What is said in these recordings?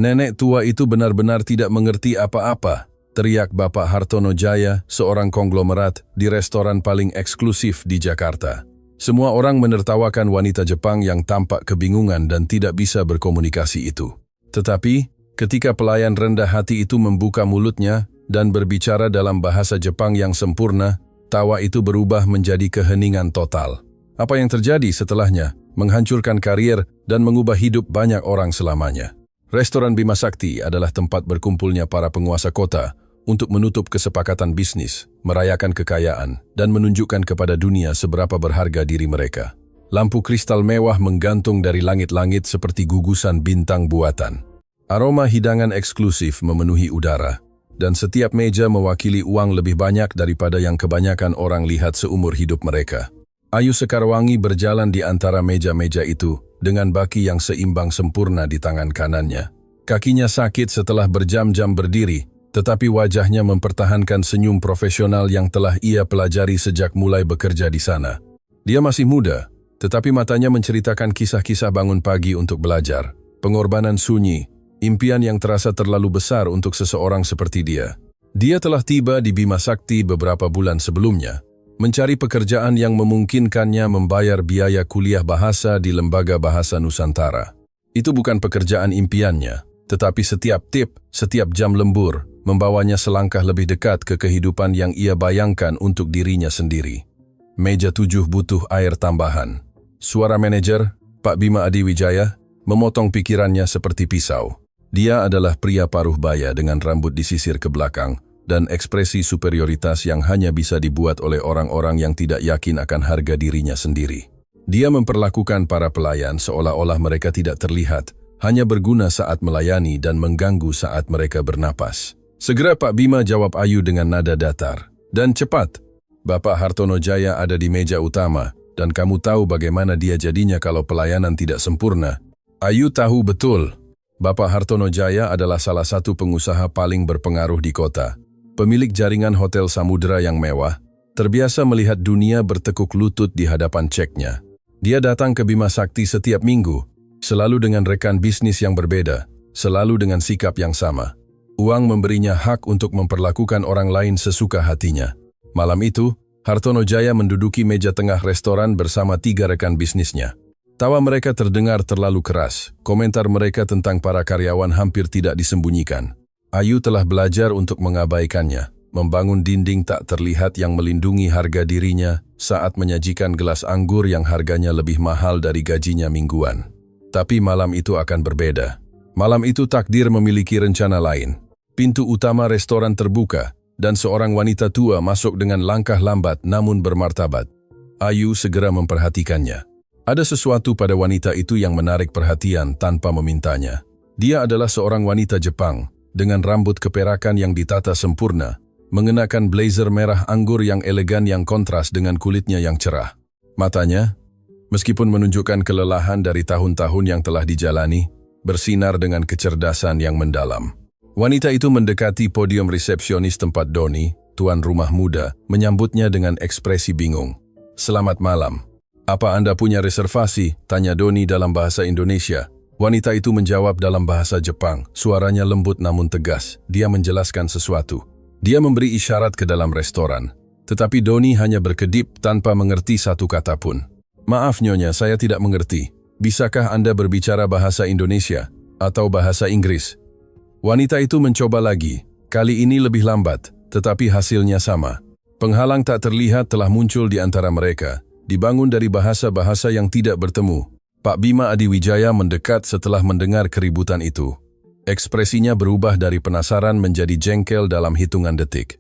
Nenek tua itu benar-benar tidak mengerti apa-apa, teriak Bapak Hartono Jaya, seorang konglomerat di restoran paling eksklusif di Jakarta. Semua orang menertawakan wanita Jepang yang tampak kebingungan dan tidak bisa berkomunikasi itu. Tetapi, ketika pelayan rendah hati itu membuka mulutnya dan berbicara dalam bahasa Jepang yang sempurna, tawa itu berubah menjadi keheningan total. Apa yang terjadi setelahnya menghancurkan karier dan mengubah hidup banyak orang selamanya. Restoran Bima Sakti adalah tempat berkumpulnya para penguasa kota untuk menutup kesepakatan bisnis, merayakan kekayaan, dan menunjukkan kepada dunia seberapa berharga diri mereka. Lampu kristal mewah menggantung dari langit-langit seperti gugusan bintang buatan. Aroma hidangan eksklusif memenuhi udara, dan setiap meja mewakili uang lebih banyak daripada yang kebanyakan orang lihat seumur hidup mereka. Ayu Sekarwangi berjalan di antara meja-meja itu dengan baki yang seimbang sempurna di tangan kanannya. Kakinya sakit setelah berjam-jam berdiri, tetapi wajahnya mempertahankan senyum profesional yang telah ia pelajari sejak mulai bekerja di sana. Dia masih muda, tetapi matanya menceritakan kisah-kisah bangun pagi untuk belajar, pengorbanan sunyi, impian yang terasa terlalu besar untuk seseorang seperti dia. Dia telah tiba di Bima Sakti beberapa bulan sebelumnya, mencari pekerjaan yang memungkinkannya membayar biaya kuliah bahasa di Lembaga Bahasa Nusantara. Itu bukan pekerjaan impiannya, tetapi setiap tip, setiap jam lembur, membawanya selangkah lebih dekat ke kehidupan yang ia bayangkan untuk dirinya sendiri. Meja 7 butuh air tambahan. Suara manajer, Pak Bima Adiwijaya, memotong pikirannya seperti pisau. Dia adalah pria paruh baya dengan rambut disisir ke belakang, dan ekspresi superioritas yang hanya bisa dibuat oleh orang-orang yang tidak yakin akan harga dirinya sendiri. Dia memperlakukan para pelayan seolah-olah mereka tidak terlihat, hanya berguna saat melayani dan mengganggu saat mereka bernapas. Segera Pak Bima jawab Ayu dengan nada datar. Dan cepat, Bapak Hartono Jaya ada di meja utama, dan kamu tahu bagaimana dia jadinya kalau pelayanan tidak sempurna. Ayu tahu betul. Bapak Hartono Jaya adalah salah satu pengusaha paling berpengaruh di kota. Pemilik jaringan hotel samudera yang mewah, terbiasa melihat dunia bertekuk lutut di hadapan ceknya. Dia datang ke Bima Sakti setiap minggu, selalu dengan rekan bisnis yang berbeda, selalu dengan sikap yang sama. Uang memberinya hak untuk memperlakukan orang lain sesuka hatinya. Malam itu, Hartono Jaya menduduki meja tengah restoran bersama 3 rekan bisnisnya. Tawa mereka terdengar terlalu keras, komentar mereka tentang para karyawan hampir tidak disembunyikan. Ayu telah belajar untuk mengabaikannya, membangun dinding tak terlihat yang melindungi harga dirinya saat menyajikan gelas anggur yang harganya lebih mahal dari gajinya mingguan. Tapi malam itu akan berbeda. Malam itu takdir memiliki rencana lain. Pintu utama restoran terbuka, dan seorang wanita tua masuk dengan langkah lambat namun bermartabat. Ayu segera memperhatikannya. Ada sesuatu pada wanita itu yang menarik perhatian tanpa memintanya. Dia adalah seorang wanita Jepang, dengan rambut keperakan yang ditata sempurna, mengenakan blazer merah anggur yang elegan yang kontras dengan kulitnya yang cerah. Matanya, meskipun menunjukkan kelelahan dari tahun-tahun yang telah dijalani, bersinar dengan kecerdasan yang mendalam. Wanita itu mendekati podium resepsionis tempat Doni, tuan rumah muda, menyambutnya dengan ekspresi bingung. "Selamat malam. Apa Anda punya reservasi?" tanya Doni dalam bahasa Indonesia. Wanita itu menjawab dalam bahasa Jepang, suaranya lembut namun tegas. Dia menjelaskan sesuatu. Dia memberi isyarat ke dalam restoran, tetapi Doni hanya berkedip tanpa mengerti satu kata pun. "Maaf Nyonya, saya tidak mengerti. Bisakah Anda berbicara bahasa Indonesia atau bahasa Inggris?" Wanita itu mencoba lagi, kali ini lebih lambat, tetapi hasilnya sama. Penghalang tak terlihat telah muncul di antara mereka, dibangun dari bahasa-bahasa yang tidak bertemu. Pak Bima Adiwijaya mendekat setelah mendengar keributan itu. Ekspresinya berubah dari penasaran menjadi jengkel dalam hitungan detik.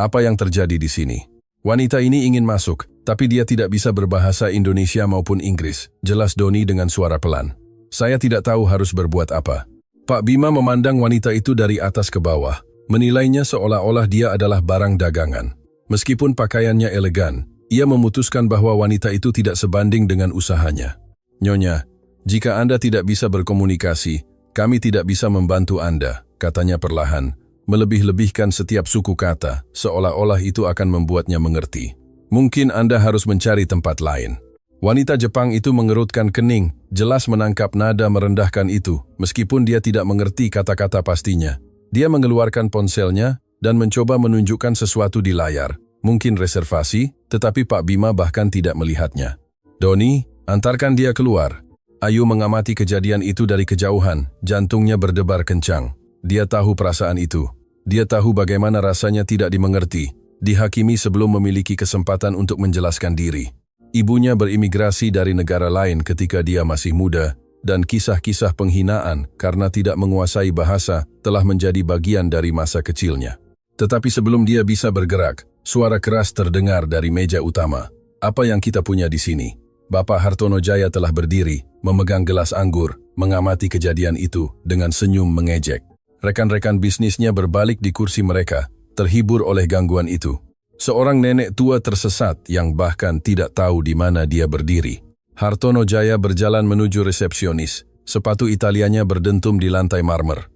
Apa yang terjadi di sini? Wanita ini ingin masuk, tapi dia tidak bisa berbahasa Indonesia maupun Inggris, jelas Doni dengan suara pelan. "Saya tidak tahu harus berbuat apa." Pak Bima memandang wanita itu dari atas ke bawah, menilainya seolah-olah dia adalah barang dagangan. Meskipun pakaiannya elegan, ia memutuskan bahwa wanita itu tidak sebanding dengan usahanya. "Nyonya, jika Anda tidak bisa berkomunikasi, kami tidak bisa membantu Anda," katanya perlahan, melebih-lebihkan setiap suku kata, seolah-olah itu akan membuatnya mengerti. "Mungkin Anda harus mencari tempat lain." Wanita Jepang itu mengerutkan kening, jelas menangkap nada merendahkan itu, meskipun dia tidak mengerti kata-kata pastinya. Dia mengeluarkan ponselnya dan mencoba menunjukkan sesuatu di layar. Mungkin reservasi, tetapi Pak Bima bahkan tidak melihatnya. Doni, antarkan dia keluar. Ayu mengamati kejadian itu dari kejauhan, jantungnya berdebar kencang. Dia tahu perasaan itu. Dia tahu bagaimana rasanya tidak dimengerti, dihakimi sebelum memiliki kesempatan untuk menjelaskan diri. Ibunya berimigrasi dari negara lain ketika dia masih muda, dan kisah-kisah penghinaan karena tidak menguasai bahasa telah menjadi bagian dari masa kecilnya. Tetapi sebelum dia bisa bergerak, suara keras terdengar dari meja utama. Apa yang kita punya di sini? Bapak Hartono Jaya telah berdiri, memegang gelas anggur, mengamati kejadian itu dengan senyum mengejek. Rekan-rekan bisnisnya berbalik di kursi mereka, terhibur oleh gangguan itu. Seorang nenek tua tersesat yang bahkan tidak tahu di mana dia berdiri. Hartono Jaya berjalan menuju resepsionis. Sepatu Italianya berdentum di lantai marmer.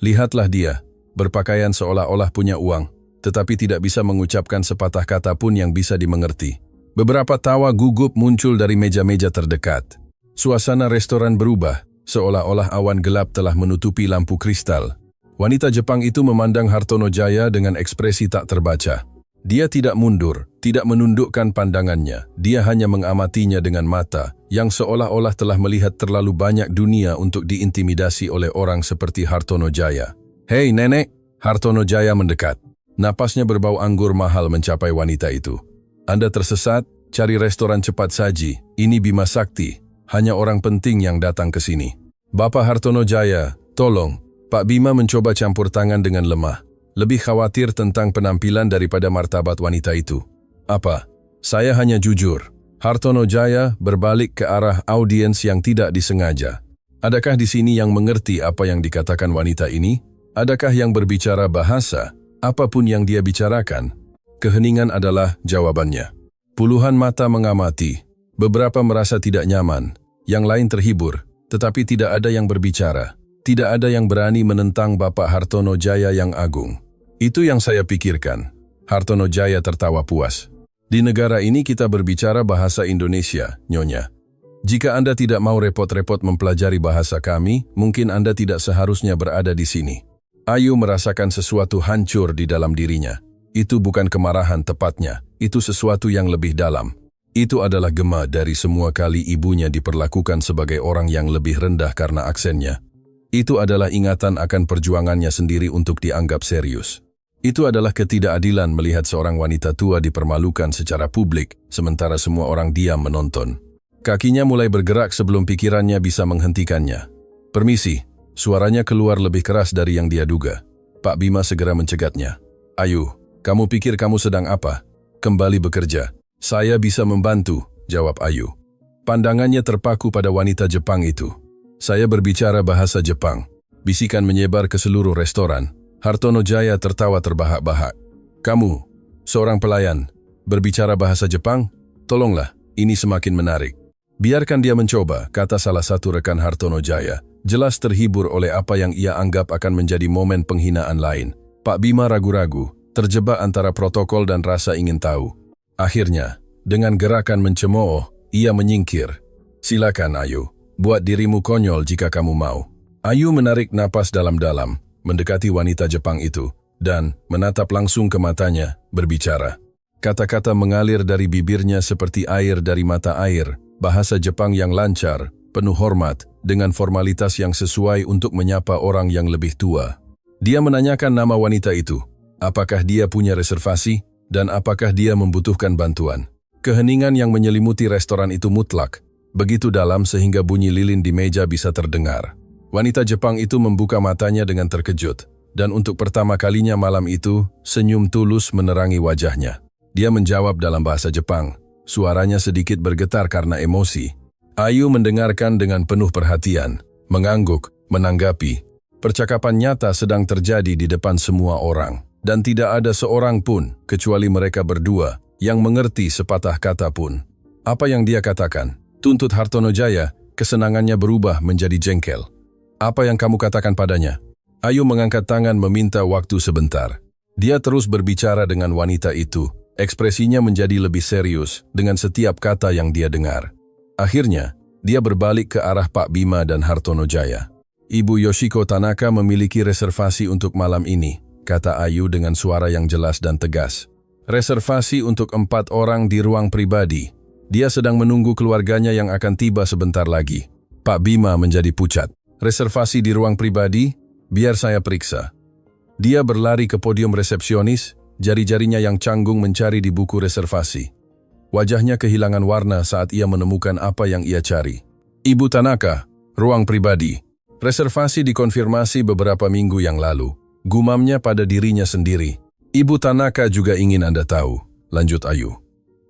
Lihatlah dia, berpakaian seolah-olah punya uang, tetapi tidak bisa mengucapkan sepatah kata pun yang bisa dimengerti. Beberapa tawa gugup muncul dari meja-meja terdekat. Suasana restoran berubah, seolah-olah awan gelap telah menutupi lampu kristal. Wanita Jepang itu memandang Hartono Jaya dengan ekspresi tak terbaca. Dia tidak mundur, tidak menundukkan pandangannya. Dia hanya mengamatinya dengan mata yang seolah-olah telah melihat terlalu banyak dunia untuk diintimidasi oleh orang seperti Hartono Jaya. "Hei nenek!" Hartono Jaya mendekat. Napasnya berbau anggur mahal mencapai wanita itu. "Anda tersesat, cari restoran cepat saji. Ini Bima Sakti. Hanya orang penting yang datang ke sini." "Bapak Hartono Jaya, tolong." Pak Bima mencoba campur tangan dengan lemah. Lebih khawatir tentang penampilan daripada martabat wanita itu. "Apa? Saya hanya jujur." Hartono Jaya berbalik ke arah audiens yang tidak disengaja. Adakah di sini yang mengerti apa yang dikatakan wanita ini? Adakah yang berbicara bahasa? Apapun yang dia bicarakan? Keheningan adalah jawabannya. Puluhan mata mengamati. Beberapa merasa tidak nyaman. Yang lain terhibur. Tetapi tidak ada yang berbicara. Tidak ada yang berani menentang Bapak Hartono Jaya yang agung. "Itu yang saya pikirkan." Hartono Jaya tertawa puas. "Di negara ini kita berbicara bahasa Indonesia, Nyonya. Jika Anda tidak mau repot-repot mempelajari bahasa kami, mungkin Anda tidak seharusnya berada di sini." Ayu merasakan sesuatu hancur di dalam dirinya. Itu bukan kemarahan tepatnya, itu sesuatu yang lebih dalam. Itu adalah gema dari semua kali ibunya diperlakukan sebagai orang yang lebih rendah karena aksennya. Itu adalah ingatan akan perjuangannya sendiri untuk dianggap serius. Itu adalah ketidakadilan melihat seorang wanita tua dipermalukan secara publik, sementara semua orang diam menonton. Kakinya mulai bergerak sebelum pikirannya bisa menghentikannya. "Permisi," suaranya keluar lebih keras dari yang dia duga. Pak Bima segera mencegatnya. "Ayu, kamu pikir kamu sedang apa? Kembali bekerja. Saya bisa membantu," jawab Ayu. Pandangannya terpaku pada wanita Jepang itu. "Saya berbicara bahasa Jepang." Bisikan menyebar ke seluruh restoran. Hartono Jaya tertawa terbahak-bahak. "Kamu, seorang pelayan, berbicara bahasa Jepang? Tolonglah, ini semakin menarik." "Biarkan dia mencoba," kata salah satu rekan Hartono Jaya. Jelas terhibur oleh apa yang ia anggap akan menjadi momen penghinaan lain. Pak Bima ragu-ragu, terjebak antara protokol dan rasa ingin tahu. Akhirnya, dengan gerakan mencemooh, ia menyingkir. "Silakan Ayu. Buat dirimu konyol jika kamu mau." Ayu menarik napas dalam-dalam, mendekati wanita Jepang itu, dan menatap langsung ke matanya, berbicara. Kata-kata mengalir dari bibirnya seperti air dari mata air, bahasa Jepang yang lancar, penuh hormat, dengan formalitas yang sesuai untuk menyapa orang yang lebih tua. Dia menanyakan nama wanita itu, apakah dia punya reservasi, dan apakah dia membutuhkan bantuan. Keheningan yang menyelimuti restoran itu mutlak, begitu dalam sehingga bunyi lilin di meja bisa terdengar. Wanita Jepang itu membuka matanya dengan terkejut, dan untuk pertama kalinya malam itu, senyum tulus menerangi wajahnya. Dia menjawab dalam bahasa Jepang, suaranya sedikit bergetar karena emosi. Ayu mendengarkan dengan penuh perhatian, mengangguk, menanggapi. Percakapan nyata sedang terjadi di depan semua orang, dan tidak ada seorang pun, kecuali mereka berdua, yang mengerti sepatah kata pun. Apa yang dia katakan? Tuntut Hartono Jaya, kesenangannya berubah menjadi jengkel. "Apa yang kamu katakan padanya?" Ayu mengangkat tangan meminta waktu sebentar. Dia terus berbicara dengan wanita itu. Ekspresinya menjadi lebih serius dengan setiap kata yang dia dengar. Akhirnya, dia berbalik ke arah Pak Bima dan Hartono Jaya. Ibu Yoshiko Tanaka memiliki reservasi untuk malam ini, kata Ayu dengan suara yang jelas dan tegas. Reservasi untuk 4 orang di ruang pribadi. Dia sedang menunggu keluarganya yang akan tiba sebentar lagi. Pak Bima menjadi pucat. Reservasi di ruang pribadi? Biar saya periksa. Dia berlari ke podium resepsionis, jari-jarinya yang canggung mencari di buku reservasi. Wajahnya kehilangan warna saat ia menemukan apa yang ia cari. Ibu Tanaka, ruang pribadi. Reservasi dikonfirmasi beberapa minggu yang lalu. Gumamnya pada dirinya sendiri. Ibu Tanaka juga ingin Anda tahu, lanjut Ayu.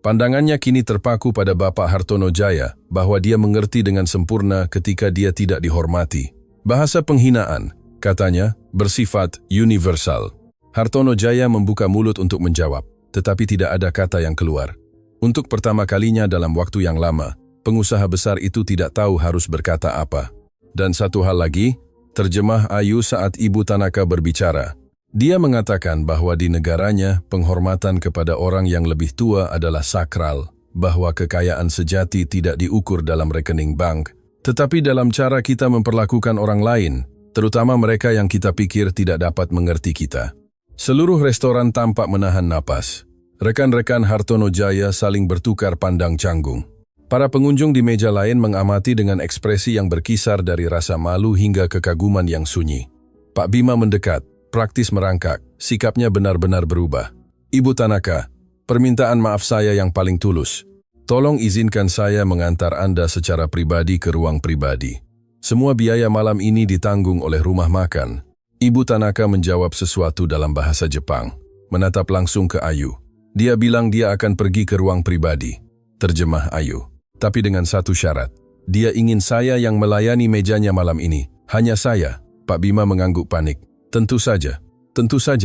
Pandangannya kini terpaku pada Bapak Hartono Jaya bahwa dia mengerti dengan sempurna ketika dia tidak dihormati. Bahasa penghinaan, katanya, bersifat universal. Hartono Jaya membuka mulut untuk menjawab, tetapi tidak ada kata yang keluar. Untuk pertama kalinya dalam waktu yang lama, pengusaha besar itu tidak tahu harus berkata apa. Dan satu hal lagi, terjemah Ayu saat Ibu Tanaka berbicara. Dia mengatakan bahwa di negaranya, penghormatan kepada orang yang lebih tua adalah sakral, bahwa kekayaan sejati tidak diukur dalam rekening bank, tetapi dalam cara kita memperlakukan orang lain, terutama mereka yang kita pikir tidak dapat mengerti kita. Seluruh restoran tampak menahan napas. Rekan-rekan Hartono Jaya saling bertukar pandang canggung. Para pengunjung di meja lain mengamati dengan ekspresi yang berkisar dari rasa malu hingga kekaguman yang sunyi. Pak Bima mendekat, praktis merangkak, sikapnya benar-benar berubah. Ibu Tanaka, permintaan maaf saya yang paling tulus. Tolong izinkan saya mengantar Anda secara pribadi ke ruang pribadi. Semua biaya malam ini ditanggung oleh rumah makan. Ibu Tanaka menjawab sesuatu dalam bahasa Jepang, menatap langsung ke Ayu. Dia bilang dia akan pergi ke ruang pribadi. Terjemah Ayu. Tapi dengan satu syarat. Dia ingin saya yang melayani mejanya malam ini. Hanya saya. Pak Bima mengangguk panik. Tentu saja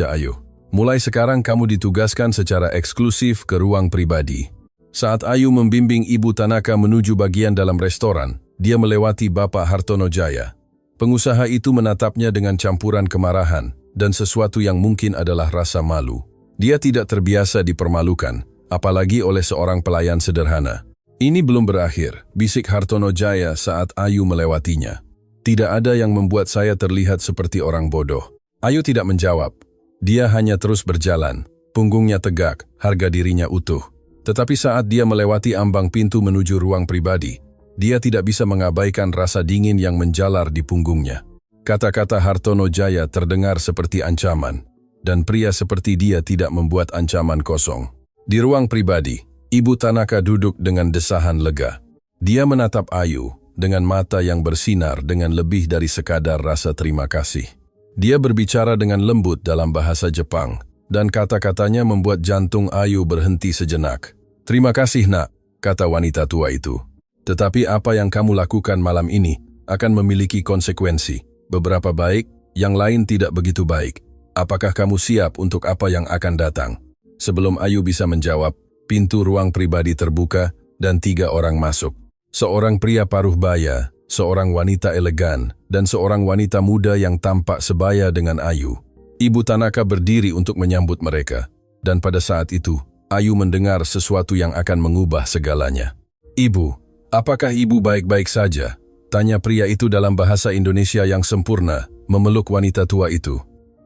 Ayu. Mulai sekarang kamu ditugaskan secara eksklusif ke ruang pribadi. Saat Ayu membimbing Ibu Tanaka menuju bagian dalam restoran, dia melewati Bapak Hartono Jaya. Pengusaha itu menatapnya dengan campuran kemarahan dan sesuatu yang mungkin adalah rasa malu. Dia tidak terbiasa dipermalukan, apalagi oleh seorang pelayan sederhana. Ini belum berakhir, bisik Hartono Jaya saat Ayu melewatinya. Tidak ada yang membuat saya terlihat seperti orang bodoh. Ayu tidak menjawab. Dia hanya terus berjalan, punggungnya tegak, harga dirinya utuh. Tetapi saat dia melewati ambang pintu menuju ruang pribadi, dia tidak bisa mengabaikan rasa dingin yang menjalar di punggungnya. Kata-kata Hartono Jaya terdengar seperti ancaman. Dan pria seperti dia tidak membuat ancaman kosong. Di ruang pribadi, Ibu Tanaka duduk dengan desahan lega. Dia menatap Ayu dengan mata yang bersinar dengan lebih dari sekadar rasa terima kasih. Dia berbicara dengan lembut dalam bahasa Jepang, dan kata-katanya membuat jantung Ayu berhenti sejenak. Terima kasih nak, kata wanita tua itu. Tetapi apa yang kamu lakukan malam ini akan memiliki konsekuensi. Beberapa baik, yang lain tidak begitu baik. Apakah kamu siap untuk apa yang akan datang? Sebelum Ayu bisa menjawab, pintu ruang pribadi terbuka dan 3 orang masuk. Seorang pria paruh baya, seorang wanita elegan, dan seorang wanita muda yang tampak sebaya dengan Ayu. Ibu Tanaka berdiri untuk menyambut mereka. Dan pada saat itu, Ayu mendengar sesuatu yang akan mengubah segalanya. Ibu, apakah ibu baik-baik saja? Tanya pria itu dalam bahasa Indonesia yang sempurna, memeluk wanita tua itu.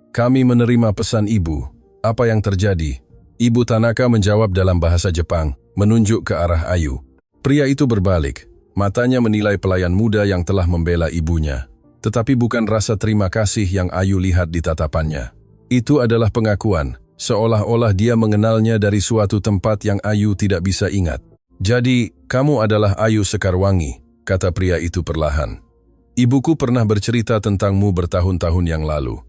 Kami menerima pesan ibu. Apa yang terjadi? Ibu Tanaka menjawab dalam bahasa Jepang, menunjuk ke arah Ayu. Pria itu berbalik. Matanya menilai pelayan muda yang telah membela ibunya. Tetapi bukan rasa terima kasih yang Ayu lihat di tatapannya. Itu adalah pengakuan, seolah-olah dia mengenalnya dari suatu tempat yang Ayu tidak bisa ingat. Jadi, kamu adalah Ayu Sekarwangi, kata pria itu perlahan. Ibuku pernah bercerita tentangmu bertahun-tahun yang lalu.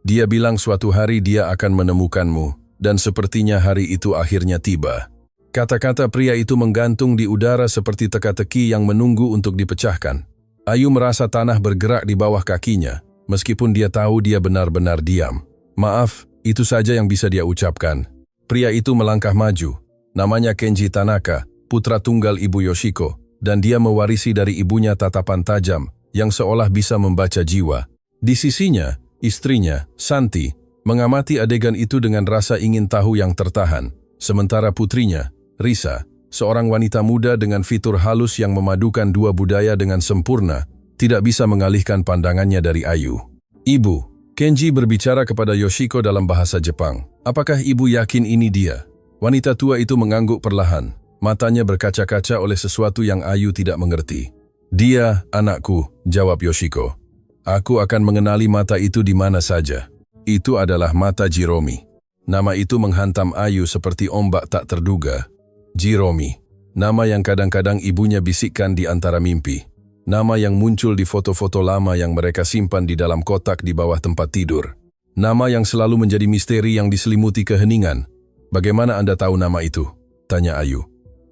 Dia bilang suatu hari dia akan menemukanmu, dan sepertinya hari itu akhirnya tiba. Kata-kata pria itu menggantung di udara seperti teka-teki yang menunggu untuk dipecahkan. Ayu merasa tanah bergerak di bawah kakinya, meskipun dia tahu dia benar-benar diam. Maaf, itu saja yang bisa dia ucapkan. Pria itu melangkah maju. Namanya Kenji Tanaka, putra tunggal Ibu Yoshiko, dan dia mewarisi dari ibunya tatapan tajam yang seolah bisa membaca jiwa. Di sisinya, istrinya, Santi, mengamati adegan itu dengan rasa ingin tahu yang tertahan, sementara putrinya, Risa, seorang wanita muda dengan fitur halus yang memadukan dua budaya dengan sempurna, tidak bisa mengalihkan pandangannya dari Ayu. "Ibu," Kenji berbicara kepada Yoshiko dalam bahasa Jepang. "Apakah ibu yakin ini dia?" Wanita tua itu mengangguk perlahan. Matanya berkaca-kaca oleh sesuatu yang Ayu tidak mengerti. "Dia, anakku," jawab Yoshiko. "Aku akan mengenali mata itu di mana saja. Itu adalah mata Jiromi." Nama itu menghantam Ayu seperti ombak tak terduga. Jiromi, nama yang kadang-kadang ibunya bisikkan di antara mimpi. Nama yang muncul di foto-foto lama yang mereka simpan di dalam kotak di bawah tempat tidur. Nama yang selalu menjadi misteri yang diselimuti keheningan. "Bagaimana Anda tahu nama itu?" tanya Ayu.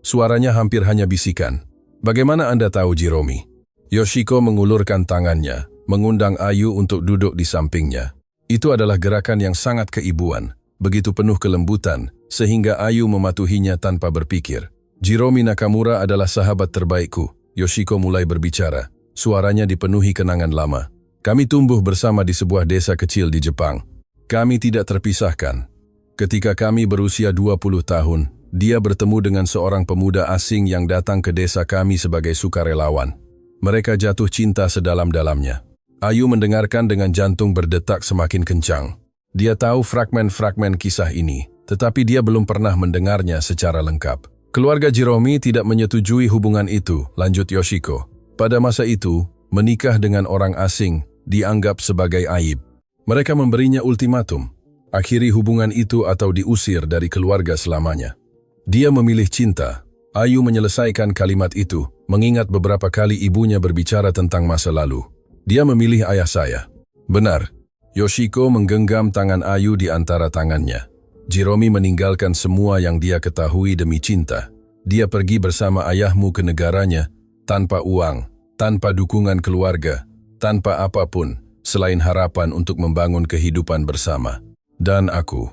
Suaranya hampir hanya bisikan. "Bagaimana Anda tahu Jiromi?" Yoshiko mengulurkan tangannya, mengundang Ayu untuk duduk di sampingnya. Itu adalah gerakan yang sangat keibuan, begitu penuh kelembutan, sehingga Ayu mematuhinya tanpa berpikir. "Jiromi Nakamura adalah sahabat terbaikku," Yoshiko mulai berbicara. Suaranya dipenuhi kenangan lama. "Kami tumbuh bersama di sebuah desa kecil di Jepang. Kami tidak terpisahkan. Ketika kami berusia 20 tahun, dia bertemu dengan seorang pemuda asing yang datang ke desa kami sebagai sukarelawan. Mereka jatuh cinta sedalam-dalamnya." Ayu mendengarkan dengan jantung berdetak semakin kencang. Dia tahu fragmen-fragmen kisah ini, tetapi dia belum pernah mendengarnya secara lengkap. "Keluarga Jiromi tidak menyetujui hubungan itu," lanjut Yoshiko. "Pada masa itu, menikah dengan orang asing dianggap sebagai aib. Mereka memberinya ultimatum, akhiri hubungan itu atau diusir dari keluarga selamanya. Dia memilih cinta." Ayu menyelesaikan kalimat itu, mengingat beberapa kali ibunya berbicara tentang masa lalu. "Dia memilih ayah saya." "Benar." Yoshiko menggenggam tangan Ayu di antara tangannya. "Jiromi meninggalkan semua yang dia ketahui demi cinta. Dia pergi bersama ayahmu ke negaranya, tanpa uang, tanpa dukungan keluarga, tanpa apapun, selain harapan untuk membangun kehidupan bersama. Dan aku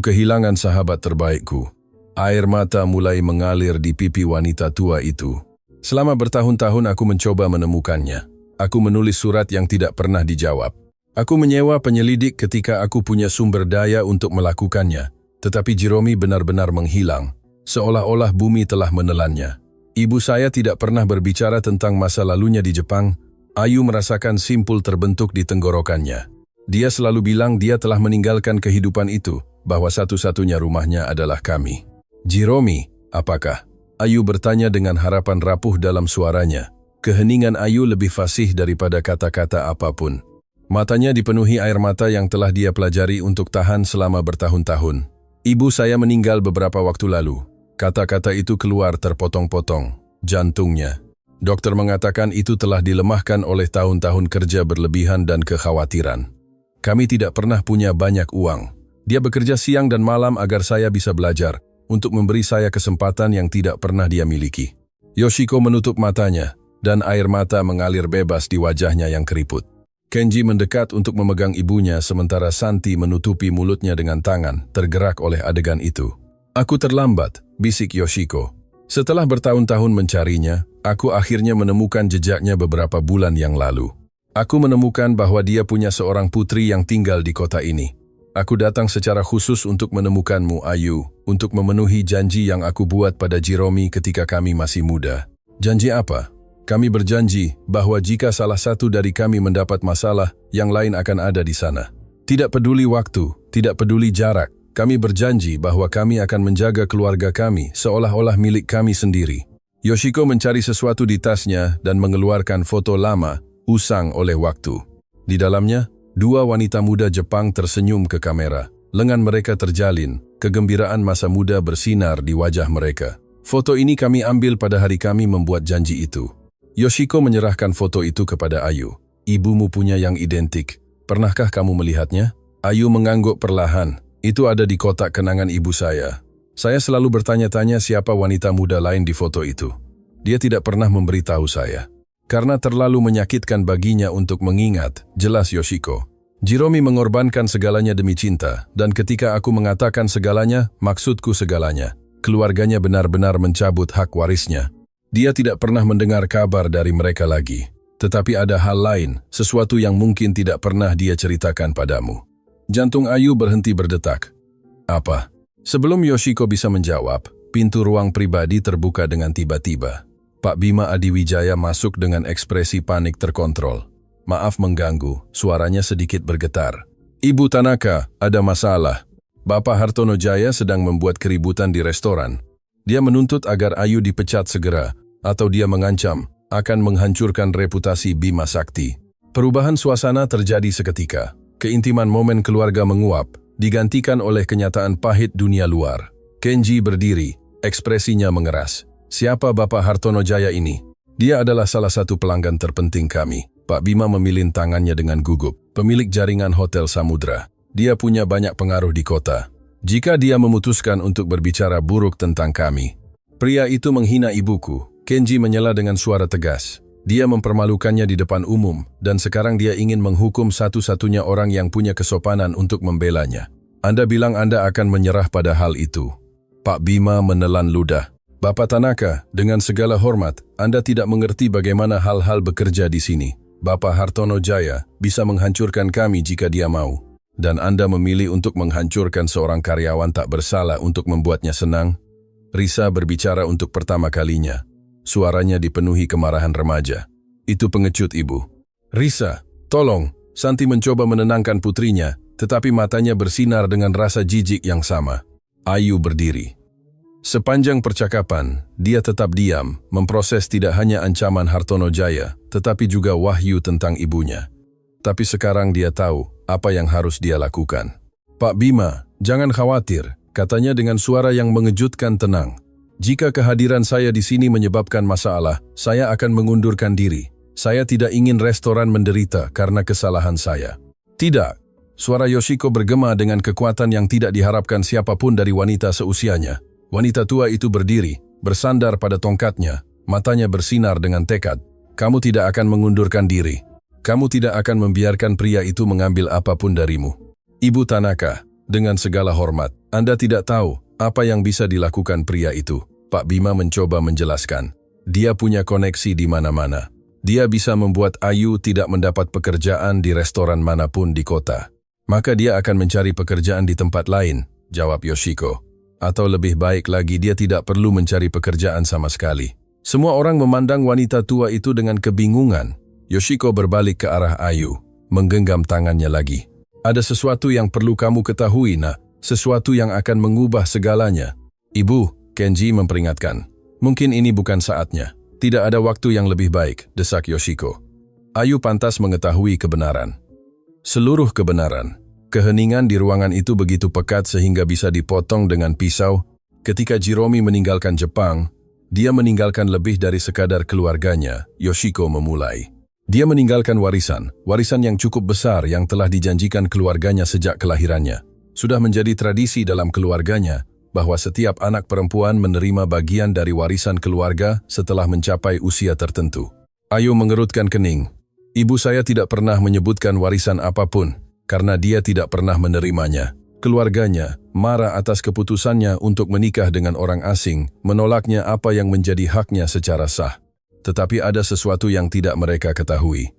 kehilangan sahabat terbaikku." Air mata mulai mengalir di pipi wanita tua itu. "Selama bertahun-tahun aku mencoba menemukannya. Aku menulis surat yang tidak pernah dijawab. Aku menyewa penyelidik ketika aku punya sumber daya untuk melakukannya. Tetapi Jiromi benar-benar menghilang, seolah-olah bumi telah menelannya. Ibu saya tidak pernah berbicara tentang masa lalunya di Jepang." Ayu merasakan simpul terbentuk di tenggorokannya. Dia selalu bilang dia telah meninggalkan kehidupan itu, bahwa satu-satunya rumahnya adalah kami. "Jiromi, apakah?" Ayu bertanya dengan harapan rapuh dalam suaranya. Keheningan Ayu lebih fasih daripada kata-kata apapun. Matanya dipenuhi air mata yang telah dia pelajari untuk tahan selama bertahun-tahun. "Ibu saya meninggal beberapa waktu lalu." Kata-kata itu keluar terpotong-potong. Jantungnya. Dokter mengatakan itu telah dilemahkan oleh tahun-tahun kerja berlebihan dan kekhawatiran. "Kami tidak pernah punya banyak uang. Dia bekerja siang dan malam agar saya bisa belajar, untuk memberi saya kesempatan yang tidak pernah dia miliki." Yoshiko menutup matanya, dan air mata mengalir bebas di wajahnya yang keriput. Kenji mendekat untuk memegang ibunya sementara Santi menutupi mulutnya dengan tangan, tergerak oleh adegan itu. "Aku terlambat," bisik Yoshiko. "Setelah bertahun-tahun mencarinya, aku akhirnya menemukan jejaknya beberapa bulan yang lalu. Aku menemukan bahwa dia punya seorang putri yang tinggal di kota ini. Aku datang secara khusus untuk menemukanmu, Ayu, untuk memenuhi janji yang aku buat pada Jiromi ketika kami masih muda." "Janji apa?" "Kami berjanji bahwa jika salah satu dari kami mendapat masalah, yang lain akan ada di sana. Tidak peduli waktu, tidak peduli jarak, kami berjanji bahwa kami akan menjaga keluarga kami seolah-olah milik kami sendiri." Yoshiko mencari sesuatu di tasnya dan mengeluarkan foto lama, usang oleh waktu. Di dalamnya, dua wanita muda Jepang tersenyum ke kamera. Lengan mereka terjalin, kegembiraan masa muda bersinar di wajah mereka. "Foto ini kami ambil pada hari kami membuat janji itu." Yoshiko menyerahkan foto itu kepada Ayu. "Ibumu punya yang identik. Pernahkah kamu melihatnya?" Ayu mengangguk perlahan. "Itu ada di kotak kenangan ibu saya. Saya selalu bertanya-tanya siapa wanita muda lain di foto itu. Dia tidak pernah memberitahu saya. Karena terlalu menyakitkan baginya untuk mengingat," jelas Yoshiko. "Jiromi mengorbankan segalanya demi cinta, dan ketika aku mengatakan segalanya, maksudku segalanya. Keluarganya benar-benar mencabut hak warisnya. Dia tidak pernah mendengar kabar dari mereka lagi. Tetapi ada hal lain, sesuatu yang mungkin tidak pernah dia ceritakan padamu." Jantung Ayu berhenti berdetak. "Apa?" Sebelum Yoshiko bisa menjawab, pintu ruang pribadi terbuka dengan tiba-tiba. Pak Bima Adiwijaya masuk dengan ekspresi panik terkontrol. "Maaf mengganggu," suaranya sedikit bergetar. "Ibu Tanaka, ada masalah. Bapak Hartono Jaya sedang membuat keributan di restoran. Dia menuntut agar Ayu dipecat segera, atau dia mengancam akan menghancurkan reputasi Bima Sakti." Perubahan suasana terjadi seketika. Keintiman momen keluarga menguap, digantikan oleh kenyataan pahit dunia luar. Kenji berdiri, ekspresinya mengeras. "Siapa Bapak Hartono Jaya ini?" "Dia adalah salah satu pelanggan terpenting kami." Pak Bima memilin tangannya dengan gugup. "Pemilik jaringan Hotel Samudra. Dia punya banyak pengaruh di kota. Jika dia memutuskan untuk berbicara buruk tentang kami." "Pria itu menghina ibuku," Kenji menyela dengan suara tegas. "Dia mempermalukannya di depan umum, dan sekarang dia ingin menghukum satu-satunya orang yang punya kesopanan untuk membelanya. Anda bilang Anda akan menyerah pada hal itu." Pak Bima menelan ludah. "Bapak Tanaka, dengan segala hormat, Anda tidak mengerti bagaimana hal-hal bekerja di sini. Bapak Hartono Jaya bisa menghancurkan kami jika dia mau. Dan Anda memilih untuk menghancurkan seorang karyawan tak bersalah untuk membuatnya senang?" Risa berbicara untuk pertama kalinya. Suaranya dipenuhi kemarahan remaja. "Itu pengecut, Ibu." "Risa, tolong." Santi mencoba menenangkan putrinya, tetapi matanya bersinar dengan rasa jijik yang sama. Ayu berdiri. Sepanjang percakapan, dia tetap diam, memproses tidak hanya ancaman Hartono Jaya, tetapi juga wahyu tentang ibunya. Tapi sekarang dia tahu apa yang harus dia lakukan. "Pak Bima, jangan khawatir," katanya dengan suara yang mengejutkan tenang. "Jika kehadiran saya di sini menyebabkan masalah, saya akan mengundurkan diri. Saya tidak ingin restoran menderita karena kesalahan saya." "Tidak." Suara Yoshiko bergema dengan kekuatan yang tidak diharapkan siapapun dari wanita seusianya. Wanita tua itu berdiri, bersandar pada tongkatnya, matanya bersinar dengan tekad. "Kamu tidak akan mengundurkan diri. Kamu tidak akan membiarkan pria itu mengambil apapun darimu." "Ibu Tanaka, dengan segala hormat, Anda tidak tahu apa yang bisa dilakukan pria itu." Pak Bima mencoba menjelaskan. "Dia punya koneksi di mana-mana. Dia bisa membuat Ayu tidak mendapat pekerjaan di restoran manapun di kota. Maka dia akan mencari pekerjaan di tempat lain," jawab Yoshiko. "Atau lebih baik lagi, dia tidak perlu mencari pekerjaan sama sekali." Semua orang memandang wanita tua itu dengan kebingungan. Yoshiko berbalik ke arah Ayu, menggenggam tangannya lagi. "Ada sesuatu yang perlu kamu ketahui, Nak. Sesuatu yang akan mengubah segalanya." "Ibu," Kenji memperingatkan. "Mungkin ini bukan saatnya. Tidak ada waktu yang lebih baik," desak Yoshiko. Ayu pantas mengetahui kebenaran. Seluruh kebenaran. Keheningan di ruangan itu begitu pekat sehingga bisa dipotong dengan pisau. Ketika Jiromi meninggalkan Jepang, dia meninggalkan lebih dari sekadar keluarganya. Yoshiko memulai. Dia meninggalkan warisan yang cukup besar yang telah dijanjikan keluarganya sejak kelahirannya. Sudah menjadi tradisi dalam keluarganya bahwa setiap anak perempuan menerima bagian dari warisan keluarga setelah mencapai usia tertentu. Ayu mengerutkan kening. "Ibu saya tidak pernah menyebutkan warisan apapun, karena dia tidak pernah menerimanya. Keluarganya marah atas keputusannya untuk menikah dengan orang asing, menolaknya apa yang menjadi haknya secara sah. Tetapi ada sesuatu yang tidak mereka ketahui.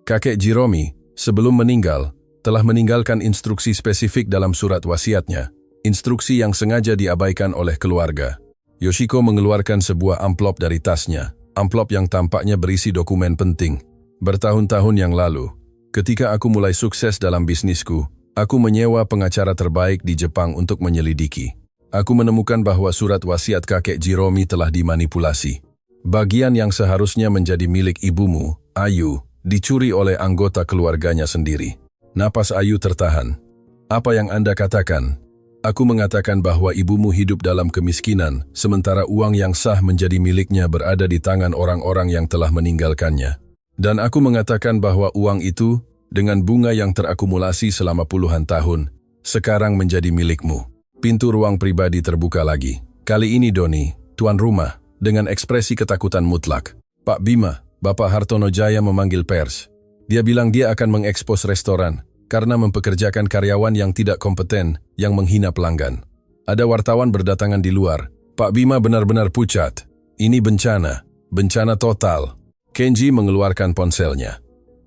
Kakek Jiromi, sebelum meninggal, telah meninggalkan instruksi spesifik dalam surat wasiatnya, instruksi yang sengaja diabaikan oleh keluarga." Yoshiko mengeluarkan sebuah amplop dari tasnya, amplop yang tampaknya berisi dokumen penting. "Bertahun-tahun yang lalu, ketika aku mulai sukses dalam bisnisku, aku menyewa pengacara terbaik di Jepang untuk menyelidiki. Aku menemukan bahwa surat wasiat kakek Jiromi telah dimanipulasi. Bagian yang seharusnya menjadi milik ibumu, Ayu, dicuri oleh anggota keluarganya sendiri." Napas Ayu tertahan. "Apa yang Anda katakan?" "Aku mengatakan bahwa ibumu hidup dalam kemiskinan, sementara uang yang sah menjadi miliknya berada di tangan orang-orang yang telah meninggalkannya. Dan aku mengatakan bahwa uang itu, dengan bunga yang terakumulasi selama puluhan tahun, sekarang menjadi milikmu." Pintu ruang pribadi terbuka lagi. Kali ini Doni, tuan rumah, dengan ekspresi ketakutan mutlak. "Pak Bima, Bapak Hartono Jaya memanggil pers. Dia bilang dia akan mengekspos restoran karena mempekerjakan karyawan yang tidak kompeten, yang menghina pelanggan. Ada wartawan berdatangan di luar. Pak Bima benar-benar pucat. Ini bencana total." Kenji mengeluarkan ponselnya.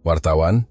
"Wartawan?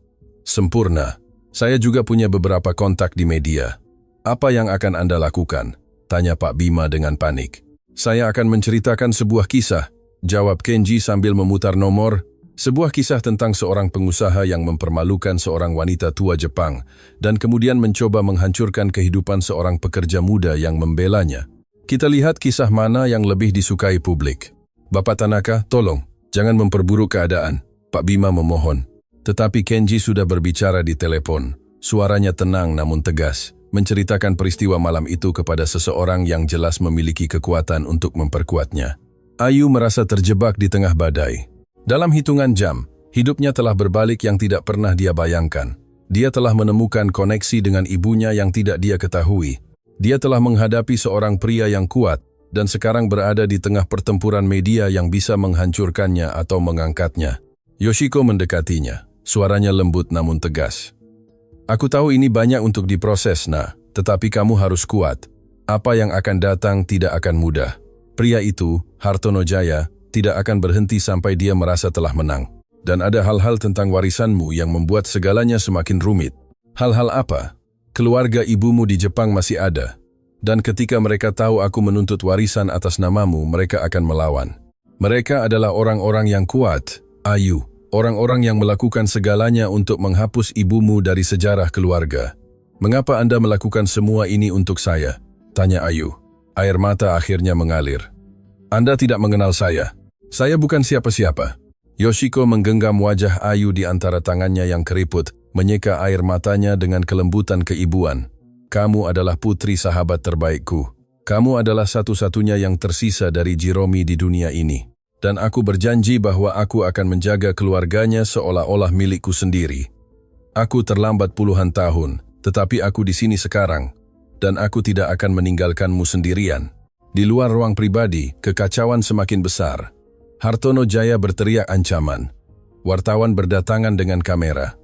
Sempurna. Saya juga punya beberapa kontak di media. Apa yang akan Anda lakukan?" tanya Pak Bima dengan panik. Saya akan menceritakan sebuah kisah, jawab Kenji sambil memutar nomor. Sebuah kisah tentang seorang pengusaha yang mempermalukan seorang wanita tua Jepang dan kemudian mencoba menghancurkan kehidupan seorang pekerja muda yang membelanya. Kita lihat kisah mana yang lebih disukai publik. Bapak Tanaka, tolong, jangan memperburuk keadaan, Pak Bima memohon. Tetapi Kenji sudah berbicara di telepon. Suaranya tenang namun tegas, menceritakan peristiwa malam itu kepada seseorang yang jelas memiliki kekuatan untuk memperkuatnya. Ayu merasa terjebak di tengah badai. Dalam hitungan jam, hidupnya telah berbalik yang tidak pernah dia bayangkan. Dia telah menemukan koneksi dengan ibunya yang tidak dia ketahui. Dia telah menghadapi seorang pria yang kuat dan sekarang berada di tengah pertempuran media yang bisa menghancurkannya atau mengangkatnya. Yoshiko mendekatinya, suaranya lembut namun tegas. Aku tahu ini banyak untuk diproses, tetapi kamu harus kuat. Apa yang akan datang tidak akan mudah. Pria itu, Hartono Jaya, tidak akan berhenti sampai dia merasa telah menang. Dan ada hal-hal tentang warisanmu yang membuat segalanya semakin rumit. Hal-hal apa? Keluarga ibumu di Jepang masih ada. Dan ketika mereka tahu aku menuntut warisan atas namamu, mereka akan melawan. Mereka adalah orang-orang yang kuat, Ayu. Orang-orang yang melakukan segalanya untuk menghapus ibumu dari sejarah keluarga. Mengapa Anda melakukan semua ini untuk saya? Tanya Ayu. Air mata akhirnya mengalir. Anda tidak mengenal saya. Saya bukan siapa-siapa. Yoshiko menggenggam wajah Ayu di antara tangannya yang keriput, menyeka air matanya dengan kelembutan keibuan. Kamu adalah putri sahabat terbaikku. Kamu adalah satu-satunya yang tersisa dari Jiromi di dunia ini. Dan aku berjanji bahwa aku akan menjaga keluarganya seolah-olah milikku sendiri. Aku terlambat puluhan tahun, tetapi aku di sini sekarang. Dan aku tidak akan meninggalkanmu sendirian. Di luar ruang pribadi, kekacauan semakin besar. Hartono Jaya berteriak ancaman. Wartawan berdatangan dengan kamera.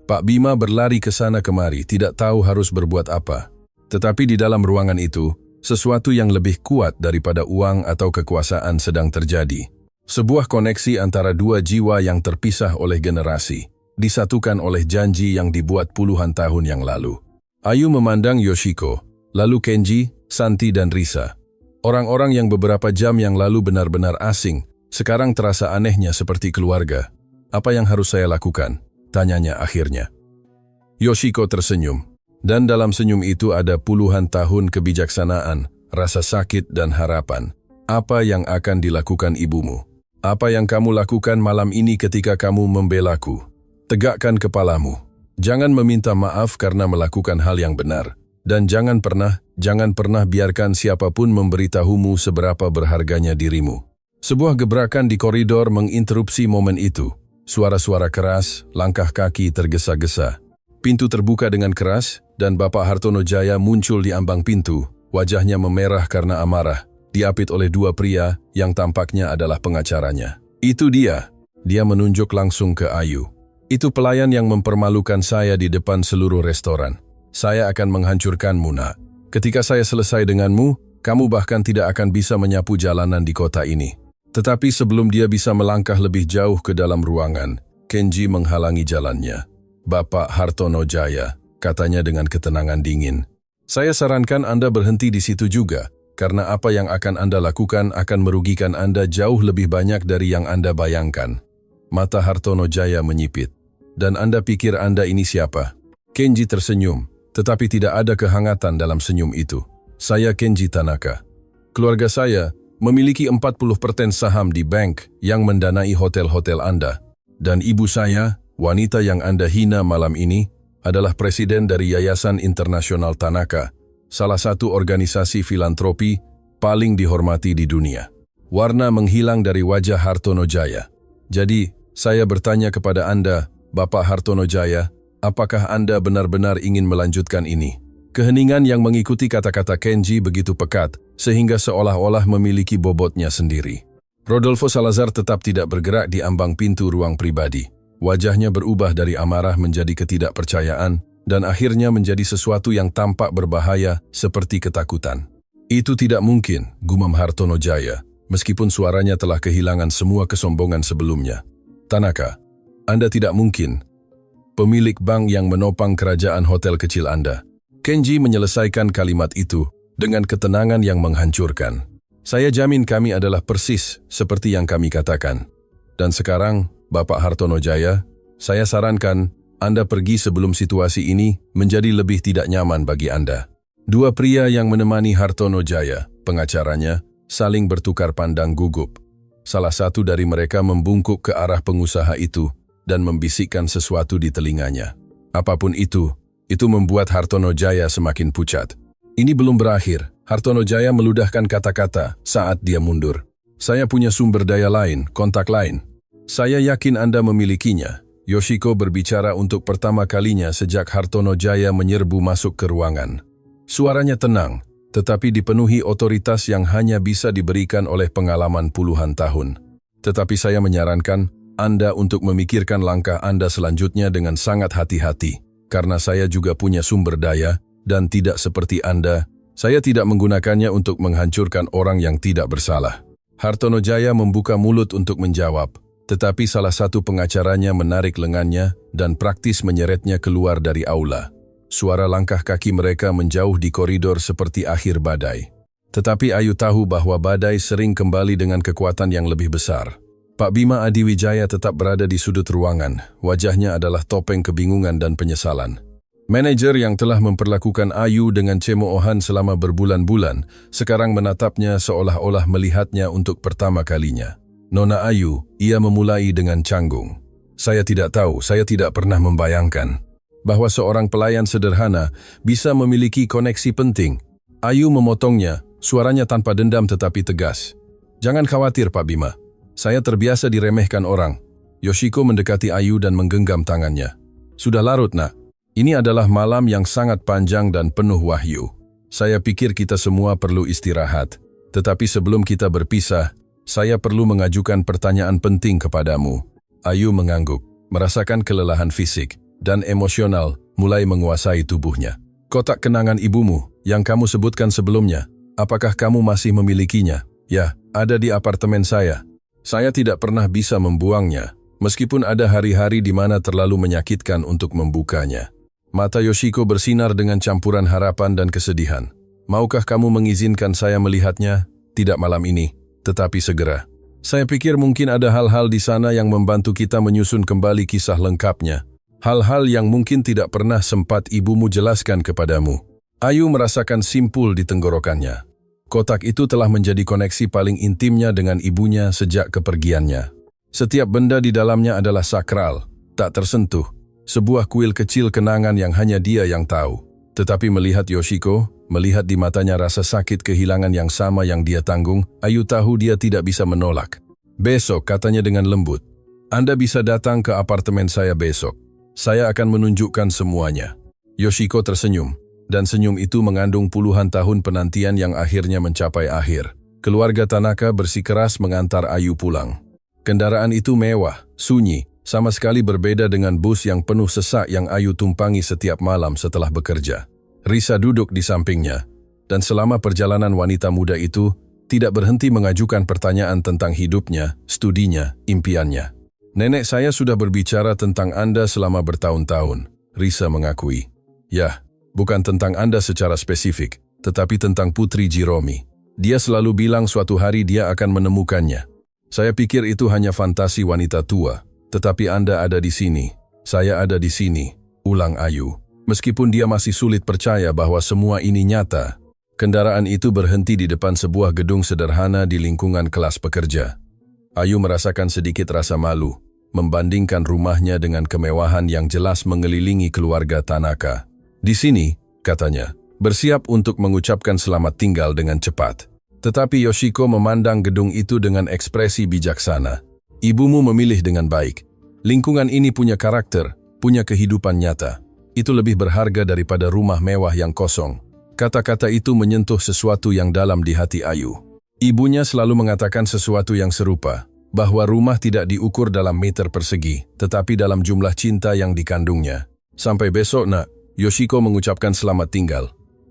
Pak Bima berlari ke sana kemari, tidak tahu harus berbuat apa. Tetapi di dalam ruangan itu, sesuatu yang lebih kuat daripada uang atau kekuasaan sedang terjadi. Sebuah koneksi antara dua jiwa yang terpisah oleh generasi, disatukan oleh janji yang dibuat puluhan tahun yang lalu. Ayu memandang Yoshiko, lalu Kenji, Santi dan Risa. Orang-orang yang beberapa jam yang lalu benar-benar asing, sekarang terasa anehnya seperti keluarga. Apa yang harus saya lakukan? Tanyanya akhirnya. Yoshiko tersenyum. Dan dalam senyum itu ada puluhan tahun kebijaksanaan, rasa sakit dan harapan. Apa yang akan dilakukan ibumu? Apa yang kamu lakukan malam ini ketika kamu membelaku? Tegakkan kepalamu. Jangan meminta maaf karena melakukan hal yang benar. Dan jangan pernah biarkan siapapun memberitahumu seberapa berharganya dirimu. Sebuah gebrakan di koridor menginterupsi momen itu. Suara-suara keras, langkah kaki tergesa-gesa. Pintu terbuka dengan keras, dan Bapak Hartono Jaya muncul di ambang pintu. Wajahnya memerah karena amarah, diapit oleh dua pria yang tampaknya adalah pengacaranya. Itu dia. Dia menunjuk langsung ke Ayu. Itu pelayan yang mempermalukan saya di depan seluruh restoran. Saya akan menghancurkanmu, nak. Ketika saya selesai denganmu, kamu bahkan tidak akan bisa menyapu jalanan di kota ini. Tetapi sebelum dia bisa melangkah lebih jauh ke dalam ruangan, Kenji menghalangi jalannya. Bapak Hartono Jaya, katanya dengan ketenangan dingin. Saya sarankan Anda berhenti di situ juga, karena apa yang akan Anda lakukan akan merugikan Anda jauh lebih banyak dari yang Anda bayangkan. Mata Hartono Jaya menyipit. Dan Anda pikir Anda ini siapa? Kenji tersenyum, tetapi tidak ada kehangatan dalam senyum itu. Saya Kenji Tanaka. Keluarga saya memiliki 40% saham di bank yang mendanai hotel-hotel Anda. Dan ibu saya, wanita yang Anda hina malam ini, adalah presiden dari Yayasan Internasional Tanaka, salah satu organisasi filantropi paling dihormati di dunia. Warna menghilang dari wajah Hartono Jaya. Jadi, saya bertanya kepada Anda, Bapak Hartono Jaya, apakah Anda benar-benar ingin melanjutkan ini? Keheningan yang mengikuti kata-kata Kenji begitu pekat, sehingga seolah-olah memiliki bobotnya sendiri. Rodolfo Salazar tetap tidak bergerak di ambang pintu ruang pribadi. Wajahnya berubah dari amarah menjadi ketidakpercayaan, dan akhirnya menjadi sesuatu yang tampak berbahaya seperti ketakutan. Itu tidak mungkin, gumam Hartono Jaya, meskipun suaranya telah kehilangan semua kesombongan sebelumnya. Tanaka, Anda tidak mungkin. Pemilik bank yang menopang kerajaan hotel kecil Anda. Kenji menyelesaikan kalimat itu dengan ketenangan yang menghancurkan. Saya jamin kami adalah persis seperti yang kami katakan. Dan sekarang, Bapak Hartono Jaya, saya sarankan Anda pergi sebelum situasi ini menjadi lebih tidak nyaman bagi Anda. Dua pria yang menemani Hartono Jaya, pengacaranya, saling bertukar pandang gugup. Salah satu dari mereka membungkuk ke arah pengusaha itu dan membisikkan sesuatu di telinganya. Apapun itu membuat Hartono Jaya semakin pucat. Ini belum berakhir. Hartono Jaya meludahkan kata-kata saat dia mundur. Saya punya sumber daya lain, kontak lain. Saya yakin Anda memilikinya. Yoshiko berbicara untuk pertama kalinya sejak Hartono Jaya menyerbu masuk ke ruangan. Suaranya tenang, tetapi dipenuhi otoritas yang hanya bisa diberikan oleh pengalaman puluhan tahun. Tetapi saya menyarankan Anda untuk memikirkan langkah Anda selanjutnya dengan sangat hati-hati, karena saya juga punya sumber daya, dan tidak seperti Anda, saya tidak menggunakannya untuk menghancurkan orang yang tidak bersalah. Hartono Jaya membuka mulut untuk menjawab, tetapi salah satu pengacaranya menarik lengannya dan praktis menyeretnya keluar dari aula. Suara langkah kaki mereka menjauh di koridor seperti akhir badai. Tetapi Ayu tahu bahwa badai sering kembali dengan kekuatan yang lebih besar. Pak Bima Adiwijaya tetap berada di sudut ruangan. Wajahnya adalah topeng kebingungan dan penyesalan. Manajer yang telah memperlakukan Ayu dengan cemoohan selama berbulan-bulan, sekarang menatapnya seolah-olah melihatnya untuk pertama kalinya. Nona Ayu, ia memulai dengan canggung. Saya tidak tahu, saya tidak pernah membayangkan bahwa seorang pelayan sederhana bisa memiliki koneksi penting. Ayu memotongnya, suaranya tanpa dendam tetapi tegas. Jangan khawatir Pak Bima, saya terbiasa diremehkan orang. Yoshiko mendekati Ayu dan menggenggam tangannya. Sudah larut nak. Ini adalah malam yang sangat panjang dan penuh wahyu. Saya pikir kita semua perlu istirahat. Tetapi sebelum kita berpisah, saya perlu mengajukan pertanyaan penting kepadamu. Ayu mengangguk, merasakan kelelahan fisik dan emosional mulai menguasai tubuhnya. Kotak kenangan ibumu yang kamu sebutkan sebelumnya, apakah kamu masih memilikinya? Ya, ada di apartemen saya. Saya tidak pernah bisa membuangnya, meskipun ada hari-hari di mana terlalu menyakitkan untuk membukanya. Mata Yoshiko bersinar dengan campuran harapan dan kesedihan. Maukah kamu mengizinkan saya melihatnya? Tidak malam ini, tetapi segera. Saya pikir mungkin ada hal-hal di sana yang membantu kita menyusun kembali kisah lengkapnya. Hal-hal yang mungkin tidak pernah sempat ibumu jelaskan kepadamu. Ayu merasakan simpul di tenggorokannya. Kotak itu telah menjadi koneksi paling intimnya dengan ibunya sejak kepergiannya. Setiap benda di dalamnya adalah sakral, tak tersentuh. Sebuah kuil kecil kenangan yang hanya dia yang tahu. Tetapi melihat Yoshiko, melihat di matanya rasa sakit kehilangan yang sama yang dia tanggung, Ayu tahu dia tidak bisa menolak. Besok, katanya dengan lembut, Anda bisa datang ke apartemen saya besok. Saya akan menunjukkan semuanya. Yoshiko tersenyum, dan senyum itu mengandung puluhan tahun penantian yang akhirnya mencapai akhir. Keluarga Tanaka bersikeras mengantar Ayu pulang. Kendaraan itu mewah, sunyi, sama sekali berbeda dengan bus yang penuh sesak yang Ayu tumpangi setiap malam setelah bekerja. Risa duduk di sampingnya, dan selama perjalanan wanita muda itu tidak berhenti mengajukan pertanyaan tentang hidupnya, studinya, impiannya. Nenek saya sudah berbicara tentang Anda selama bertahun-tahun, Risa mengakui. Ya, bukan tentang Anda secara spesifik, tetapi tentang Putri Jiromi. Dia selalu bilang suatu hari dia akan menemukannya. Saya pikir itu hanya fantasi wanita tua. Tetapi Anda ada di sini, saya ada di sini, ulang Ayu. Meskipun dia masih sulit percaya bahwa semua ini nyata, kendaraan itu berhenti di depan sebuah gedung sederhana di lingkungan kelas pekerja. Ayu merasakan sedikit rasa malu, membandingkan rumahnya dengan kemewahan yang jelas mengelilingi keluarga Tanaka. Di sini, katanya, bersiap untuk mengucapkan selamat tinggal dengan cepat. Tetapi Yoshiko memandang gedung itu dengan ekspresi bijaksana. Ibumu memilih dengan baik. Lingkungan ini punya karakter, punya kehidupan nyata. Itu lebih berharga daripada rumah mewah yang kosong. Kata-kata itu menyentuh sesuatu yang dalam di hati Ayu. Ibunya selalu mengatakan sesuatu yang serupa, bahwa rumah tidak diukur dalam meter persegi, tetapi dalam jumlah cinta yang dikandungnya. Sampai besok nak, Yoshiko mengucapkan selamat tinggal.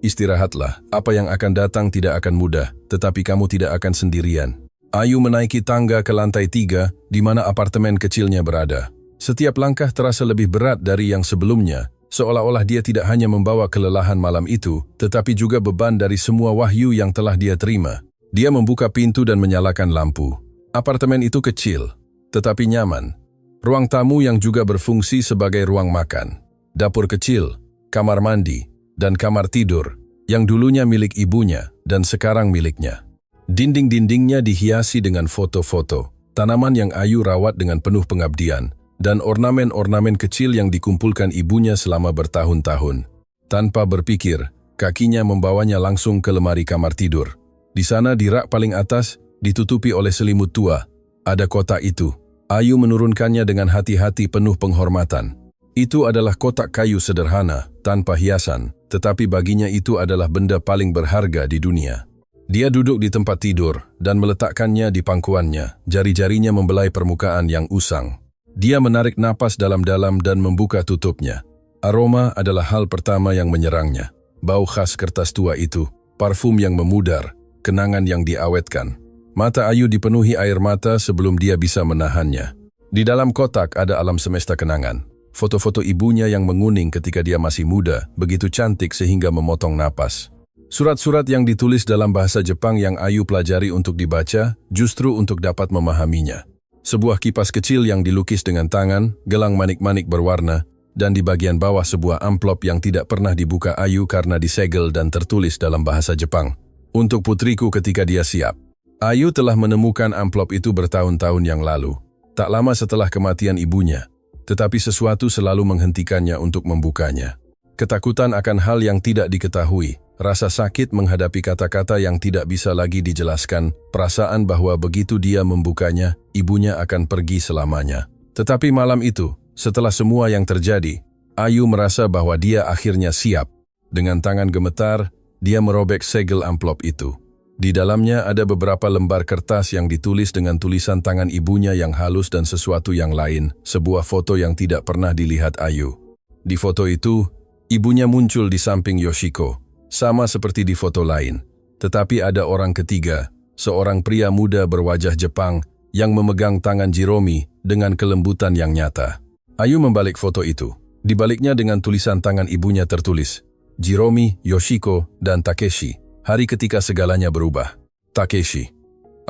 Istirahatlah, apa yang akan datang tidak akan mudah, tetapi kamu tidak akan sendirian. Ayu menaiki tangga ke lantai 3, di mana apartemen kecilnya berada. Setiap langkah terasa lebih berat dari yang sebelumnya, seolah-olah dia tidak hanya membawa kelelahan malam itu, tetapi juga beban dari semua wahyu yang telah dia terima. Dia membuka pintu dan menyalakan lampu. Apartemen itu kecil, tetapi nyaman. Ruang tamu yang juga berfungsi sebagai ruang makan. Dapur kecil, kamar mandi, dan kamar tidur yang dulunya milik ibunya dan sekarang miliknya. Dinding-dindingnya dihiasi dengan foto-foto, tanaman yang Ayu rawat dengan penuh pengabdian, dan ornamen-ornamen kecil yang dikumpulkan ibunya selama bertahun-tahun. Tanpa berpikir, kakinya membawanya langsung ke lemari kamar tidur. Di sana di rak paling atas, ditutupi oleh selimut tua, ada kotak itu. Ayu menurunkannya dengan hati-hati penuh penghormatan. Itu adalah kotak kayu sederhana, tanpa hiasan, tetapi baginya itu adalah benda paling berharga di dunia. Dia duduk di tempat tidur dan meletakkannya di pangkuannya, jari-jarinya membelai permukaan yang usang. Dia menarik napas dalam-dalam dan membuka tutupnya. Aroma adalah hal pertama yang menyerangnya. Bau khas kertas tua itu, parfum yang memudar, kenangan yang diawetkan. Mata Ayu dipenuhi air mata sebelum dia bisa menahannya. Di dalam kotak ada alam semesta kenangan. Foto-foto ibunya yang menguning ketika dia masih muda, begitu cantik sehingga memotong napas. Surat-surat yang ditulis dalam bahasa Jepang yang Ayu pelajari untuk dibaca, justru untuk dapat memahaminya. Sebuah kipas kecil yang dilukis dengan tangan, gelang manik-manik berwarna, dan di bagian bawah sebuah amplop yang tidak pernah dibuka Ayu karena disegel dan tertulis dalam bahasa Jepang. Untuk putriku ketika dia siap. Ayu telah menemukan amplop itu bertahun-tahun yang lalu, tak lama setelah kematian ibunya. Tetapi sesuatu selalu menghentikannya untuk membukanya. Ketakutan akan hal yang tidak diketahui, rasa sakit menghadapi kata-kata yang tidak bisa lagi dijelaskan, perasaan bahwa begitu dia membukanya, ibunya akan pergi selamanya. Tetapi malam itu, setelah semua yang terjadi, Ayu merasa bahwa dia akhirnya siap. Dengan tangan gemetar, dia merobek segel amplop itu. Di dalamnya ada beberapa lembar kertas yang ditulis dengan tulisan tangan ibunya yang halus dan sesuatu yang lain, sebuah foto yang tidak pernah dilihat Ayu. Di foto itu, ibunya muncul di samping Yoshiko, sama seperti di foto lain. Tetapi ada orang ketiga, seorang pria muda berwajah Jepang yang memegang tangan Jiromi dengan kelembutan yang nyata. Ayu membalik foto itu. Di baliknya dengan tulisan tangan ibunya tertulis, Jiromi, Yoshiko, dan Takeshi. Hari ketika segalanya berubah. Takeshi.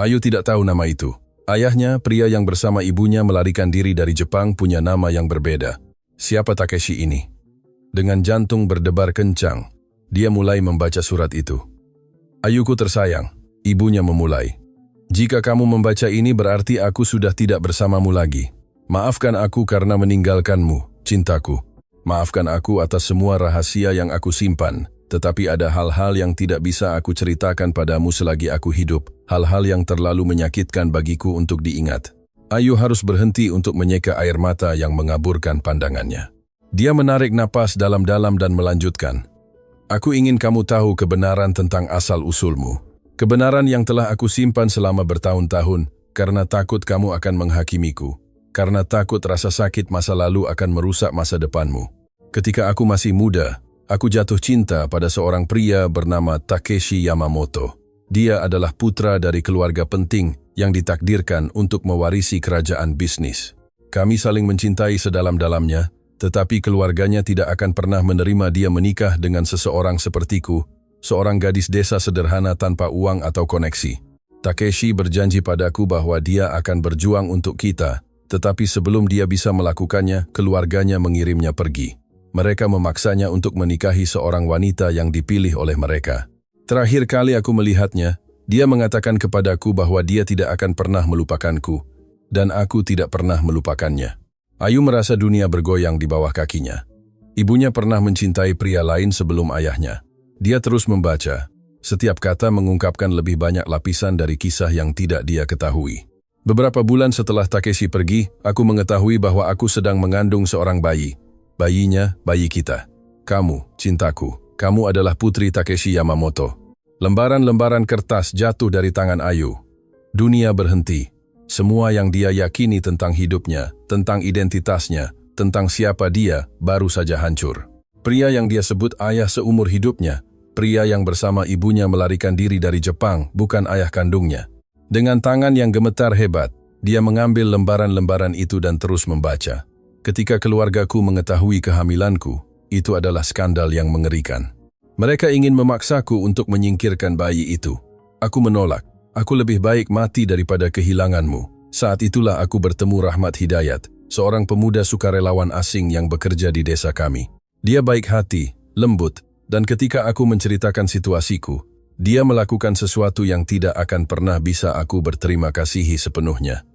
Ayu tidak tahu nama itu. Ayahnya, pria yang bersama ibunya melarikan diri dari Jepang, punya nama yang berbeda. Siapa Takeshi ini? Dengan jantung berdebar kencang, dia mulai membaca surat itu. Ayuku tersayang, ibunya memulai. Jika kamu membaca ini berarti aku sudah tidak bersamamu lagi. Maafkan aku karena meninggalkanmu, cintaku. Maafkan aku atas semua rahasia yang aku simpan. Tetapi ada hal-hal yang tidak bisa aku ceritakan padamu selagi aku hidup, hal-hal yang terlalu menyakitkan bagiku untuk diingat. Ayu harus berhenti untuk menyeka air mata yang mengaburkan pandangannya. Dia menarik napas dalam-dalam dan melanjutkan. Aku ingin kamu tahu kebenaran tentang asal-usulmu. Kebenaran yang telah aku simpan selama bertahun-tahun, karena takut kamu akan menghakimiku. Karena takut rasa sakit masa lalu akan merusak masa depanmu. Ketika aku masih muda, aku jatuh cinta pada seorang pria bernama Takeshi Yamamoto. Dia adalah putra dari keluarga penting yang ditakdirkan untuk mewarisi kerajaan bisnis. Kami saling mencintai sedalam-dalamnya, tetapi keluarganya tidak akan pernah menerima dia menikah dengan seseorang sepertiku, seorang gadis desa sederhana tanpa uang atau koneksi. Takeshi berjanji padaku bahwa dia akan berjuang untuk kita, tetapi sebelum dia bisa melakukannya, keluarganya mengirimnya pergi. Mereka memaksanya untuk menikahi seorang wanita yang dipilih oleh mereka. Terakhir kali aku melihatnya, dia mengatakan kepadaku bahwa dia tidak akan pernah melupakanku, dan aku tidak pernah melupakannya. Ayu merasa dunia bergoyang di bawah kakinya. Ibunya pernah mencintai pria lain sebelum ayahnya. Dia terus membaca. Setiap kata mengungkapkan lebih banyak lapisan dari kisah yang tidak dia ketahui. Beberapa bulan setelah Takeshi pergi, aku mengetahui bahwa aku sedang mengandung seorang bayi. Bayinya, bayi kita. Kamu, cintaku, kamu adalah putri Takeshi Yamamoto. Lembaran-lembaran kertas jatuh dari tangan Ayu. Dunia berhenti. Semua yang dia yakini tentang hidupnya, tentang identitasnya, tentang siapa dia, baru saja hancur. Pria yang dia sebut ayah seumur hidupnya, pria yang bersama ibunya melarikan diri dari Jepang, bukan ayah kandungnya. Dengan tangan yang gemetar hebat, dia mengambil lembaran-lembaran itu dan terus membaca. Ketika keluargaku mengetahui kehamilanku, itu adalah skandal yang mengerikan. Mereka ingin memaksaku untuk menyingkirkan bayi itu. Aku menolak. Aku lebih baik mati daripada kehilanganmu. Saat itulah aku bertemu Rahmat Hidayat, seorang pemuda sukarelawan asing yang bekerja di desa kami. Dia baik hati, lembut, dan ketika aku menceritakan situasiku, dia melakukan sesuatu yang tidak akan pernah bisa aku berterima kasihi sepenuhnya.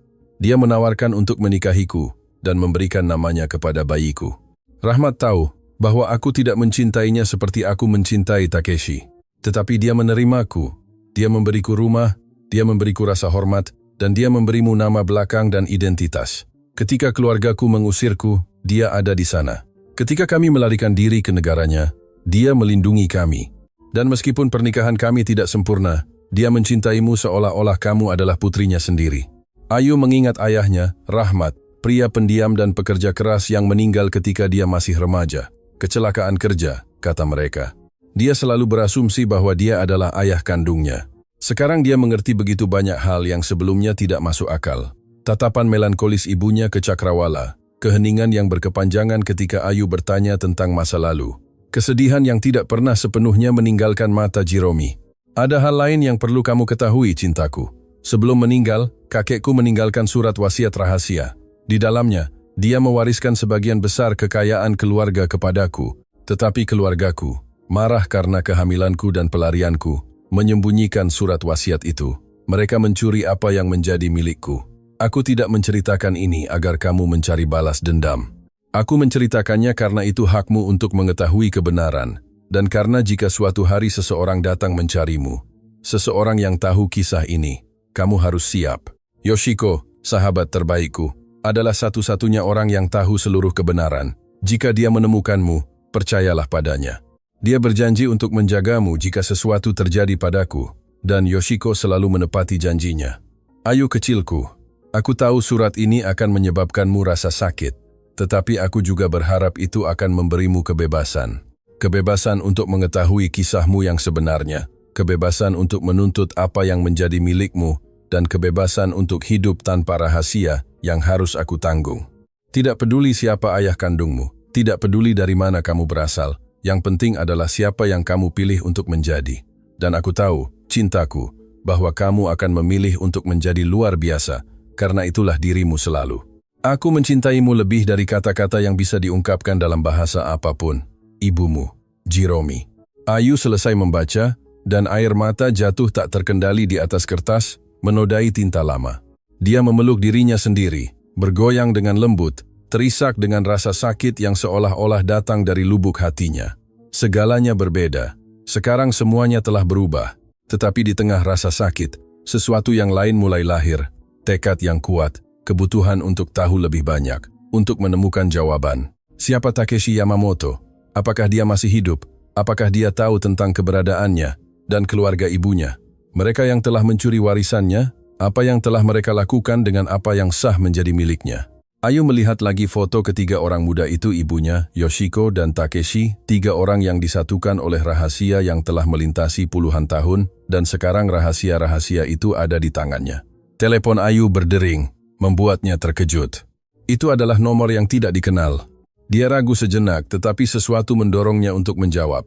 Dia menawarkan untuk menikahiku dan memberikan namanya kepada bayiku. Rahmat tahu bahwa aku tidak mencintainya seperti aku mencintai Takeshi. Tetapi dia menerimaku. Dia memberiku rumah, dia memberiku rasa hormat, dan dia memberimu nama belakang dan identitas. Ketika keluargaku mengusirku, dia ada di sana. Ketika kami melarikan diri ke negaranya, dia melindungi kami. Dan meskipun pernikahan kami tidak sempurna, dia mencintaimu seolah-olah kamu adalah putrinya sendiri. Ayu mengingat ayahnya, Rahmat, pria pendiam dan pekerja keras yang meninggal ketika dia masih remaja. Kecelakaan kerja, kata mereka. Dia selalu berasumsi bahwa dia adalah ayah kandungnya. Sekarang dia mengerti begitu banyak hal yang sebelumnya tidak masuk akal. Tatapan melankolis ibunya ke Cakrawala, keheningan yang berkepanjangan ketika Ayu bertanya tentang masa lalu, kesedihan yang tidak pernah sepenuhnya meninggalkan mata Jiromi. Ada hal lain yang perlu kamu ketahui, cintaku. Sebelum meninggal, kakekku meninggalkan surat wasiat rahasia. Di dalamnya, dia mewariskan sebagian besar kekayaan keluarga kepadaku. Tetapi keluargaku marah karena kehamilanku dan pelarianku, menyembunyikan surat wasiat itu. Mereka mencuri apa yang menjadi milikku. Aku tidak menceritakan ini agar kamu mencari balas dendam. Aku menceritakannya karena itu hakmu untuk mengetahui kebenaran, dan karena jika suatu hari seseorang datang mencarimu, seseorang yang tahu kisah ini, kamu harus siap. Yoshiko, sahabat terbaikku, adalah satu-satunya orang yang tahu seluruh kebenaran. Jika dia menemukanmu, percayalah padanya. Dia berjanji untuk menjagamu jika sesuatu terjadi padaku, dan Yoshiko selalu menepati janjinya. Ayu kecilku, aku tahu surat ini akan menyebabkanmu rasa sakit, tetapi aku juga berharap itu akan memberimu kebebasan. Kebebasan untuk mengetahui kisahmu yang sebenarnya, kebebasan untuk menuntut apa yang menjadi milikmu, dan kebebasan untuk hidup tanpa rahasia yang harus aku tanggung. Tidak peduli siapa ayah kandungmu, tidak peduli dari mana kamu berasal, yang penting adalah siapa yang kamu pilih untuk menjadi. Dan aku tahu, cintaku, bahwa kamu akan memilih untuk menjadi luar biasa, karena itulah dirimu selalu. Aku mencintaimu lebih dari kata-kata yang bisa diungkapkan dalam bahasa apapun. Ibumu, Jiromi. Ayu selesai membaca, dan air mata jatuh tak terkendali di atas kertas, menodai tinta lama. Dia memeluk dirinya sendiri, bergoyang dengan lembut, terisak dengan rasa sakit yang seolah-olah datang dari lubuk hatinya. Segalanya berbeda. Sekarang semuanya telah berubah. Tetapi di tengah rasa sakit, sesuatu yang lain mulai lahir. Tekad yang kuat, kebutuhan untuk tahu lebih banyak, untuk menemukan jawaban. Siapa Takeshi Yamamoto? Apakah dia masih hidup? Apakah dia tahu tentang keberadaannya dan keluarga ibunya? Mereka yang telah mencuri warisannya, apa yang telah mereka lakukan dengan apa yang sah menjadi miliknya? Ayu melihat lagi foto ketiga orang muda itu, ibunya, Yoshiko dan Takeshi, tiga orang yang disatukan oleh rahasia yang telah melintasi puluhan tahun, dan sekarang rahasia-rahasia itu ada di tangannya. Telepon Ayu berdering, membuatnya terkejut. Itu adalah nomor yang tidak dikenal. Dia ragu sejenak, tetapi sesuatu mendorongnya untuk menjawab.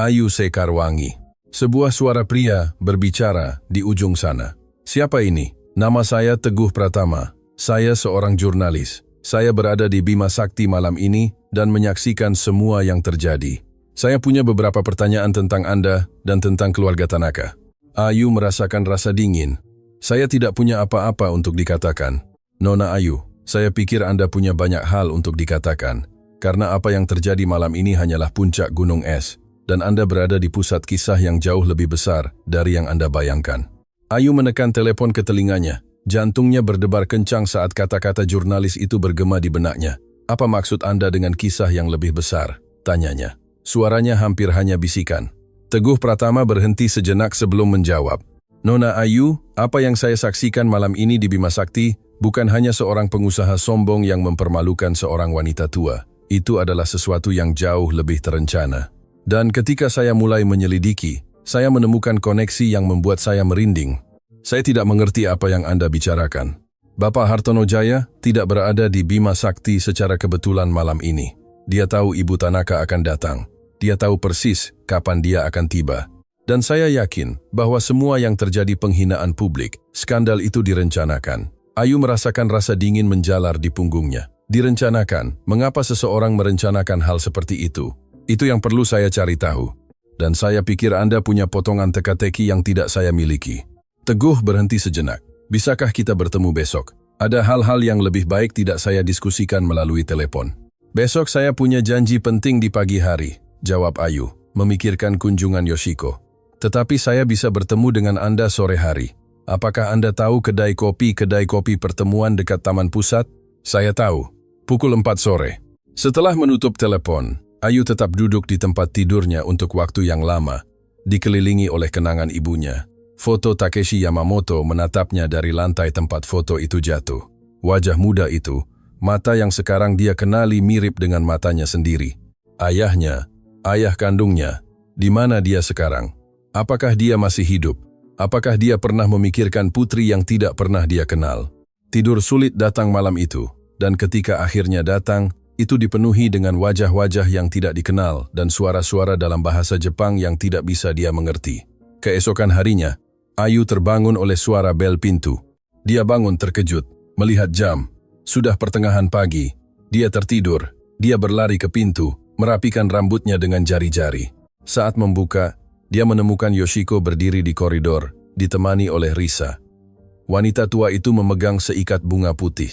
Ayu Sekarwangi. Sebuah suara pria berbicara di ujung sana. Siapa ini? Nama saya Teguh Pratama. Saya seorang jurnalis. Saya berada di Bima Sakti malam ini dan menyaksikan semua yang terjadi. Saya punya beberapa pertanyaan tentang Anda dan tentang keluarga Tanaka. Ayu merasakan rasa dingin. Saya tidak punya apa-apa untuk dikatakan. Nona Ayu, saya pikir Anda punya banyak hal untuk dikatakan. Karena apa yang terjadi malam ini hanyalah puncak gunung es. Dan Anda berada di pusat kisah yang jauh lebih besar dari yang Anda bayangkan. Ayu menekan telepon ke telinganya. Jantungnya berdebar kencang saat kata-kata jurnalis itu bergema di benaknya. Apa maksud Anda dengan kisah yang lebih besar? Tanyanya. Suaranya hampir hanya bisikan. Teguh Pratama berhenti sejenak sebelum menjawab. Nona Ayu, apa yang saya saksikan malam ini di Bima Sakti bukan hanya seorang pengusaha sombong yang mempermalukan seorang wanita tua. Itu adalah sesuatu yang jauh lebih terencana. Dan ketika saya mulai menyelidiki, saya menemukan koneksi yang membuat saya merinding. Saya tidak mengerti apa yang Anda bicarakan. Bapak Hartono Jaya tidak berada di Bima Sakti secara kebetulan malam ini. Dia tahu Ibu Tanaka akan datang. Dia tahu persis kapan dia akan tiba. Dan saya yakin bahwa semua yang terjadi penghinaan publik, skandal itu direncanakan. Ayu merasakan rasa dingin menjalar di punggungnya. Direncanakan, mengapa seseorang merencanakan hal seperti itu? Itu yang perlu saya cari tahu. Dan saya pikir Anda punya potongan teka-teki yang tidak saya miliki. Teguh berhenti sejenak. Bisakah kita bertemu besok? Ada hal-hal yang lebih baik tidak saya diskusikan melalui telepon. Besok saya punya janji penting di pagi hari, jawab Ayu, memikirkan kunjungan Yoshiko. Tetapi saya bisa bertemu dengan Anda sore hari. Apakah Anda tahu kedai kopi pertemuan dekat Taman Pusat? Saya tahu. Pukul 4 sore. Setelah menutup telepon, Ayu tetap duduk di tempat tidurnya untuk waktu yang lama, dikelilingi oleh kenangan ibunya. Foto Takeshi Yamamoto menatapnya dari lantai tempat foto itu jatuh. Wajah muda itu, mata yang sekarang dia kenali mirip dengan matanya sendiri. Ayahnya, ayah kandungnya, di mana dia sekarang? Apakah dia masih hidup? Apakah dia pernah memikirkan putri yang tidak pernah dia kenal? Tidur sulit datang malam itu, dan ketika akhirnya datang, itu dipenuhi dengan wajah-wajah yang tidak dikenal dan suara-suara dalam bahasa Jepang yang tidak bisa dia mengerti. Keesokan harinya, Ayu terbangun oleh suara bel pintu. Dia bangun terkejut, melihat jam. Sudah pertengahan pagi. Dia tertidur. Dia berlari ke pintu, merapikan rambutnya dengan jari-jari. Saat membuka, dia menemukan Yoshiko berdiri di koridor, ditemani oleh Risa. Wanita tua itu memegang seikat bunga putih.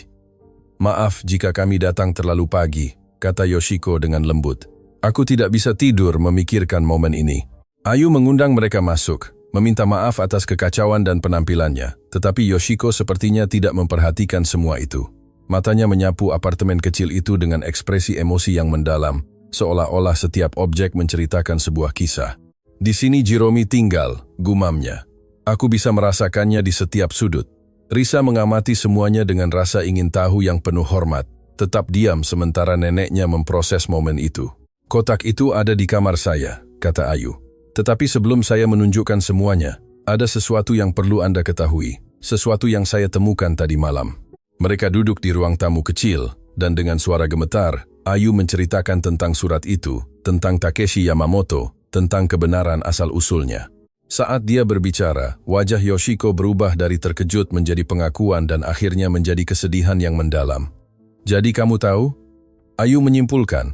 Maaf jika kami datang terlalu pagi, kata Yoshiko dengan lembut. Aku tidak bisa tidur memikirkan momen ini. Ayu mengundang mereka masuk, meminta maaf atas kekacauan dan penampilannya, tetapi Yoshiko sepertinya tidak memperhatikan semua itu. Matanya menyapu apartemen kecil itu dengan ekspresi emosi yang mendalam, seolah-olah setiap objek menceritakan sebuah kisah. Di sini Jiromi tinggal, gumamnya. Aku bisa merasakannya di setiap sudut. Risa mengamati semuanya dengan rasa ingin tahu yang penuh hormat, tetap diam sementara neneknya memproses momen itu. Kotak itu ada di kamar saya, kata Ayu. Tetapi sebelum saya menunjukkan semuanya, ada sesuatu yang perlu Anda ketahui, sesuatu yang saya temukan tadi malam. Mereka duduk di ruang tamu kecil, dan dengan suara gemetar, Ayu menceritakan tentang surat itu, tentang Takeshi Yamamoto, tentang kebenaran asal-usulnya. Saat dia berbicara, wajah Yoshiko berubah dari terkejut menjadi pengakuan dan akhirnya menjadi kesedihan yang mendalam. Jadi kamu tahu? Ayu menyimpulkan.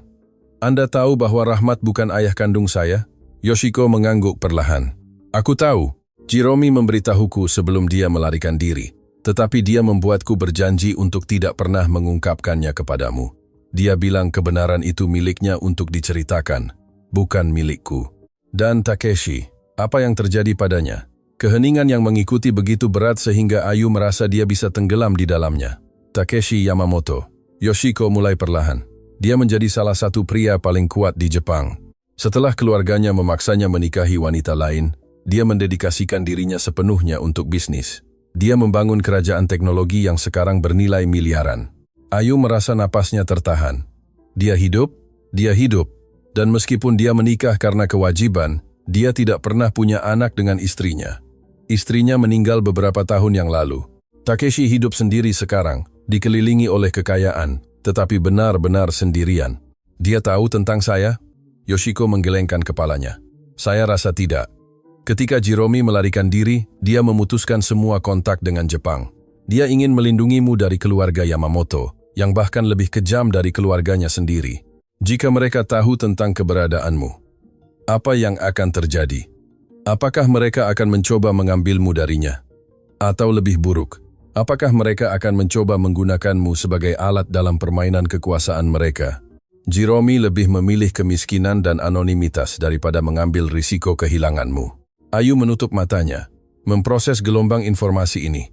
Anda tahu bahwa Rahmat bukan ayah kandung saya? Yoshiko mengangguk perlahan. Aku tahu. Jiromi memberitahuku sebelum dia melarikan diri. Tetapi dia membuatku berjanji untuk tidak pernah mengungkapkannya kepadamu. Dia bilang kebenaran itu miliknya untuk diceritakan, bukan milikku. Dan Takeshi, apa yang terjadi padanya? Keheningan yang mengikuti begitu berat sehingga Ayu merasa dia bisa tenggelam di dalamnya. Takeshi Yamamoto. Yoshiko mulai perlahan. Dia menjadi salah satu pria paling kuat di Jepang. Setelah keluarganya memaksanya menikahi wanita lain, dia mendedikasikan dirinya sepenuhnya untuk bisnis. Dia membangun kerajaan teknologi yang sekarang bernilai miliaran. Ayu merasa napasnya tertahan. Dia hidup, dan meskipun dia menikah karena kewajiban, dia tidak pernah punya anak dengan istrinya. Istrinya meninggal beberapa tahun yang lalu. Takeshi hidup sendiri sekarang, dikelilingi oleh kekayaan, tetapi benar-benar sendirian. Dia tahu tentang saya? Yoshiko menggelengkan kepalanya. Saya rasa tidak. Ketika Jiromi melarikan diri, dia memutuskan semua kontak dengan Jepang. Dia ingin melindungimu dari keluarga Yamamoto, yang bahkan lebih kejam dari keluarganya sendiri. Jika mereka tahu tentang keberadaanmu, apa yang akan terjadi? Apakah mereka akan mencoba mengambilmu darinya? Atau lebih buruk, apakah mereka akan mencoba menggunakanmu sebagai alat dalam permainan kekuasaan mereka? Jiromi lebih memilih kemiskinan dan anonimitas daripada mengambil risiko kehilanganmu. Ayu menutup matanya, memproses gelombang informasi ini.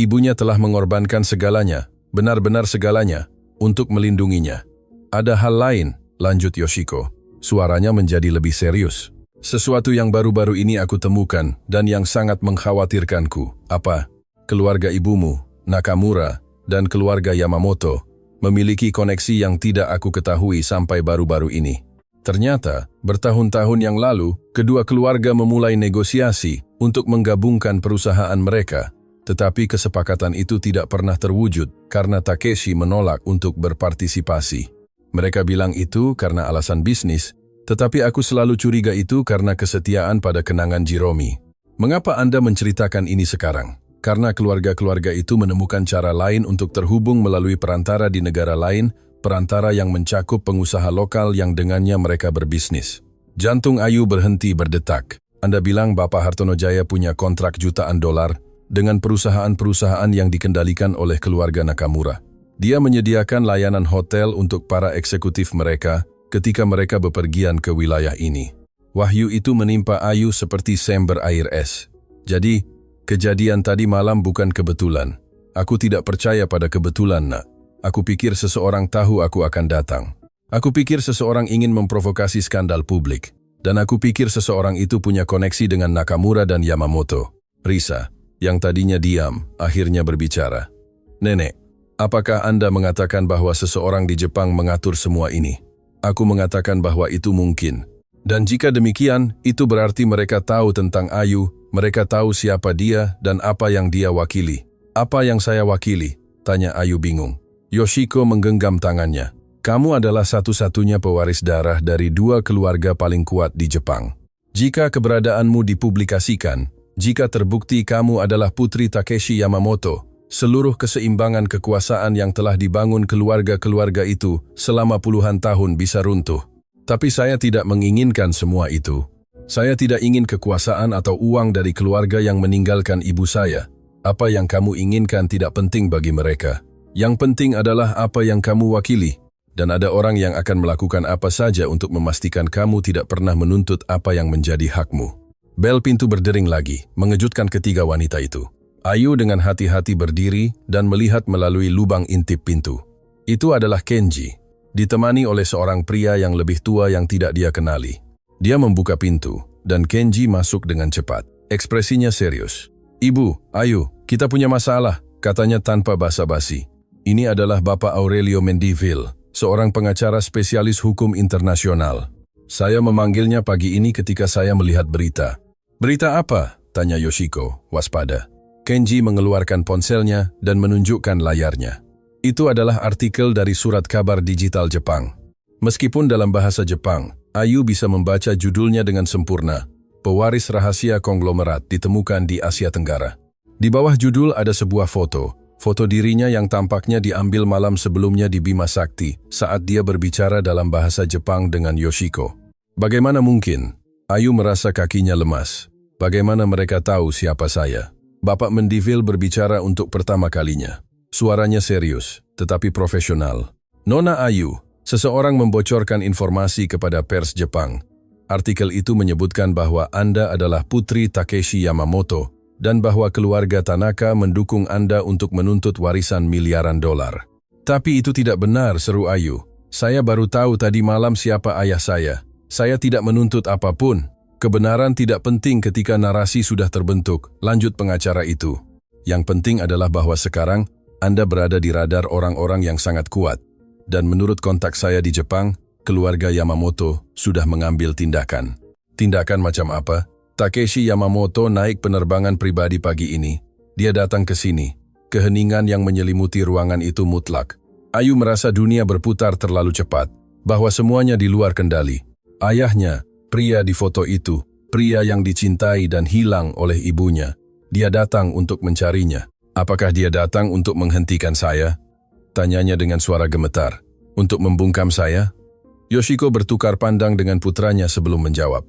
Ibunya telah mengorbankan segalanya, benar-benar segalanya, untuk melindunginya. Ada hal lain, lanjut Yoshiko. Suaranya menjadi lebih serius. Sesuatu yang baru-baru ini aku temukan dan yang sangat mengkhawatirkanku. Apa? Keluarga ibumu, Nakamura, dan keluarga Yamamoto memiliki koneksi yang tidak aku ketahui sampai baru-baru ini. Ternyata, bertahun-tahun yang lalu, kedua keluarga memulai negosiasi untuk menggabungkan perusahaan mereka. Tetapi kesepakatan itu tidak pernah terwujud karena Takeshi menolak untuk berpartisipasi. Mereka bilang itu karena alasan bisnis, Tetapi aku selalu curiga itu karena kesetiaan pada kenangan Jerome. Mengapa Anda menceritakan ini sekarang? Karena keluarga-keluarga itu menemukan cara lain untuk terhubung melalui perantara di negara lain, perantara yang mencakup pengusaha lokal yang dengannya mereka berbisnis. Jantung Ayu berhenti berdetak. Anda bilang Bapak Hartono Jaya punya kontrak jutaan dolar dengan perusahaan-perusahaan yang dikendalikan oleh keluarga Nakamura. Dia menyediakan layanan hotel untuk para eksekutif mereka ketika mereka bepergian ke wilayah ini. Wahyu itu menimpa Ayu seperti sember air es. Jadi, kejadian tadi malam bukan kebetulan. Aku tidak percaya pada kebetulan, Nak. Aku pikir seseorang tahu aku akan datang. Aku pikir seseorang ingin memprovokasi skandal publik. Dan aku pikir seseorang itu punya koneksi dengan Nakamura dan Yamamoto. Risa, yang tadinya diam, akhirnya berbicara. Nenek, apakah Anda mengatakan bahwa seseorang di Jepang mengatur semua ini? Aku mengatakan bahwa itu mungkin. Dan jika demikian, itu berarti mereka tahu tentang Ayu, mereka tahu siapa dia dan apa yang dia wakili. Apa yang saya wakili? Tanya Ayu bingung. Yoshiko menggenggam tangannya. Kamu adalah satu-satunya pewaris darah dari dua keluarga paling kuat di Jepang. Jika keberadaanmu dipublikasikan, jika terbukti kamu adalah putri Takeshi Yamamoto, seluruh keseimbangan kekuasaan yang telah dibangun keluarga-keluarga itu selama puluhan tahun bisa runtuh. Tapi saya tidak menginginkan semua itu. Saya tidak ingin kekuasaan atau uang dari keluarga yang meninggalkan ibu saya. Apa yang kamu inginkan tidak penting bagi mereka. Yang penting adalah apa yang kamu wakili. Dan ada orang yang akan melakukan apa saja untuk memastikan kamu tidak pernah menuntut apa yang menjadi hakmu. Bel pintu berdering lagi, mengejutkan ketiga wanita itu. Ayu dengan hati-hati berdiri dan melihat melalui lubang intip pintu. Itu adalah Kenji, ditemani oleh seorang pria yang lebih tua yang tidak dia kenali. Dia membuka pintu, dan Kenji masuk dengan cepat. Ekspresinya serius. Ibu, Ayu, kita punya masalah, katanya tanpa basa-basi. Ini adalah Bapak Aurelio Mendivil, seorang pengacara spesialis hukum internasional. Saya memanggilnya pagi ini ketika saya melihat berita. Berita apa? Tanya Yoshiko, waspada. Kenji mengeluarkan ponselnya dan menunjukkan layarnya. Itu adalah artikel dari surat kabar digital Jepang. Meskipun dalam bahasa Jepang, Ayu bisa membaca judulnya dengan sempurna. Pewaris rahasia konglomerat ditemukan di Asia Tenggara. Di bawah judul ada sebuah foto. Foto dirinya yang tampaknya diambil malam sebelumnya di Bima Sakti saat dia berbicara dalam bahasa Jepang dengan Yoshiko. Bagaimana mungkin? Ayu merasa kakinya lemas. Bagaimana mereka tahu siapa saya? Bapak Mendivil berbicara untuk pertama kalinya. Suaranya serius, tetapi profesional. Nona Ayu, seseorang membocorkan informasi kepada pers Jepang. Artikel itu menyebutkan bahwa Anda adalah putri Takeshi Yamamoto dan bahwa keluarga Tanaka mendukung Anda untuk menuntut warisan miliaran dolar. Tapi itu tidak benar, seru Ayu. Saya baru tahu tadi malam siapa ayah saya. Saya tidak menuntut apapun. Kebenaran tidak penting ketika narasi sudah terbentuk, lanjut pengacara itu. Yang penting adalah bahwa sekarang Anda berada di radar orang-orang yang sangat kuat. Dan menurut kontak saya di Jepang, keluarga Yamamoto sudah mengambil tindakan. Tindakan macam apa? Takeshi Yamamoto naik penerbangan pribadi pagi ini. Dia datang ke sini. Keheningan yang menyelimuti ruangan itu mutlak. Ayu merasa dunia berputar terlalu cepat, bahwa semuanya di luar kendali. Ayahnya, pria di foto itu, pria yang dicintai dan hilang oleh ibunya. Dia datang untuk mencarinya. Apakah dia datang untuk menghentikan saya? Tanyanya dengan suara gemetar. Untuk membungkam saya? Yoshiko bertukar pandang dengan putranya sebelum menjawab.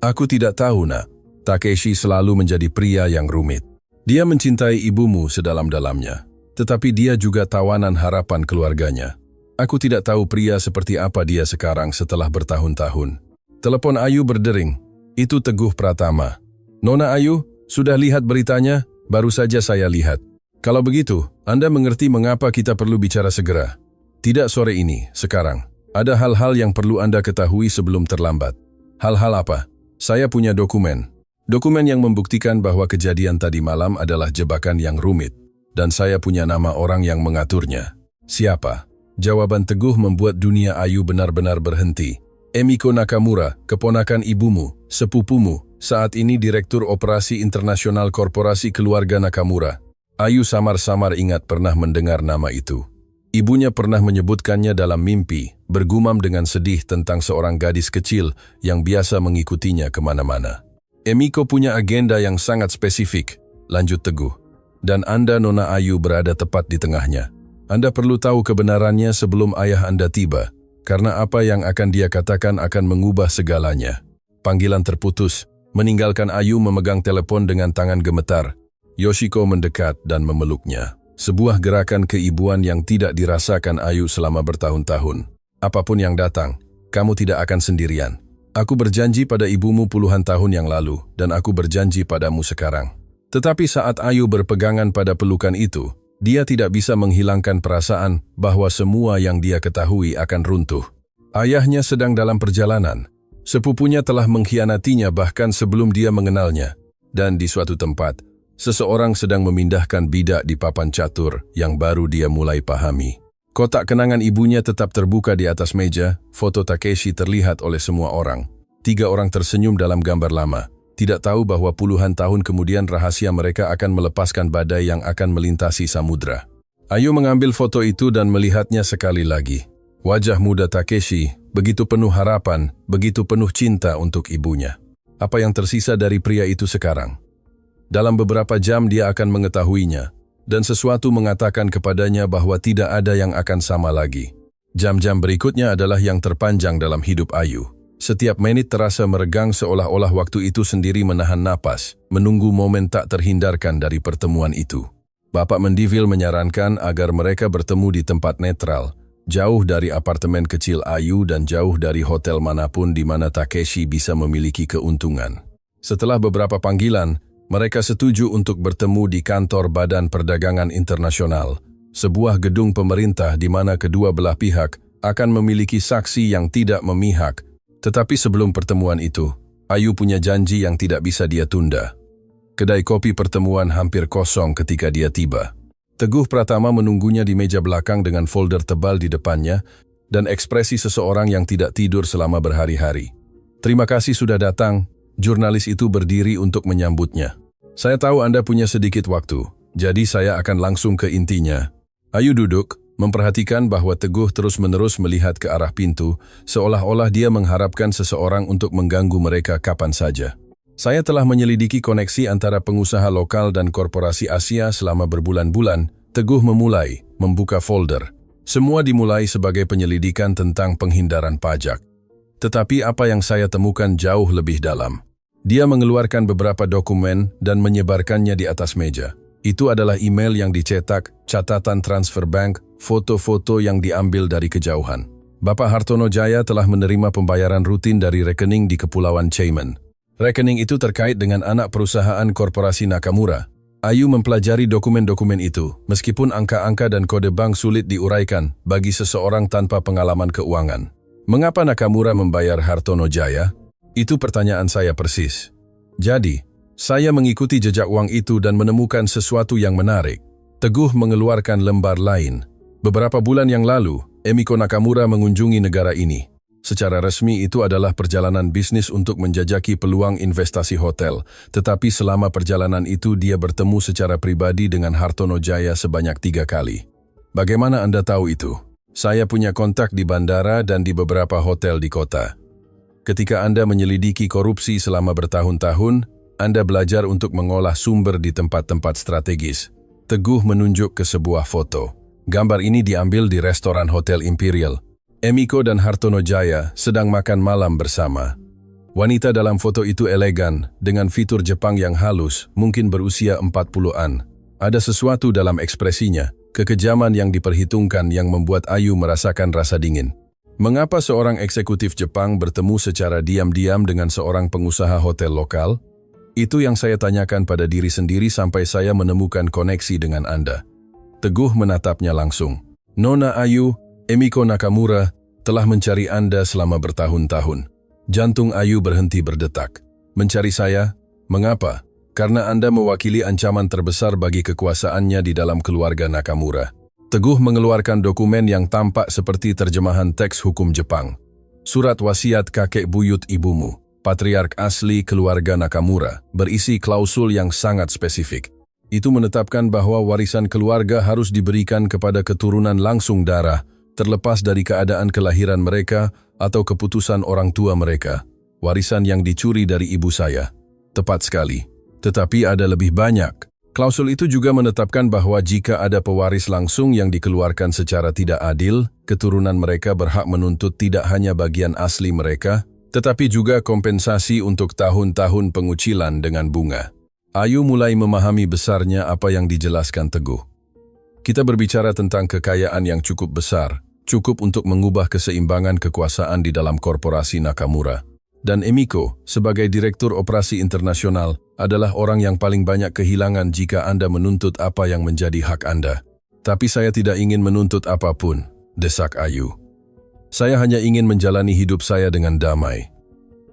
Aku tidak tahu, Nak. Takeshi selalu menjadi pria yang rumit. Dia mencintai ibumu sedalam-dalamnya, tetapi dia juga tawanan harapan keluarganya. Aku tidak tahu pria seperti apa dia sekarang setelah bertahun-tahun. Telepon Ayu berdering. Itu Teguh Pratama. Nona Ayu, sudah lihat beritanya? Baru saja saya lihat. Kalau begitu, Anda mengerti mengapa kita perlu bicara segera. Tidak sore ini, sekarang. Ada hal-hal yang perlu Anda ketahui sebelum terlambat. Hal-hal apa? Saya punya dokumen. Dokumen yang membuktikan bahwa kejadian tadi malam adalah jebakan yang rumit. Dan saya punya nama orang yang mengaturnya. Siapa? Jawaban Teguh membuat dunia Ayu benar-benar berhenti. Emiko Nakamura, keponakan ibumu, sepupumu, saat ini Direktur Operasi Internasional Korporasi Keluarga Nakamura. Ayu samar-samar ingat pernah mendengar nama itu. Ibunya pernah menyebutkannya dalam mimpi, bergumam dengan sedih tentang seorang gadis kecil yang biasa mengikutinya kemana-mana. Emiko punya agenda yang sangat spesifik, lanjut Teguh. Dan Anda, Nona Ayu, berada tepat di tengahnya. Anda perlu tahu kebenarannya sebelum ayah Anda tiba, karena apa yang akan dia katakan akan mengubah segalanya. Panggilan terputus, meninggalkan Ayu memegang telepon dengan tangan gemetar. Yoshiko mendekat dan memeluknya. Sebuah gerakan keibuan yang tidak dirasakan Ayu selama bertahun-tahun. Apapun yang datang, kamu tidak akan sendirian. Aku berjanji pada ibumu puluhan tahun yang lalu, dan aku berjanji padamu sekarang. Tetapi saat Ayu berpegangan pada pelukan itu, dia tidak bisa menghilangkan perasaan bahwa semua yang dia ketahui akan runtuh. Ayahnya sedang dalam perjalanan. Sepupunya telah mengkhianatinya bahkan sebelum dia mengenalnya. Dan di suatu tempat, seseorang sedang memindahkan bidak di papan catur yang baru dia mulai pahami. Kotak kenangan ibunya tetap terbuka di atas meja, foto Takeshi terlihat oleh semua orang. 3 orang tersenyum dalam gambar lama. Tidak tahu bahwa puluhan tahun kemudian rahasia mereka akan melepaskan badai yang akan melintasi samudra. Ayu mengambil foto itu dan melihatnya sekali lagi. Wajah muda Takeshi begitu penuh harapan, begitu penuh cinta untuk ibunya. Apa yang tersisa dari pria itu sekarang? Dalam beberapa jam dia akan mengetahuinya, dan sesuatu mengatakan kepadanya bahwa tidak ada yang akan sama lagi. Jam-jam berikutnya adalah yang terpanjang dalam hidup Ayu. Setiap menit terasa meregang seolah-olah waktu itu sendiri menahan napas, menunggu momen tak terhindarkan dari pertemuan itu. Bapak Mendivil menyarankan agar mereka bertemu di tempat netral, jauh dari apartemen kecil Ayu dan jauh dari hotel manapun di mana Takeshi bisa memiliki keuntungan. Setelah beberapa panggilan, mereka setuju untuk bertemu di kantor Badan Perdagangan Internasional, sebuah gedung pemerintah di mana kedua belah pihak akan memiliki saksi yang tidak memihak. Tetapi sebelum pertemuan itu, Ayu punya janji yang tidak bisa dia tunda. Kedai kopi pertemuan hampir kosong ketika dia tiba. Teguh Pratama menunggunya di meja belakang dengan folder tebal di depannya dan ekspresi seseorang yang tidak tidur selama berhari-hari. "Terima kasih sudah datang," jurnalis itu berdiri untuk menyambutnya. "Saya tahu Anda punya sedikit waktu, jadi saya akan langsung ke intinya." Ayu duduk, memperhatikan bahwa Teguh terus-menerus melihat ke arah pintu, seolah-olah dia mengharapkan seseorang untuk mengganggu mereka kapan saja. "Saya telah menyelidiki koneksi antara pengusaha lokal dan korporasi Asia selama berbulan-bulan." Teguh memulai, membuka folder. Semua dimulai sebagai penyelidikan tentang penghindaran pajak. Tetapi apa yang saya temukan jauh lebih dalam. Dia mengeluarkan beberapa dokumen dan menyebarkannya di atas meja. Itu adalah email yang dicetak, catatan transfer bank, foto-foto yang diambil dari kejauhan. Bapak Hartono Jaya telah menerima pembayaran rutin dari rekening di Kepulauan Cayman. Rekening itu terkait dengan anak perusahaan korporasi Nakamura. Ayu mempelajari dokumen-dokumen itu, meskipun angka-angka dan kode bank sulit diuraikan bagi seseorang tanpa pengalaman keuangan. Mengapa Nakamura membayar Hartono Jaya? Itu pertanyaan saya persis. Jadi, saya mengikuti jejak uang itu dan menemukan sesuatu yang menarik. Teguh mengeluarkan lembar lain. Beberapa bulan yang lalu, Emiko Nakamura mengunjungi negara ini. Secara resmi itu adalah perjalanan bisnis untuk menjajaki peluang investasi hotel, tetapi selama perjalanan itu dia bertemu secara pribadi dengan Hartono Jaya sebanyak 3 kali. Bagaimana Anda tahu itu? Saya punya kontak di bandara dan di beberapa hotel di kota. Ketika Anda menyelidiki korupsi selama bertahun-tahun, Anda belajar untuk mengolah sumber di tempat-tempat strategis. Teguh menunjuk ke sebuah foto. Gambar ini diambil di restoran Hotel Imperial. Emiko dan Hartono Jaya sedang makan malam bersama. Wanita dalam foto itu elegan, dengan fitur Jepang yang halus, mungkin berusia 40-an. Ada sesuatu dalam ekspresinya, kekejaman yang diperhitungkan yang membuat Ayu merasakan rasa dingin. Mengapa seorang eksekutif Jepang bertemu secara diam-diam dengan seorang pengusaha hotel lokal? Itu yang saya tanyakan pada diri sendiri sampai saya menemukan koneksi dengan Anda. Teguh menatapnya langsung. Nona Ayu, Emiko Nakamura telah mencari Anda selama bertahun-tahun. Jantung Ayu berhenti berdetak. Mencari saya? Mengapa? Karena Anda mewakili ancaman terbesar bagi kekuasaannya di dalam keluarga Nakamura. Teguh mengeluarkan dokumen yang tampak seperti terjemahan teks hukum Jepang. Surat wasiat kakek buyut ibumu, patriark asli keluarga Nakamura, berisi klausul yang sangat spesifik. Itu menetapkan bahwa warisan keluarga harus diberikan kepada keturunan langsung darah, terlepas dari keadaan kelahiran mereka atau keputusan orang tua mereka. Warisan yang dicuri dari ibu saya. Tepat sekali. Tetapi ada lebih banyak. Klausul itu juga menetapkan bahwa jika ada pewaris langsung yang dikeluarkan secara tidak adil, keturunan mereka berhak menuntut tidak hanya bagian asli mereka, tetapi juga kompensasi untuk tahun-tahun pengucilan dengan bunga. Ayu mulai memahami besarnya apa yang dijelaskan Teguh. Kita berbicara tentang kekayaan yang cukup besar, cukup untuk mengubah keseimbangan kekuasaan di dalam korporasi Nakamura. Dan Emiko, sebagai Direktur Operasi Internasional, adalah orang yang paling banyak kehilangan jika Anda menuntut apa yang menjadi hak Anda. Tapi saya tidak ingin menuntut apapun, desak Ayu. Saya hanya ingin menjalani hidup saya dengan damai.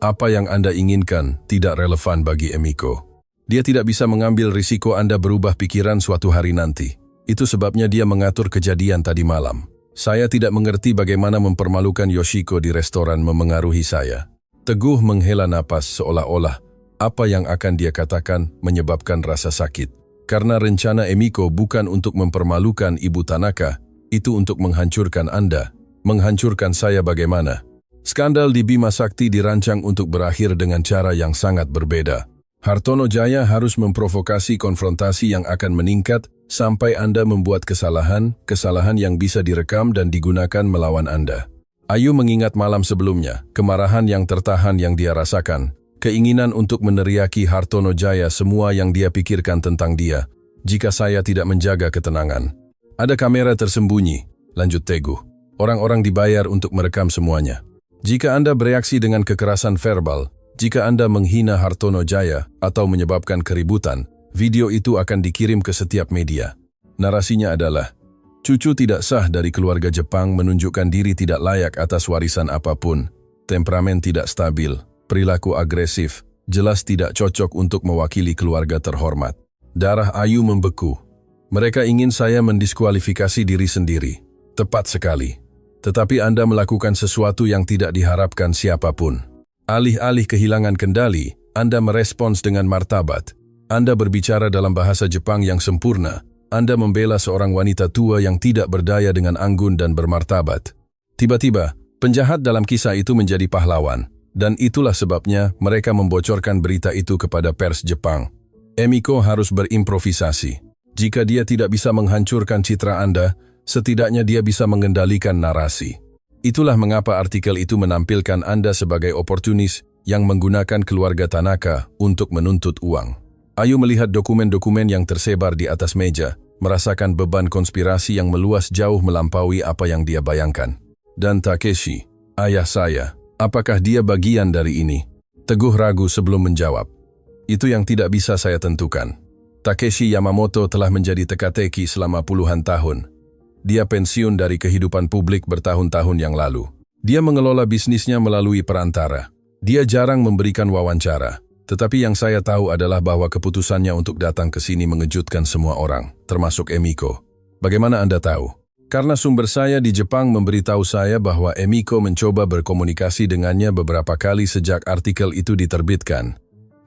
Apa yang Anda inginkan tidak relevan bagi Emiko. Dia tidak bisa mengambil risiko Anda berubah pikiran suatu hari nanti. Itu sebabnya dia mengatur kejadian tadi malam. Saya tidak mengerti bagaimana mempermalukan Yoshiko di restoran memengaruhi saya. Teguh menghela napas seolah-olah apa yang akan dia katakan menyebabkan rasa sakit. Karena rencana Emiko bukan untuk mempermalukan Ibu Tanaka, itu untuk menghancurkan Anda. Menghancurkan saya bagaimana? Skandal di Bima Sakti dirancang untuk berakhir dengan cara yang sangat berbeda. Hartono Jaya harus memprovokasi konfrontasi yang akan meningkat sampai Anda membuat kesalahan yang bisa direkam dan digunakan melawan Anda. Ayu mengingat malam sebelumnya, kemarahan yang tertahan yang dia rasakan, keinginan untuk meneriaki Hartono Jaya semua yang dia pikirkan tentang dia, jika saya tidak menjaga ketenangan. Ada kamera tersembunyi, lanjut Teguh. Orang-orang dibayar untuk merekam semuanya. Jika Anda bereaksi dengan kekerasan verbal, jika Anda menghina Hartono Jaya atau menyebabkan keributan, video itu akan dikirim ke setiap media. Narasinya adalah, cucu tidak sah dari keluarga Jepang menunjukkan diri tidak layak atas warisan apapun, temperamen tidak stabil, perilaku agresif, jelas tidak cocok untuk mewakili keluarga terhormat. Darah Ayu membeku. Mereka ingin saya mendiskualifikasi diri sendiri. Tepat sekali. Tetapi Anda melakukan sesuatu yang tidak diharapkan siapapun. Alih-alih kehilangan kendali, Anda merespons dengan martabat. Anda berbicara dalam bahasa Jepang yang sempurna. Anda membela seorang wanita tua yang tidak berdaya dengan anggun dan bermartabat. Tiba-tiba, penjahat dalam kisah itu menjadi pahlawan. Dan itulah sebabnya mereka membocorkan berita itu kepada pers Jepang. Emiko harus berimprovisasi. Jika dia tidak bisa menghancurkan citra Anda, setidaknya dia bisa mengendalikan narasi. Itulah mengapa artikel itu menampilkan Anda sebagai oportunis yang menggunakan keluarga Tanaka untuk menuntut uang. Ayu melihat dokumen-dokumen yang tersebar di atas meja, merasakan beban konspirasi yang meluas jauh melampaui apa yang dia bayangkan. Dan Takeshi, ayah saya, apakah dia bagian dari ini? Teguh ragu sebelum menjawab. Itu yang tidak bisa saya tentukan. Takeshi Yamamoto telah menjadi teka-teki selama puluhan tahun. Dia pensiun dari kehidupan publik bertahun-tahun yang lalu. Dia mengelola bisnisnya melalui perantara. Dia jarang memberikan wawancara. Tetapi yang saya tahu adalah bahwa keputusannya untuk datang ke sini mengejutkan semua orang, termasuk Emiko. Bagaimana Anda tahu? Karena sumber saya di Jepang memberitahu saya bahwa Emiko mencoba berkomunikasi dengannya beberapa kali sejak artikel itu diterbitkan.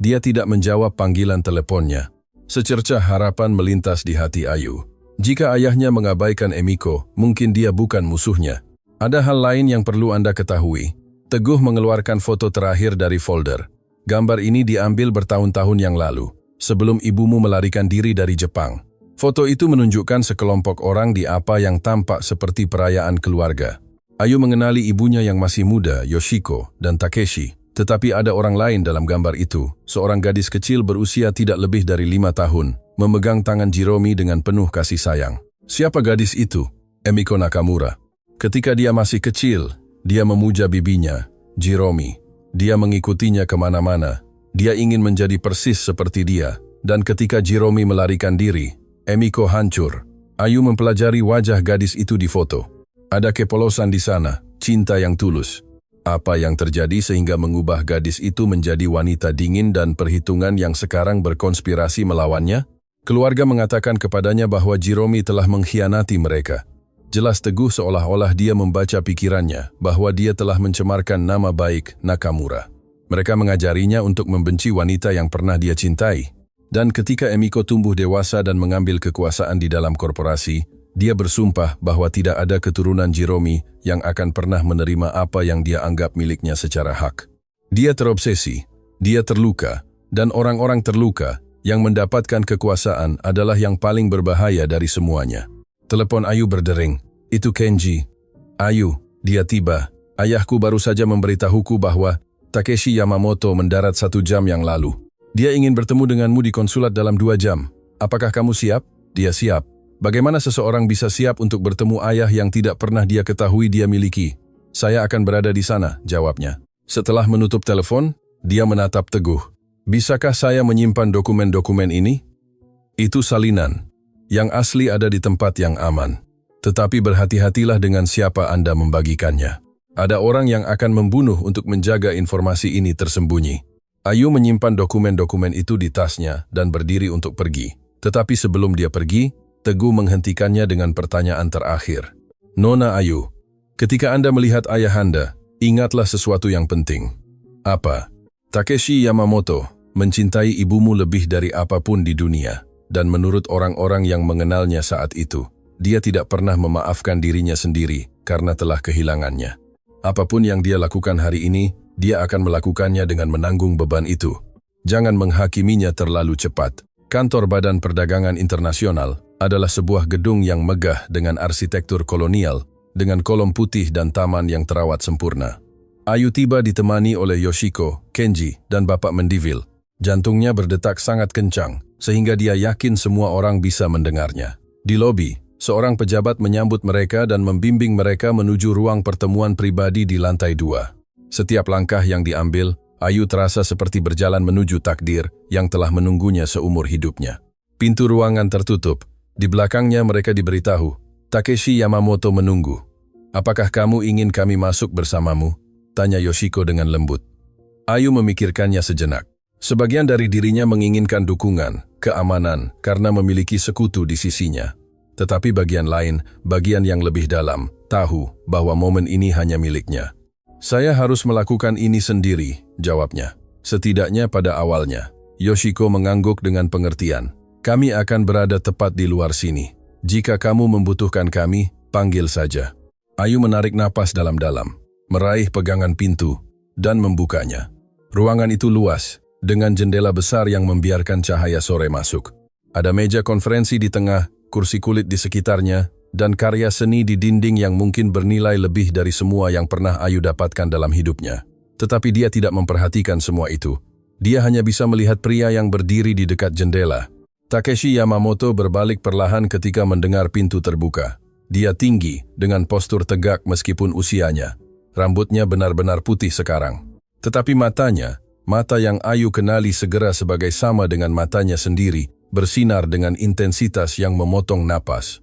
Dia tidak menjawab panggilan teleponnya. Secercah harapan melintas di hati Ayu. Jika ayahnya mengabaikan Emiko, mungkin dia bukan musuhnya. Ada hal lain yang perlu Anda ketahui. Teguh mengeluarkan foto terakhir dari folder. Gambar ini diambil bertahun-tahun yang lalu, sebelum ibumu melarikan diri dari Jepang. Foto itu menunjukkan sekelompok orang di apa yang tampak seperti perayaan keluarga. Ayu mengenali ibunya yang masih muda, Yoshiko, dan Takeshi. Tetapi ada orang lain dalam gambar itu, seorang gadis kecil berusia tidak lebih dari 5 tahun, memegang tangan Jiromi dengan penuh kasih sayang. Siapa gadis itu? Emiko Nakamura. Ketika dia masih kecil, dia memuja bibinya, Jiromi. Dia mengikutinya kemana-mana. Dia ingin menjadi persis seperti dia. Dan ketika Jiromi melarikan diri, Emiko hancur. Ayu mempelajari wajah gadis itu di foto. Ada kepolosan di sana, cinta yang tulus. Apa yang terjadi sehingga mengubah gadis itu menjadi wanita dingin dan perhitungan yang sekarang berkonspirasi melawannya? Keluarga mengatakan kepadanya bahwa Jiromi telah mengkhianati mereka. Jelas Teguh seolah-olah dia membaca pikirannya bahwa dia telah mencemarkan nama baik Nakamura. Mereka mengajarinya untuk membenci wanita yang pernah dia cintai. Dan ketika Emiko tumbuh dewasa dan mengambil kekuasaan di dalam korporasi, dia bersumpah bahwa tidak ada keturunan Jiromi yang akan pernah menerima apa yang dia anggap miliknya secara hak. Dia terobsesi, dia terluka, dan orang-orang terluka yang mendapatkan kekuasaan adalah yang paling berbahaya dari semuanya. Telepon Ayu berdering. Itu Kenji. Ayu, dia tiba. Ayahku baru saja memberitahuku bahwa Takeshi Yamamoto mendarat 1 jam yang lalu. Dia ingin bertemu denganmu di konsulat dalam 2 jam. Apakah kamu siap? Dia siap. Bagaimana seseorang bisa siap untuk bertemu ayah yang tidak pernah dia ketahui dia miliki? Saya akan berada di sana, jawabnya. Setelah menutup telepon, dia menatap teguh. Bisakah saya menyimpan dokumen-dokumen ini? Itu salinan. Yang asli ada di tempat yang aman. Tetapi berhati-hatilah dengan siapa Anda membagikannya. Ada orang yang akan membunuh untuk menjaga informasi ini tersembunyi. Ayu menyimpan dokumen-dokumen itu di tasnya dan berdiri untuk pergi. Tetapi sebelum dia pergi, Teguh menghentikannya dengan pertanyaan terakhir. Nona Ayu, ketika Anda melihat ayahanda, ingatlah sesuatu yang penting. Apa? Takeshi Yamamoto mencintai ibumu lebih dari apapun di dunia. Dan menurut orang-orang yang mengenalnya saat itu, dia tidak pernah memaafkan dirinya sendiri karena telah kehilangannya. Apapun yang dia lakukan hari ini, dia akan melakukannya dengan menanggung beban itu. Jangan menghakiminya terlalu cepat. Kantor Badan Perdagangan Internasional adalah sebuah gedung yang megah dengan arsitektur kolonial, dengan kolom putih dan taman yang terawat sempurna. Ayu tiba ditemani oleh Yoshiko, Kenji, dan Bapak Mendivil. Jantungnya berdetak sangat kencang, sehingga dia yakin semua orang bisa mendengarnya. Di lobi, seorang pejabat menyambut mereka dan membimbing mereka menuju ruang pertemuan pribadi di lantai 2. Setiap langkah yang diambil, Ayu terasa seperti berjalan menuju takdir yang telah menunggunya seumur hidupnya. Pintu ruangan tertutup. Di belakangnya mereka diberitahu, Takeshi Yamamoto menunggu. Apakah kamu ingin kami masuk bersamamu? Tanya Yoshiko dengan lembut. Ayu memikirkannya sejenak. Sebagian dari dirinya menginginkan dukungan, keamanan, karena memiliki sekutu di sisinya. Tetapi bagian lain, bagian yang lebih dalam, tahu bahwa momen ini hanya miliknya. Saya harus melakukan ini sendiri, jawabnya. Setidaknya pada awalnya. Yoshiko mengangguk dengan pengertian. Kami akan berada tepat di luar sini. Jika kamu membutuhkan kami, panggil saja. Ayu menarik napas dalam-dalam, meraih pegangan pintu, dan membukanya. Ruangan itu luas, dengan jendela besar yang membiarkan cahaya sore masuk. Ada meja konferensi di tengah, kursi kulit di sekitarnya, dan karya seni di dinding yang mungkin bernilai lebih dari semua yang pernah Ayu dapatkan dalam hidupnya. Tetapi dia tidak memperhatikan semua itu. Dia hanya bisa melihat pria yang berdiri di dekat jendela. Takeshi Yamamoto berbalik perlahan ketika mendengar pintu terbuka. Dia tinggi, dengan postur tegak meskipun usianya. Rambutnya benar-benar putih sekarang. Tetapi matanya, mata yang Ayu kenali segera sebagai sama dengan matanya sendiri, bersinar dengan intensitas yang memotong napas.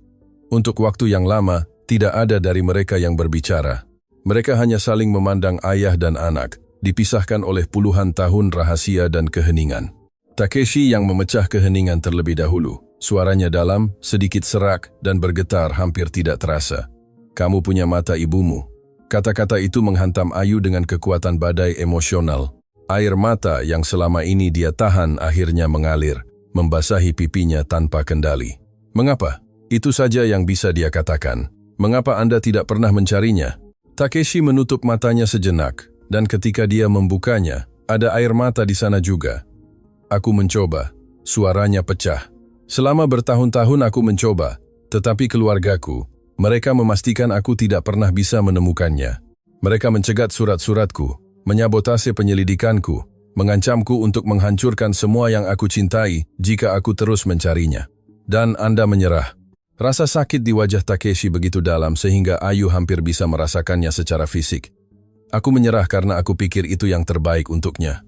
Untuk waktu yang lama, tidak ada dari mereka yang berbicara. Mereka hanya saling memandang ayah dan anak, dipisahkan oleh puluhan tahun rahasia dan keheningan. Takeshi yang memecah keheningan terlebih dahulu. Suaranya dalam, sedikit serak, dan bergetar hampir tidak terasa. Kamu punya mata ibumu. Kata-kata itu menghantam Ayu dengan kekuatan badai emosional. Air mata yang selama ini dia tahan akhirnya mengalir, membasahi pipinya tanpa kendali. Mengapa? Itu saja yang bisa dia katakan. Mengapa Anda tidak pernah mencarinya? Takeshi menutup matanya sejenak, dan ketika dia membukanya, ada air mata di sana juga. Aku mencoba. Suaranya pecah. Selama bertahun-tahun aku mencoba, tetapi keluargaku, mereka memastikan aku tidak pernah bisa menemukannya. Mereka mencegat surat-suratku, menyabotase penyelidikanku, mengancamku untuk menghancurkan semua yang aku cintai jika aku terus mencarinya. Dan Anda menyerah. Rasa sakit di wajah Takeshi begitu dalam sehingga Ayu hampir bisa merasakannya secara fisik. Aku menyerah karena aku pikir itu yang terbaik untuknya.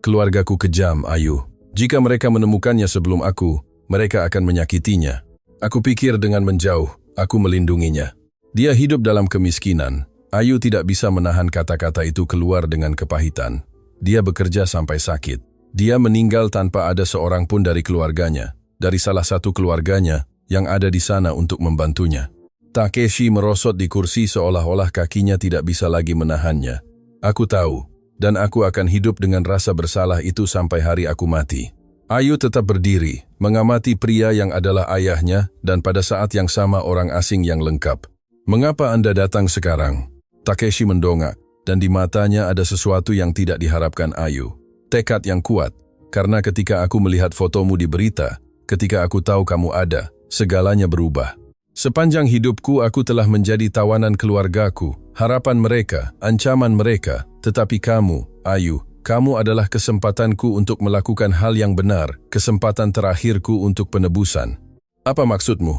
Keluargaku kejam, Ayu. Jika mereka menemukannya sebelum aku, mereka akan menyakitinya. Aku pikir dengan menjauh, aku melindunginya. Dia hidup dalam kemiskinan. Ayu tidak bisa menahan kata-kata itu keluar dengan kepahitan. Dia bekerja sampai sakit. Dia meninggal tanpa ada seorang pun dari keluarganya, dari salah satu keluarganya yang ada di sana untuk membantunya. Takeshi merosot di kursi seolah-olah kakinya tidak bisa lagi menahannya. Aku tahu, dan aku akan hidup dengan rasa bersalah itu sampai hari aku mati. Ayu tetap berdiri, mengamati pria yang adalah ayahnya dan pada saat yang sama orang asing yang lengkap. "Mengapa Anda datang sekarang?" Takeshi mendongak, dan di matanya ada sesuatu yang tidak diharapkan Ayu. Tekad yang kuat, karena ketika aku melihat fotomu di berita, ketika aku tahu kamu ada, segalanya berubah. Sepanjang hidupku aku telah menjadi tawanan keluargaku, harapan mereka, ancaman mereka, tetapi kamu, Ayu, kamu adalah kesempatanku untuk melakukan hal yang benar, kesempatan terakhirku untuk penebusan. Apa maksudmu?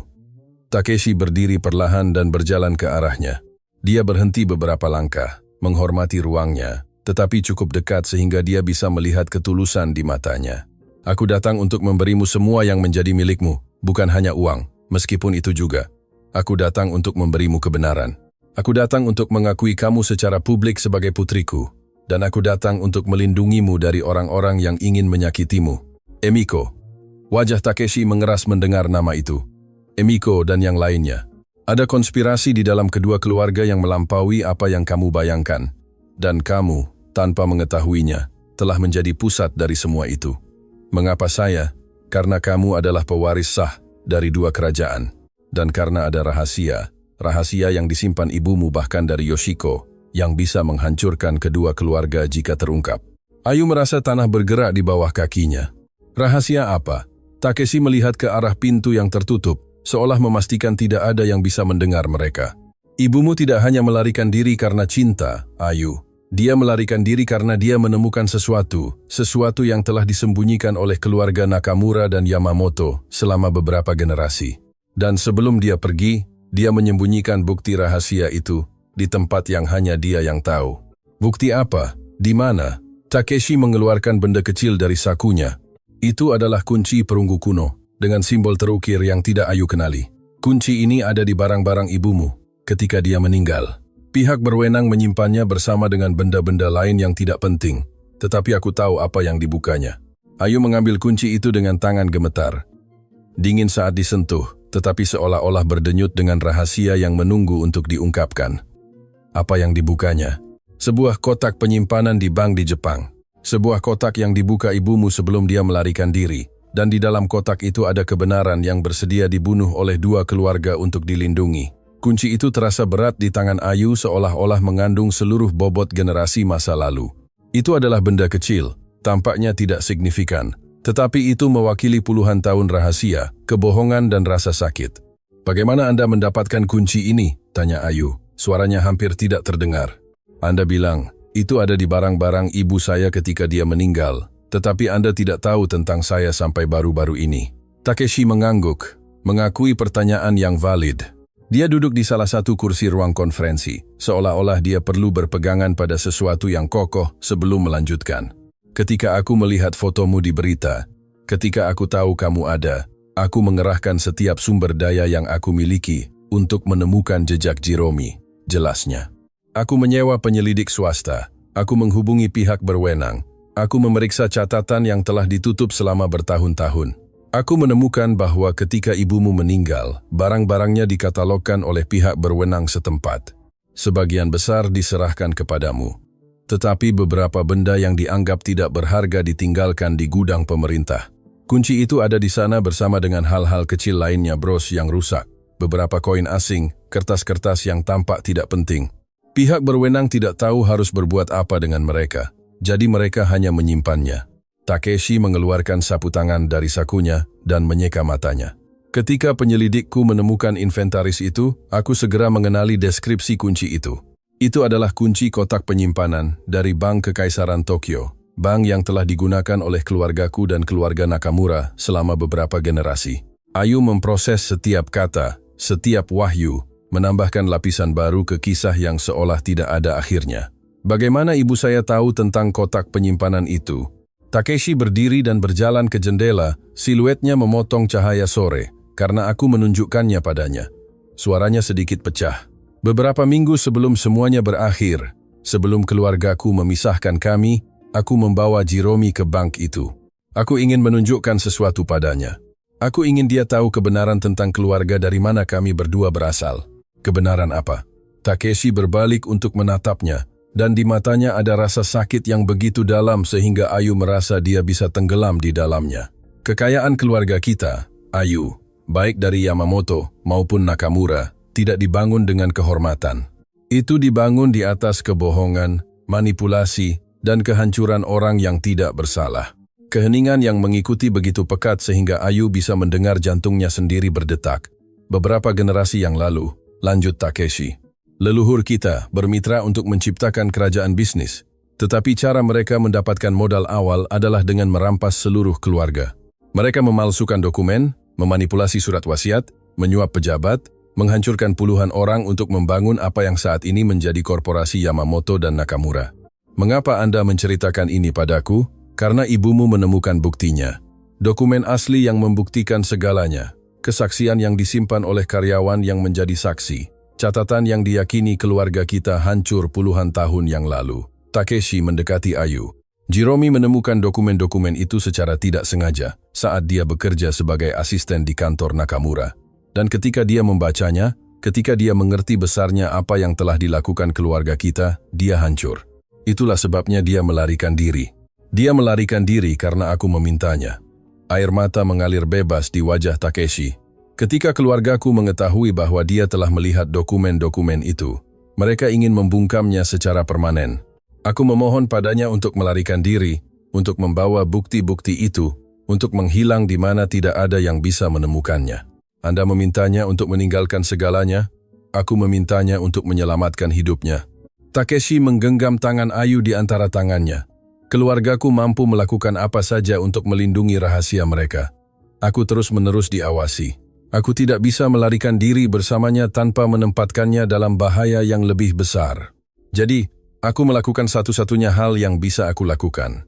Takeshi berdiri perlahan dan berjalan ke arahnya. Dia berhenti beberapa langkah, menghormati ruangnya, tetapi cukup dekat sehingga dia bisa melihat ketulusan di matanya. Aku datang untuk memberimu semua yang menjadi milikmu, bukan hanya uang, meskipun itu juga. Aku datang untuk memberimu kebenaran. Aku datang untuk mengakui kamu secara publik sebagai putriku. Dan aku datang untuk melindungimu dari orang-orang yang ingin menyakitimu. Emiko. Wajah Takeshi mengeras mendengar nama itu. Emiko dan yang lainnya. Ada konspirasi di dalam kedua keluarga yang melampaui apa yang kamu bayangkan. Dan kamu, tanpa mengetahuinya, telah menjadi pusat dari semua itu. Mengapa saya? Karena kamu adalah pewaris sah dari dua kerajaan. Dan karena ada rahasia yang disimpan ibumu bahkan dari Yoshiko, yang bisa menghancurkan kedua keluarga jika terungkap. Ayu merasa tanah bergerak di bawah kakinya. Rahasia apa? Takeshi melihat ke arah pintu yang tertutup, seolah memastikan tidak ada yang bisa mendengar mereka. Ibumu tidak hanya melarikan diri karena cinta, Ayu. Dia melarikan diri karena dia menemukan sesuatu yang telah disembunyikan oleh keluarga Nakamura dan Yamamoto selama beberapa generasi. Dan sebelum dia pergi, dia menyembunyikan bukti rahasia itu di tempat yang hanya dia yang tahu. Bukti apa? Di mana? Takeshi mengeluarkan benda kecil dari sakunya. Itu adalah kunci perunggu kuno, dengan simbol terukir yang tidak Ayu kenali. Kunci ini ada di barang-barang ibumu ketika dia meninggal. Pihak berwenang menyimpannya bersama dengan benda-benda lain yang tidak penting, tetapi aku tahu apa yang dibukanya. Ayu mengambil kunci itu dengan tangan gemetar. Dingin saat disentuh, tetapi seolah-olah berdenyut dengan rahasia yang menunggu untuk diungkapkan. Apa yang dibukanya? Sebuah kotak penyimpanan di bank di Jepang. Sebuah kotak yang dibuka ibumu sebelum dia melarikan diri. Dan di dalam kotak itu ada kebenaran yang bersedia dibunuh oleh dua keluarga untuk dilindungi. Kunci itu terasa berat di tangan Ayu seolah-olah mengandung seluruh bobot generasi masa lalu. Itu adalah benda kecil, tampaknya tidak signifikan. Tetapi itu mewakili puluhan tahun rahasia, kebohongan dan rasa sakit. "Bagaimana Anda mendapatkan kunci ini?" tanya Ayu. Suaranya hampir tidak terdengar. "Anda bilang, itu ada di barang-barang ibu saya ketika dia meninggal, tetapi Anda tidak tahu tentang saya sampai baru-baru ini." Takeshi mengangguk, mengakui pertanyaan yang valid. Dia duduk di salah satu kursi ruang konferensi, seolah-olah dia perlu berpegangan pada sesuatu yang kokoh sebelum melanjutkan. "Ketika aku melihat fotomu di berita, ketika aku tahu kamu ada, aku mengerahkan setiap sumber daya yang aku miliki untuk menemukan jejak Jiromi." Jelasnya. "Aku menyewa penyelidik swasta. Aku menghubungi pihak berwenang. Aku memeriksa catatan yang telah ditutup selama bertahun-tahun. Aku menemukan bahwa ketika ibumu meninggal, barang-barangnya dikatalogkan oleh pihak berwenang setempat. Sebagian besar diserahkan kepadamu. Tetapi beberapa benda yang dianggap tidak berharga ditinggalkan di gudang pemerintah. Kunci itu ada di sana bersama dengan hal-hal kecil lainnya, bros yang rusak. Beberapa koin asing, kertas-kertas yang tampak tidak penting. Pihak berwenang tidak tahu harus berbuat apa dengan mereka, jadi mereka hanya menyimpannya." Takeshi mengeluarkan sapu tangan dari sakunya dan menyeka matanya. "Ketika penyelidikku menemukan inventaris itu, aku segera mengenali deskripsi kunci itu. Itu adalah kunci kotak penyimpanan dari Bank Kekaisaran Tokyo, bank yang telah digunakan oleh keluargaku dan keluarga Nakamura selama beberapa generasi." Ayu memproses setiap kata, setiap wahyu, menambahkan lapisan baru ke kisah yang seolah tidak ada akhirnya. "Bagaimana ibu saya tahu tentang kotak penyimpanan itu?" Takeshi berdiri dan berjalan ke jendela, siluetnya memotong cahaya sore, karena aku menunjukkannya padanya. Suaranya sedikit pecah. "Beberapa minggu sebelum semuanya berakhir, sebelum keluargaku memisahkan kami, aku membawa Jiromi ke bank itu. Aku ingin menunjukkan sesuatu padanya. Aku ingin dia tahu kebenaran tentang keluarga dari mana kami berdua berasal." "Kebenaran apa?" Takeshi berbalik untuk menatapnya, dan di matanya ada rasa sakit yang begitu dalam sehingga Ayu merasa dia bisa tenggelam di dalamnya. Kekayaan keluarga kita, Ayu, baik dari Yamamoto maupun Nakamura, tidak dibangun dengan kehormatan. Itu dibangun di atas kebohongan, manipulasi, dan kehancuran orang yang tidak bersalah. Keheningan yang mengikuti begitu pekat sehingga Ayu bisa mendengar jantungnya sendiri berdetak. Beberapa generasi yang lalu, lanjut Takeshi, leluhur kita bermitra untuk menciptakan kerajaan bisnis. Tetapi cara mereka mendapatkan modal awal adalah dengan merampas seluruh keluarga. Mereka memalsukan dokumen, memanipulasi surat wasiat, menyuap pejabat, menghancurkan puluhan orang untuk membangun apa yang saat ini menjadi korporasi Yamamoto dan Nakamura. Mengapa Anda menceritakan ini padaku? Karena ibumu menemukan buktinya. Dokumen asli yang membuktikan segalanya. Kesaksian yang disimpan oleh karyawan yang menjadi saksi. Catatan yang diyakini keluarga kita hancur puluhan tahun yang lalu. Takeshi mendekati Ayu. Jiromi menemukan dokumen-dokumen itu secara tidak sengaja saat dia bekerja sebagai asisten di kantor Nakamura. Dan ketika dia membacanya, ketika dia mengerti besarnya apa yang telah dilakukan keluarga kita, dia hancur. Itulah sebabnya dia melarikan diri. Dia melarikan diri karena aku memintanya. Air mata mengalir bebas di wajah Takeshi. Ketika keluargaku mengetahui bahwa dia telah melihat dokumen-dokumen itu, mereka ingin membungkamnya secara permanen. Aku memohon padanya untuk melarikan diri, untuk membawa bukti-bukti itu, untuk menghilang di mana tidak ada yang bisa menemukannya. Anda memintanya untuk meninggalkan segalanya, aku memintanya untuk menyelamatkan hidupnya. Takeshi menggenggam tangan Ayu di antara tangannya. Keluargaku mampu melakukan apa saja untuk melindungi rahasia mereka. Aku terus-menerus diawasi. Aku tidak bisa melarikan diri bersamanya tanpa menempatkannya dalam bahaya yang lebih besar. Jadi, aku melakukan satu-satunya hal yang bisa aku lakukan.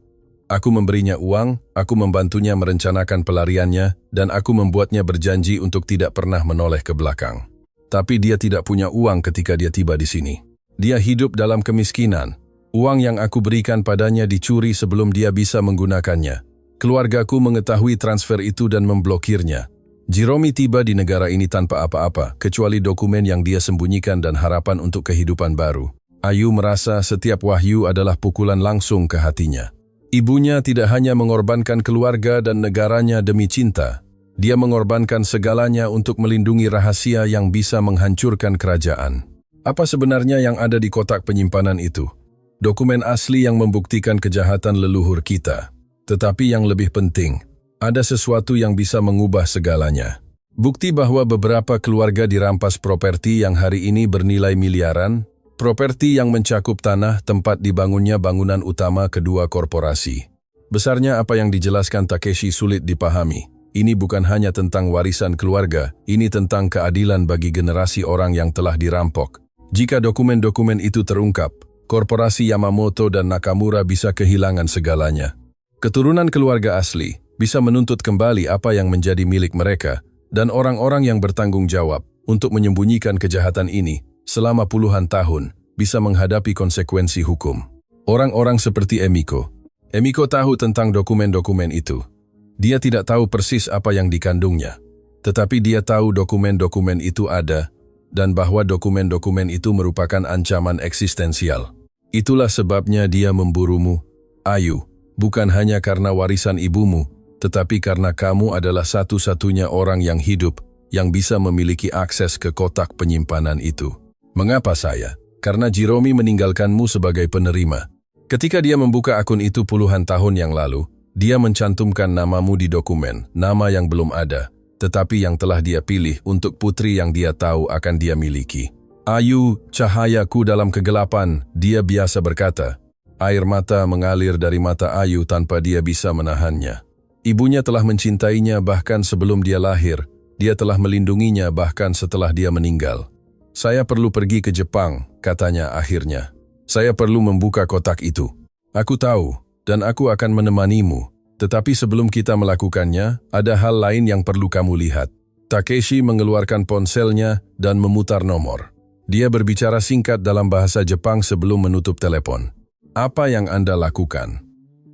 Aku memberinya uang, aku membantunya merencanakan pelariannya, dan aku membuatnya berjanji untuk tidak pernah menoleh ke belakang. Tapi dia tidak punya uang ketika dia tiba di sini. Dia hidup dalam kemiskinan. Uang yang aku berikan padanya dicuri sebelum dia bisa menggunakannya. Keluargaku mengetahui transfer itu dan memblokirnya. Jiromi tiba di negara ini tanpa apa-apa, kecuali dokumen yang dia sembunyikan dan harapan untuk kehidupan baru. Ayu merasa setiap wahyu adalah pukulan langsung ke hatinya. Ibunya tidak hanya mengorbankan keluarga dan negaranya demi cinta. Dia mengorbankan segalanya untuk melindungi rahasia yang bisa menghancurkan kerajaan. Apa sebenarnya yang ada di kotak penyimpanan itu? Dokumen asli yang membuktikan kejahatan leluhur kita. Tetapi yang lebih penting, ada sesuatu yang bisa mengubah segalanya. Bukti bahwa beberapa keluarga dirampas properti yang hari ini bernilai miliaran, properti yang mencakup tanah tempat dibangunnya bangunan utama kedua korporasi. Besarnya apa yang dijelaskan Takeshi sulit dipahami. Ini bukan hanya tentang warisan keluarga, ini tentang keadilan bagi generasi orang yang telah dirampok. Jika dokumen-dokumen itu terungkap, korporasi Yamamoto dan Nakamura bisa kehilangan segalanya. Keturunan keluarga asli bisa menuntut kembali apa yang menjadi milik mereka, dan orang-orang yang bertanggung jawab untuk menyembunyikan kejahatan ini selama puluhan tahun, bisa menghadapi konsekuensi hukum. Orang-orang seperti Emiko. Emiko tahu tentang dokumen-dokumen itu. Dia tidak tahu persis apa yang dikandungnya. Tetapi dia tahu dokumen-dokumen itu ada, dan bahwa dokumen-dokumen itu merupakan ancaman eksistensial. Itulah sebabnya dia memburumu, Ayu, bukan hanya karena warisan ibumu, tetapi karena kamu adalah satu-satunya orang yang hidup, yang bisa memiliki akses ke kotak penyimpanan itu. Mengapa saya? Karena Jiromi meninggalkanmu sebagai penerima. Ketika dia membuka akun itu puluhan tahun yang lalu, dia mencantumkan namamu di dokumen, nama yang belum ada, tetapi yang telah dia pilih untuk putri yang dia tahu akan dia miliki. Ayu, cahayaku dalam kegelapan, dia biasa berkata. Air mata mengalir dari mata Ayu tanpa dia bisa menahannya. Ibunya telah mencintainya bahkan sebelum dia lahir, dia telah melindunginya bahkan setelah dia meninggal. Saya perlu pergi ke Jepang, katanya akhirnya. Saya perlu membuka kotak itu. Aku tahu, dan aku akan menemanimu. Tetapi sebelum kita melakukannya, ada hal lain yang perlu kamu lihat. Takeshi mengeluarkan ponselnya dan memutar nomor. Dia berbicara singkat dalam bahasa Jepang sebelum menutup telepon. Apa yang Anda lakukan?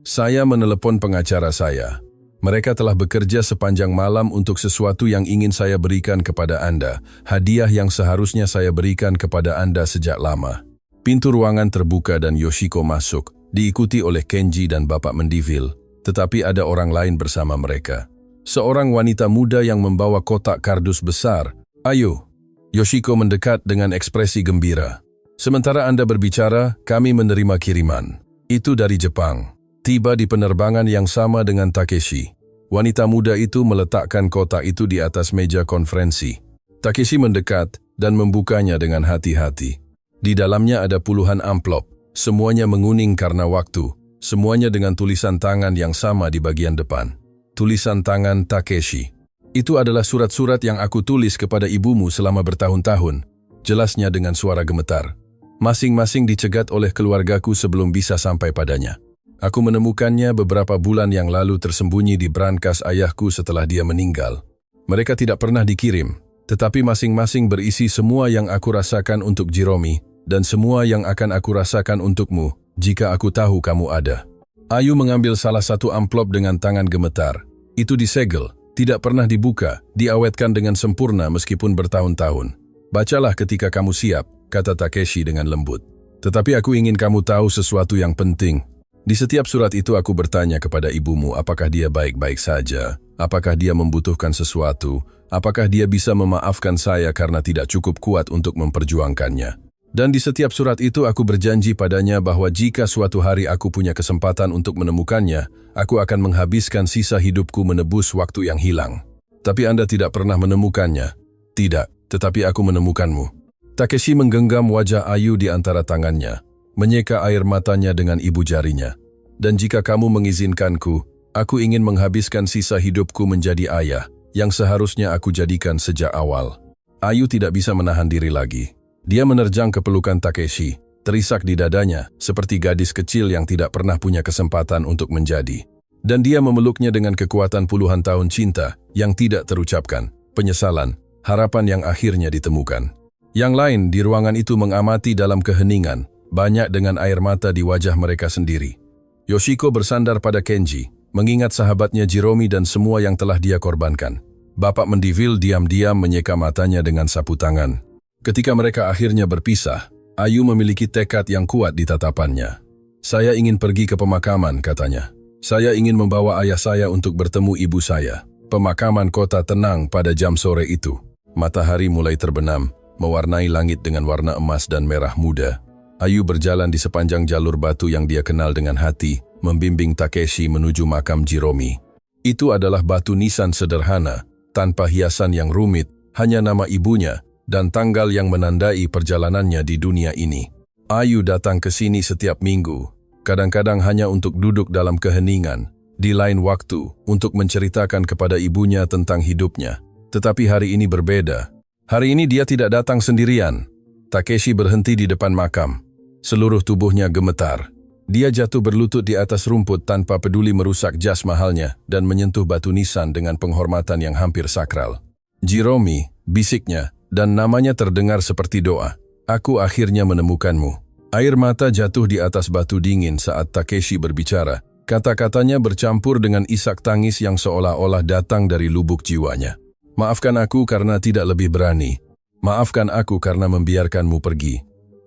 Saya menelepon pengacara saya. Mereka telah bekerja sepanjang malam untuk sesuatu yang ingin saya berikan kepada Anda, hadiah yang seharusnya saya berikan kepada Anda sejak lama. Pintu ruangan terbuka dan Yoshiko masuk, diikuti oleh Kenji dan Bapak Mendivil, tetapi ada orang lain bersama mereka. Seorang wanita muda yang membawa kotak kardus besar. Ayo. Yoshiko mendekat dengan ekspresi gembira. Sementara Anda berbicara, kami menerima kiriman. Itu dari Jepang. Tiba di penerbangan yang sama dengan Takeshi. Wanita muda itu meletakkan kotak itu di atas meja konferensi. Takeshi mendekat dan membukanya dengan hati-hati. Di dalamnya ada puluhan amplop. Semuanya menguning karena waktu. Semuanya dengan tulisan tangan yang sama di bagian depan. Tulisan tangan Takeshi. Itu adalah surat-surat yang aku tulis kepada ibumu selama bertahun-tahun. Jelasnya dengan suara gemetar. Masing-masing dicegat oleh keluargaku sebelum bisa sampai padanya. Aku menemukannya beberapa bulan yang lalu tersembunyi di brankas ayahku setelah dia meninggal. Mereka tidak pernah dikirim, tetapi masing-masing berisi semua yang aku rasakan untuk Jiromi dan semua yang akan aku rasakan untukmu jika aku tahu kamu ada. Ayu mengambil salah satu amplop dengan tangan gemetar. Itu disegel, tidak pernah dibuka, diawetkan dengan sempurna meskipun bertahun-tahun. Bacalah ketika kamu siap, kata Takeshi dengan lembut. Tetapi aku ingin kamu tahu sesuatu yang penting. Di setiap surat itu aku bertanya kepada ibumu apakah dia baik-baik saja, apakah dia membutuhkan sesuatu, apakah dia bisa memaafkan saya karena tidak cukup kuat untuk memperjuangkannya. Dan di setiap surat itu aku berjanji padanya bahwa jika suatu hari aku punya kesempatan untuk menemukannya, aku akan menghabiskan sisa hidupku menebus waktu yang hilang. Tapi Anda tidak pernah menemukannya. Tidak, tetapi aku menemukanmu. Takeshi menggenggam wajah Ayu di antara tangannya, menyeka air matanya dengan ibu jarinya. Dan jika kamu mengizinkanku, aku ingin menghabiskan sisa hidupku menjadi ayah, yang seharusnya aku jadikan sejak awal. Ayu tidak bisa menahan diri lagi. Dia menerjang ke pelukan Takeshi, terisak di dadanya, seperti gadis kecil yang tidak pernah punya kesempatan untuk menjadi. Dan dia memeluknya dengan kekuatan puluhan tahun cinta yang tidak terucapkan, penyesalan, harapan yang akhirnya ditemukan. Yang lain di ruangan itu mengamati dalam keheningan, banyak dengan air mata di wajah mereka sendiri. Yoshiko bersandar pada Kenji, mengingat sahabatnya Jiromi dan semua yang telah dia korbankan. Bapak Mendivil diam-diam menyeka matanya dengan sapu tangan. Ketika mereka akhirnya berpisah, Ayu memiliki tekad yang kuat di tatapannya. Saya ingin pergi ke pemakaman, katanya. Saya ingin membawa ayah saya untuk bertemu ibu saya. Pemakaman kota tenang pada jam sore itu. Matahari mulai terbenam, mewarnai langit dengan warna emas dan merah muda. Ayu berjalan di sepanjang jalur batu yang dia kenal dengan hati, membimbing Takeshi menuju makam Jiromi. Itu adalah batu nisan sederhana, tanpa hiasan yang rumit, hanya nama ibunya, dan tanggal yang menandai perjalanannya di dunia ini. Ayu datang ke sini setiap minggu, kadang-kadang hanya untuk duduk dalam keheningan, di lain waktu untuk menceritakan kepada ibunya tentang hidupnya. Tetapi hari ini berbeda. Hari ini dia tidak datang sendirian. Takeshi berhenti di depan makam. Seluruh tubuhnya gemetar. Dia jatuh berlutut di atas rumput tanpa peduli merusak jas mahalnya dan menyentuh batu nisan dengan penghormatan yang hampir sakral. Jiromi, bisiknya, dan namanya terdengar seperti doa. Aku akhirnya menemukanmu. Air mata jatuh di atas batu dingin saat Takeshi berbicara. Kata-katanya bercampur dengan isak tangis yang seolah-olah datang dari lubuk jiwanya. Maafkan aku karena tidak lebih berani. Maafkan aku karena membiarkanmu pergi.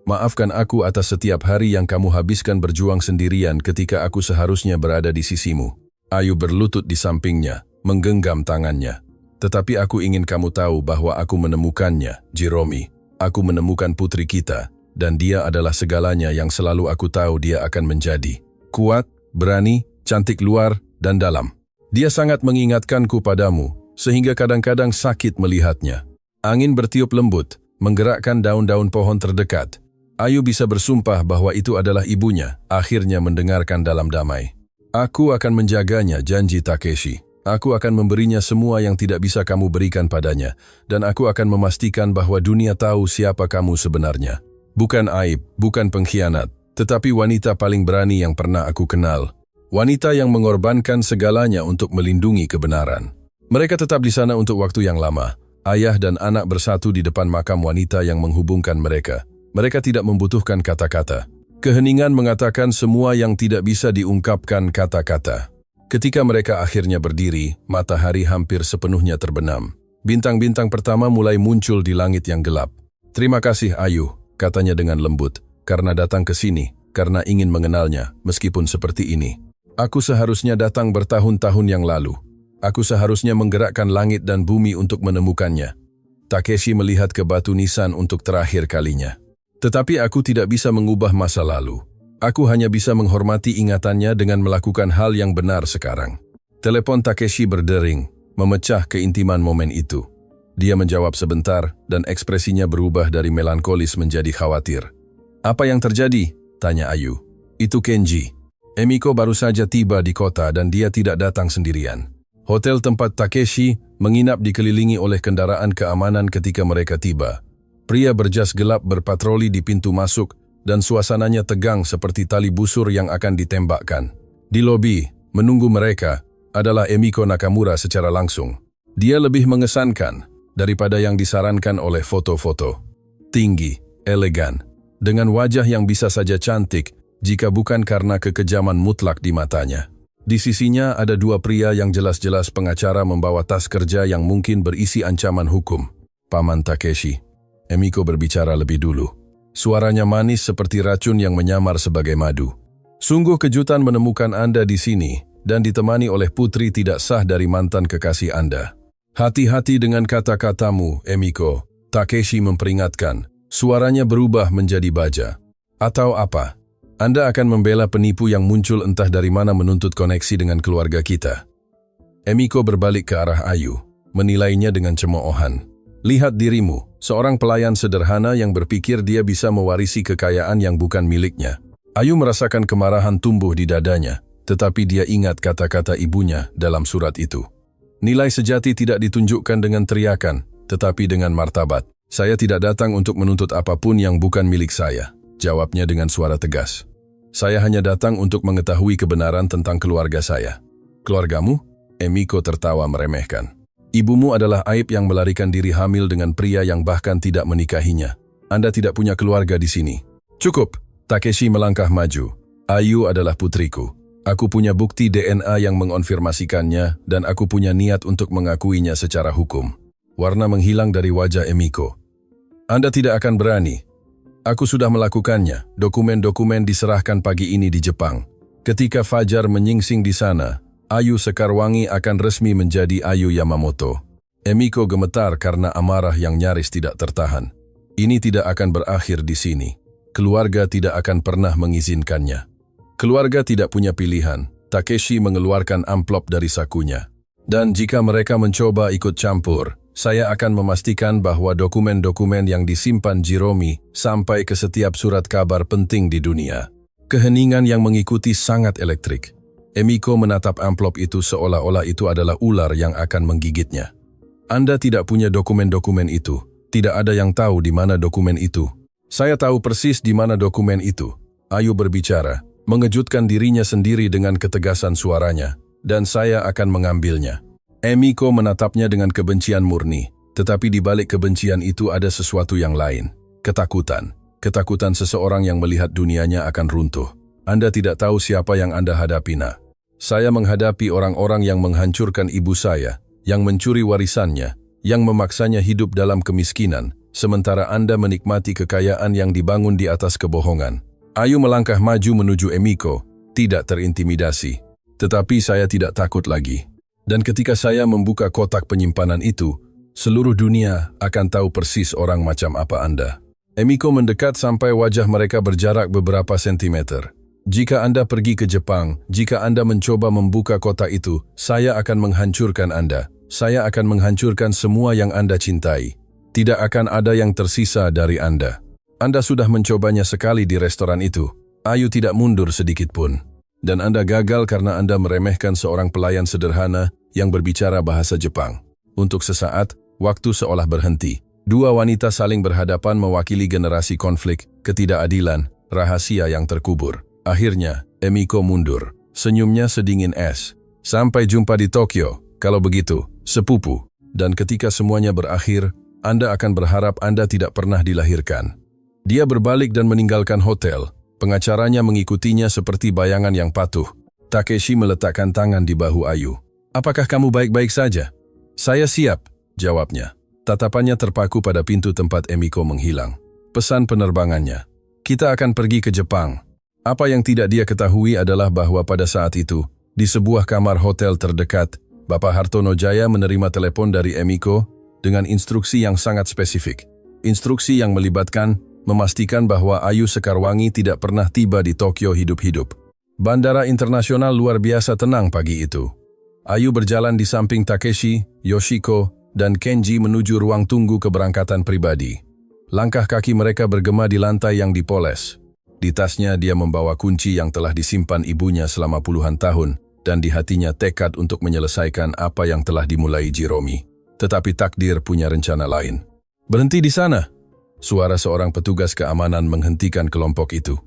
Maafkan aku atas setiap hari yang kamu habiskan berjuang sendirian ketika aku seharusnya berada di sisimu. Ayu berlutut di sampingnya, menggenggam tangannya. Tetapi aku ingin kamu tahu bahwa aku menemukannya, Jiromi. Aku menemukan putri kita, dan dia adalah segalanya yang selalu aku tahu dia akan menjadi. Kuat, berani, cantik luar, dan dalam. Dia sangat mengingatkanku padamu, sehingga kadang-kadang sakit melihatnya. Angin bertiup lembut, menggerakkan daun-daun pohon terdekat. Ayu bisa bersumpah bahwa itu adalah ibunya, akhirnya mendengarkan dalam damai. Aku akan menjaganya, janji Takeshi. Aku akan memberinya semua yang tidak bisa kamu berikan padanya, dan aku akan memastikan bahwa dunia tahu siapa kamu sebenarnya. Bukan aib, bukan pengkhianat, tetapi wanita paling berani yang pernah aku kenal. Wanita yang mengorbankan segalanya untuk melindungi kebenaran. Mereka tetap di sana untuk waktu yang lama. Ayah dan anak bersatu di depan makam wanita yang menghubungkan mereka. Mereka tidak membutuhkan kata-kata. Keheningan mengatakan semua yang tidak bisa diungkapkan kata-kata. Ketika mereka akhirnya berdiri, matahari hampir sepenuhnya terbenam. Bintang-bintang pertama mulai muncul di langit yang gelap. Terima kasih Ayu, katanya dengan lembut, karena datang ke sini, karena ingin mengenalnya, meskipun seperti ini. Aku seharusnya datang bertahun-tahun yang lalu. Aku seharusnya menggerakkan langit dan bumi untuk menemukannya. Takeshi melihat ke batu nisan untuk terakhir kalinya. Tetapi aku tidak bisa mengubah masa lalu. Aku hanya bisa menghormati ingatannya dengan melakukan hal yang benar sekarang. Telepon Takeshi berdering, memecah keintiman momen itu. Dia menjawab sebentar dan ekspresinya berubah dari melankolis menjadi khawatir. "Apa yang terjadi?" tanya Ayu. "Itu Kenji. Emiko baru saja tiba di kota dan dia tidak datang sendirian." Hotel tempat Takeshi menginap dikelilingi oleh kendaraan keamanan ketika mereka tiba. Pria berjas gelap berpatroli di pintu masuk dan suasananya tegang seperti tali busur yang akan ditembakkan. Di lobi, menunggu mereka, adalah Emiko Nakamura secara langsung. Dia lebih mengesankan daripada yang disarankan oleh foto-foto. Tinggi, elegan, dengan wajah yang bisa saja cantik jika bukan karena kekejaman mutlak di matanya. Di sisinya ada dua pria yang jelas-jelas pengacara membawa tas kerja yang mungkin berisi ancaman hukum. "Paman Takeshi." Emiko berbicara lebih dulu. Suaranya manis seperti racun yang menyamar sebagai madu. "Sungguh kejutan menemukan Anda di sini dan ditemani oleh putri tidak sah dari mantan kekasih Anda. Hati-hati dengan kata-katamu, Emiko." Takeshi memperingatkan. Suaranya berubah menjadi baja. "Atau apa? Anda akan membela penipu yang muncul entah dari mana menuntut koneksi dengan keluarga kita." Emiko berbalik ke arah Ayu, menilainya dengan cemoohan. "Lihat dirimu, seorang pelayan sederhana yang berpikir dia bisa mewarisi kekayaan yang bukan miliknya." Ayu merasakan kemarahan tumbuh di dadanya, tetapi dia ingat kata-kata ibunya dalam surat itu. Nilai sejati tidak ditunjukkan dengan teriakan, tetapi dengan martabat. "Saya tidak datang untuk menuntut apapun yang bukan milik saya," jawabnya dengan suara tegas. "Saya hanya datang untuk mengetahui kebenaran tentang keluarga saya." "Keluargamu?" Emiko tertawa meremehkan. "Ibumu adalah aib yang melarikan diri hamil dengan pria yang bahkan tidak menikahinya. Anda tidak punya keluarga di sini." "Cukup." Takeshi melangkah maju. "Ayu adalah putriku. Aku punya bukti DNA yang mengonfirmasikannya dan aku punya niat untuk mengakuinya secara hukum." Warna menghilang dari wajah Emiko. "Anda tidak akan berani." "Aku sudah melakukannya. Dokumen-dokumen diserahkan pagi ini di Jepang. Ketika fajar menyingsing di sana, Ayu Sekarwangi akan resmi menjadi Ayu Yamamoto." Emiko gemetar karena amarah yang nyaris tidak tertahan. Ini tidak akan berakhir di sini. Keluarga tidak akan pernah mengizinkannya. Keluarga tidak punya pilihan. Takeshi mengeluarkan amplop dari sakunya. "Dan jika mereka mencoba ikut campur, saya akan memastikan bahwa dokumen-dokumen yang disimpan Jiromi sampai ke setiap surat kabar penting di dunia." Keheningan yang mengikuti sangat elektrik. Emiko menatap amplop itu seolah-olah itu adalah ular yang akan menggigitnya. "Anda tidak punya dokumen-dokumen itu. Tidak ada yang tahu di mana dokumen itu." "Saya tahu persis di mana dokumen itu." Ayu berbicara, mengejutkan dirinya sendiri dengan ketegasan suaranya, "dan saya akan mengambilnya." Emiko menatapnya dengan kebencian murni, tetapi di balik kebencian itu ada sesuatu yang lain. Ketakutan. Ketakutan seseorang yang melihat dunianya akan runtuh. "Anda tidak tahu siapa yang Anda hadapi, nak. Saya menghadapi orang-orang yang menghancurkan ibu saya, yang mencuri warisannya, yang memaksanya hidup dalam kemiskinan, sementara Anda menikmati kekayaan yang dibangun di atas kebohongan." Ayu melangkah maju menuju Emiko, tidak terintimidasi. "Tetapi saya tidak takut lagi. Dan ketika saya membuka kotak penyimpanan itu, seluruh dunia akan tahu persis orang macam apa Anda." Emiko mendekat sampai wajah mereka berjarak beberapa sentimeter. "Jika Anda pergi ke Jepang, jika Anda mencoba membuka kotak itu, saya akan menghancurkan Anda. Saya akan menghancurkan semua yang Anda cintai. Tidak akan ada yang tersisa dari Anda. Anda sudah mencobanya sekali di restoran itu." Ayu tidak mundur sedikit pun. "Dan Anda gagal karena Anda meremehkan seorang pelayan sederhana yang berbicara bahasa Jepang." Untuk sesaat, waktu seolah berhenti. Dua wanita saling berhadapan mewakili generasi konflik, ketidakadilan, rahasia yang terkubur. Akhirnya, Emiko mundur. Senyumnya sedingin es. "Sampai jumpa di Tokyo, kalau begitu, sepupu." Dan ketika semuanya berakhir, Anda akan berharap Anda tidak pernah dilahirkan. Dia berbalik dan meninggalkan hotel. Pengacaranya mengikutinya seperti bayangan yang patuh. Takeshi meletakkan tangan di bahu Ayu. "Apakah kamu baik-baik saja?" "Saya siap," jawabnya. Tatapannya terpaku pada pintu tempat Emiko menghilang. Pesan penerbangannya. "Kita akan pergi ke Jepang." Apa yang tidak dia ketahui adalah bahwa pada saat itu, di sebuah kamar hotel terdekat, Bapak Hartono Jaya menerima telepon dari Emiko dengan instruksi yang sangat spesifik. Instruksi yang memastikan bahwa Ayu Sekarwangi tidak pernah tiba di Tokyo hidup-hidup. Bandara internasional luar biasa tenang pagi itu. Ayu berjalan di samping Takeshi, Yoshiko, dan Kenji menuju ruang tunggu keberangkatan pribadi. Langkah kaki mereka bergema di lantai yang dipoles. Di tasnya dia membawa kunci yang telah disimpan ibunya selama puluhan tahun, dan di hatinya tekad untuk menyelesaikan apa yang telah dimulai Jiromi. Tetapi takdir punya rencana lain. "Berhenti di sana!" Suara seorang petugas keamanan menghentikan kelompok itu.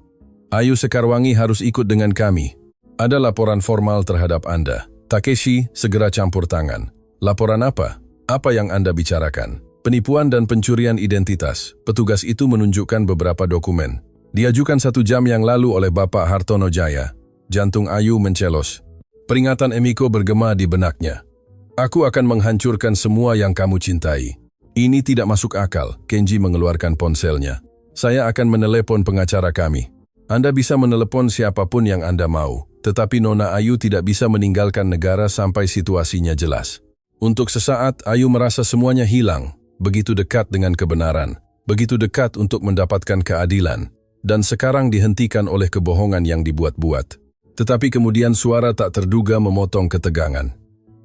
"Ayu Sekarwangi harus ikut dengan kami. Ada laporan formal terhadap Anda." Takeshi segera campur tangan. "Laporan apa? Apa yang Anda bicarakan?" "Penipuan dan pencurian identitas." Petugas itu menunjukkan beberapa dokumen. Diajukan 1 jam yang lalu oleh Bapak Hartono Jaya. Jantung Ayu mencelos. Peringatan Emiko bergema di benaknya. "Aku akan menghancurkan semua yang kamu cintai." "Ini tidak masuk akal." Kenji mengeluarkan ponselnya. "Saya akan menelepon pengacara kami. Anda bisa menelepon siapapun yang Anda mau, tetapi Nona Ayu tidak bisa meninggalkan negara sampai situasinya jelas." Untuk sesaat, Ayu merasa semuanya hilang, begitu dekat dengan kebenaran, begitu dekat untuk mendapatkan keadilan, dan sekarang dihentikan oleh kebohongan yang dibuat-buat. Tetapi kemudian suara tak terduga memotong ketegangan.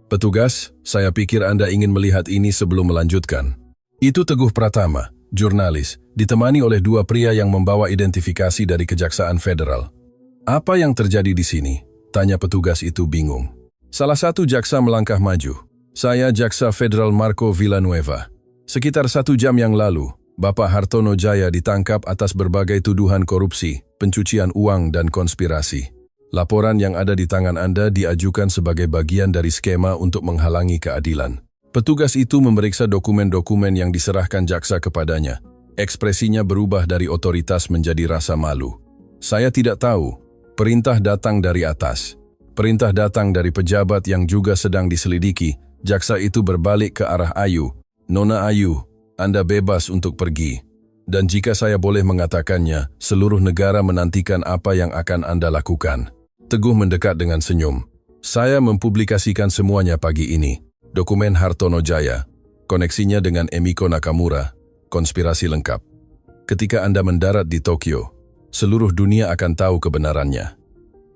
"Petugas, saya pikir Anda ingin melihat ini sebelum melanjutkan." Itu Teguh Pratama, jurnalis, ditemani oleh 2 pria yang membawa identifikasi dari Kejaksaan Federal. "Apa yang terjadi di sini?" tanya petugas itu bingung. Salah satu jaksa melangkah maju. "Saya Jaksa Federal Marco Villanueva. Sekitar 1 jam yang lalu, Bapak Hartono Jaya ditangkap atas berbagai tuduhan korupsi, pencucian uang, dan konspirasi. Laporan yang ada di tangan Anda diajukan sebagai bagian dari skema untuk menghalangi keadilan." Petugas itu memeriksa dokumen-dokumen yang diserahkan jaksa kepadanya. Ekspresinya berubah dari otoritas menjadi rasa malu. "Saya tidak tahu. Perintah datang dari atas. Perintah datang dari pejabat yang juga sedang diselidiki." Jaksa itu berbalik ke arah Ayu. "Nona Ayu, Anda bebas untuk pergi. Dan jika saya boleh mengatakannya, seluruh negara menantikan apa yang akan Anda lakukan." Teguh mendekat dengan senyum. "Saya mempublikasikan semuanya pagi ini. Dokumen Hartono Jaya, koneksinya dengan Emiko Nakamura, konspirasi lengkap. Ketika Anda mendarat di Tokyo, seluruh dunia akan tahu kebenarannya."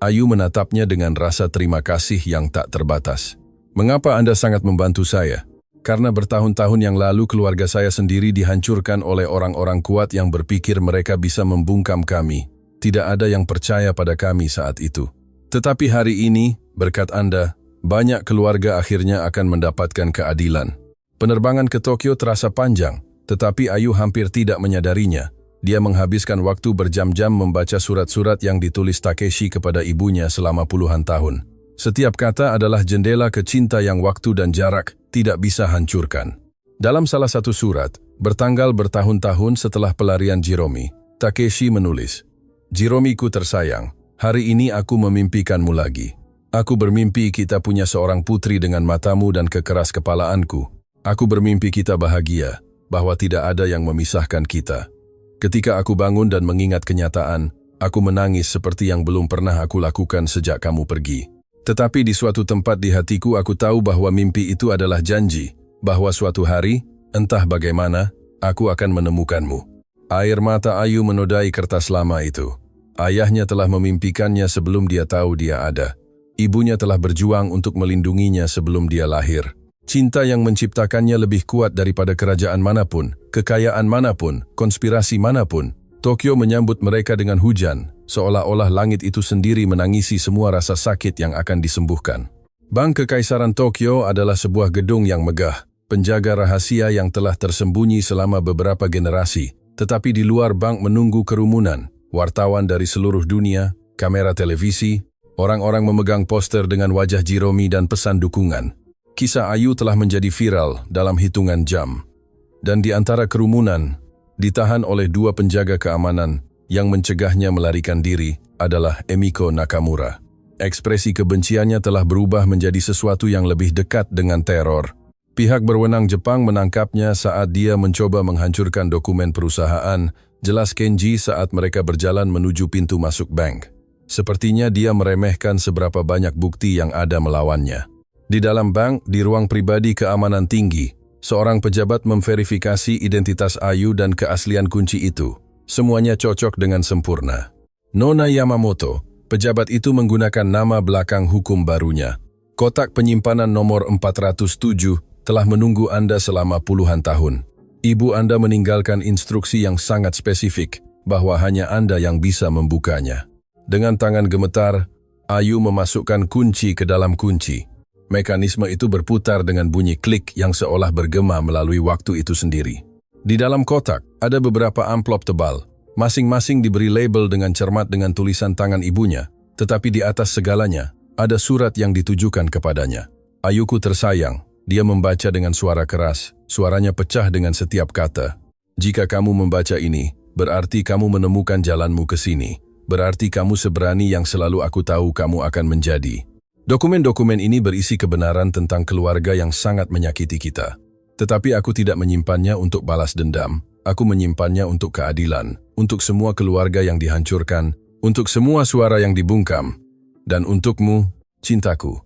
Ayu menatapnya dengan rasa terima kasih yang tak terbatas. "Mengapa Anda sangat membantu saya?" "Karena bertahun-tahun yang lalu keluarga saya sendiri dihancurkan oleh orang-orang kuat yang berpikir mereka bisa membungkam kami. Tidak ada yang percaya pada kami saat itu. Tetapi hari ini, berkat Anda, banyak keluarga akhirnya akan mendapatkan keadilan." Penerbangan ke Tokyo terasa panjang, tetapi Ayu hampir tidak menyadarinya. Dia menghabiskan waktu berjam-jam membaca surat-surat yang ditulis Takeshi kepada ibunya selama puluhan tahun. Setiap kata adalah jendela ke cinta yang waktu dan jarak tidak bisa hancurkan. Dalam salah satu surat, bertanggal bertahun-tahun setelah pelarian Jiromi, Takeshi menulis, "Jiromiku tersayang, hari ini aku memimpikanmu lagi. Aku bermimpi kita punya seorang putri dengan matamu dan kekeras kepalaanku. Aku bermimpi kita bahagia, bahwa tidak ada yang memisahkan kita. Ketika aku bangun dan mengingat kenyataan, aku menangis seperti yang belum pernah aku lakukan sejak kamu pergi. Tetapi di suatu tempat di hatiku aku tahu bahwa mimpi itu adalah janji, bahwa suatu hari, entah bagaimana, aku akan menemukanmu." Air mata Ayu menodai kertas lama itu. Ayahnya telah memimpikannya sebelum dia tahu dia ada. Ibunya telah berjuang untuk melindunginya sebelum dia lahir. Cinta yang menciptakannya lebih kuat daripada kerajaan manapun, kekayaan manapun, konspirasi manapun. Tokyo menyambut mereka dengan hujan, seolah-olah langit itu sendiri menangisi semua rasa sakit yang akan disembuhkan. Bank Kekaisaran Tokyo adalah sebuah gedung yang megah, penjaga rahasia yang telah tersembunyi selama beberapa generasi. Tetapi di luar bank menunggu kerumunan, wartawan dari seluruh dunia, kamera televisi, orang-orang memegang poster dengan wajah Jiromi dan pesan dukungan. Kisah Ayu telah menjadi viral dalam hitungan jam. Dan di antara kerumunan, ditahan oleh 2 penjaga keamanan yang mencegahnya melarikan diri adalah Emiko Nakamura. Ekspresi kebenciannya telah berubah menjadi sesuatu yang lebih dekat dengan teror. Pihak berwenang Jepang menangkapnya saat dia mencoba menghancurkan dokumen perusahaan, jelas Kenji saat mereka berjalan menuju pintu masuk bank. Sepertinya dia meremehkan seberapa banyak bukti yang ada melawannya. Di dalam bank, di ruang pribadi keamanan tinggi, seorang pejabat memverifikasi identitas Ayu dan keaslian kunci itu. Semuanya cocok dengan sempurna. Nona Yamamoto, pejabat itu menggunakan nama belakang hukum barunya. Kotak penyimpanan nomor 407 telah menunggu Anda selama puluhan tahun. Ibu Anda meninggalkan instruksi yang sangat spesifik bahwa hanya Anda yang bisa membukanya. Dengan tangan gemetar, Ayu memasukkan kunci ke dalam kunci. Mekanisme itu berputar dengan bunyi klik yang seolah bergema melalui waktu itu sendiri. Di dalam kotak, ada beberapa amplop tebal. Masing-masing diberi label dengan cermat dengan tulisan tangan ibunya, tetapi di atas segalanya, ada surat yang ditujukan kepadanya. Ayuku tersayang, dia membaca dengan suara keras, suaranya pecah dengan setiap kata. Jika kamu membaca ini, berarti kamu menemukan jalanmu ke sini. Berarti kamu seberani yang selalu aku tahu kamu akan menjadi. Dokumen-dokumen ini berisi kebenaran tentang keluarga yang sangat menyakiti kita. Tetapi aku tidak menyimpannya untuk balas dendam. Aku menyimpannya untuk keadilan, untuk semua keluarga yang dihancurkan, untuk semua suara yang dibungkam, dan untukmu, cintaku,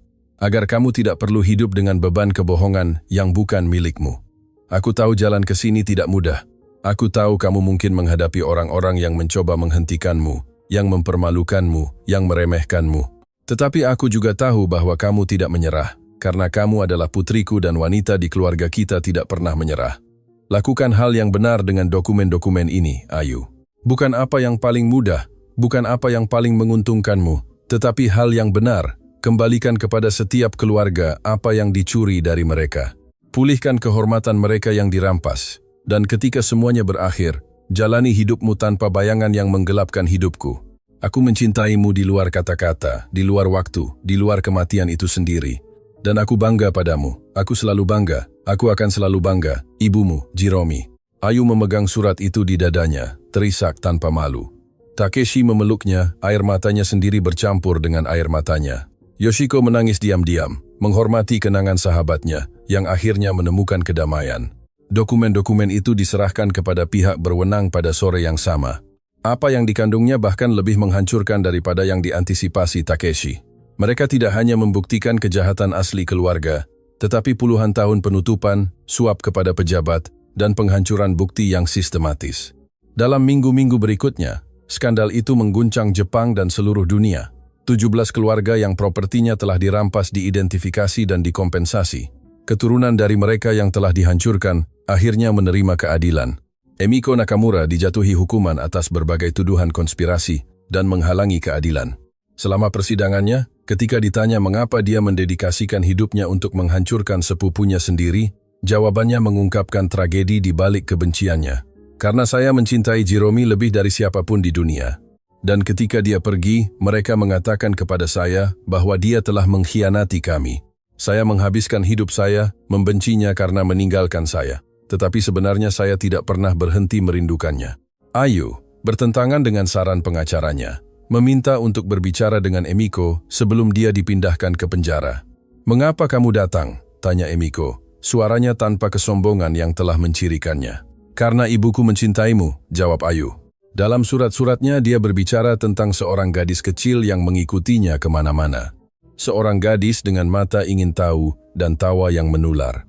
agar kamu tidak perlu hidup dengan beban kebohongan yang bukan milikmu. Aku tahu jalan ke sini tidak mudah. Aku tahu kamu mungkin menghadapi orang-orang yang mencoba menghentikanmu, yang mempermalukanmu, yang meremehkanmu. Tetapi aku juga tahu bahwa kamu tidak menyerah, karena kamu adalah putriku dan wanita di keluarga kita tidak pernah menyerah. Lakukan hal yang benar dengan dokumen-dokumen ini, Ayu. Bukan apa yang paling mudah, bukan apa yang paling menguntungkanmu, tetapi hal yang benar. Kembalikan kepada setiap keluarga apa yang dicuri dari mereka. Pulihkan kehormatan mereka yang dirampas. Dan ketika semuanya berakhir, jalani hidupmu tanpa bayangan yang menggelapkan hidupku. Aku mencintaimu di luar kata-kata, di luar waktu, di luar kematian itu sendiri. Dan aku bangga padamu, aku selalu bangga, aku akan selalu bangga, ibumu, Jiromi. Ayu memegang surat itu di dadanya, terisak tanpa malu. Takeshi memeluknya, air matanya sendiri bercampur dengan air matanya. Yoshiko menangis diam-diam, menghormati kenangan sahabatnya, yang akhirnya menemukan kedamaian. Dokumen-dokumen itu diserahkan kepada pihak berwenang pada sore yang sama. Apa yang dikandungnya bahkan lebih menghancurkan daripada yang diantisipasi Takeshi. Mereka tidak hanya membuktikan kejahatan asli keluarga, tetapi puluhan tahun penutupan, suap kepada pejabat, dan penghancuran bukti yang sistematis. Dalam minggu-minggu berikutnya, skandal itu mengguncang Jepang dan seluruh dunia. 17 keluarga yang propertinya telah dirampas diidentifikasi dan dikompensasi. Keturunan dari mereka yang telah dihancurkan, akhirnya menerima keadilan. Emiko Nakamura dijatuhi hukuman atas berbagai tuduhan konspirasi dan menghalangi keadilan. Selama persidangannya, ketika ditanya mengapa dia mendedikasikan hidupnya untuk menghancurkan sepupunya sendiri, jawabannya mengungkapkan tragedi di balik kebenciannya. Karena saya mencintai Jiromi lebih dari siapapun di dunia. Dan ketika dia pergi, mereka mengatakan kepada saya bahwa dia telah mengkhianati kami. Saya menghabiskan hidup saya, membencinya karena meninggalkan saya. Tetapi sebenarnya saya tidak pernah berhenti merindukannya. Ayu, bertentangan dengan saran pengacaranya, meminta untuk berbicara dengan Emiko sebelum dia dipindahkan ke penjara. "Mengapa kamu datang?" tanya Emiko, suaranya tanpa kesombongan yang telah mencirikannya. "Karena ibuku mencintaimu," jawab Ayu. Dalam surat-suratnya dia berbicara tentang seorang gadis kecil yang mengikutinya kemana-mana. Seorang gadis dengan mata ingin tahu dan tawa yang menular.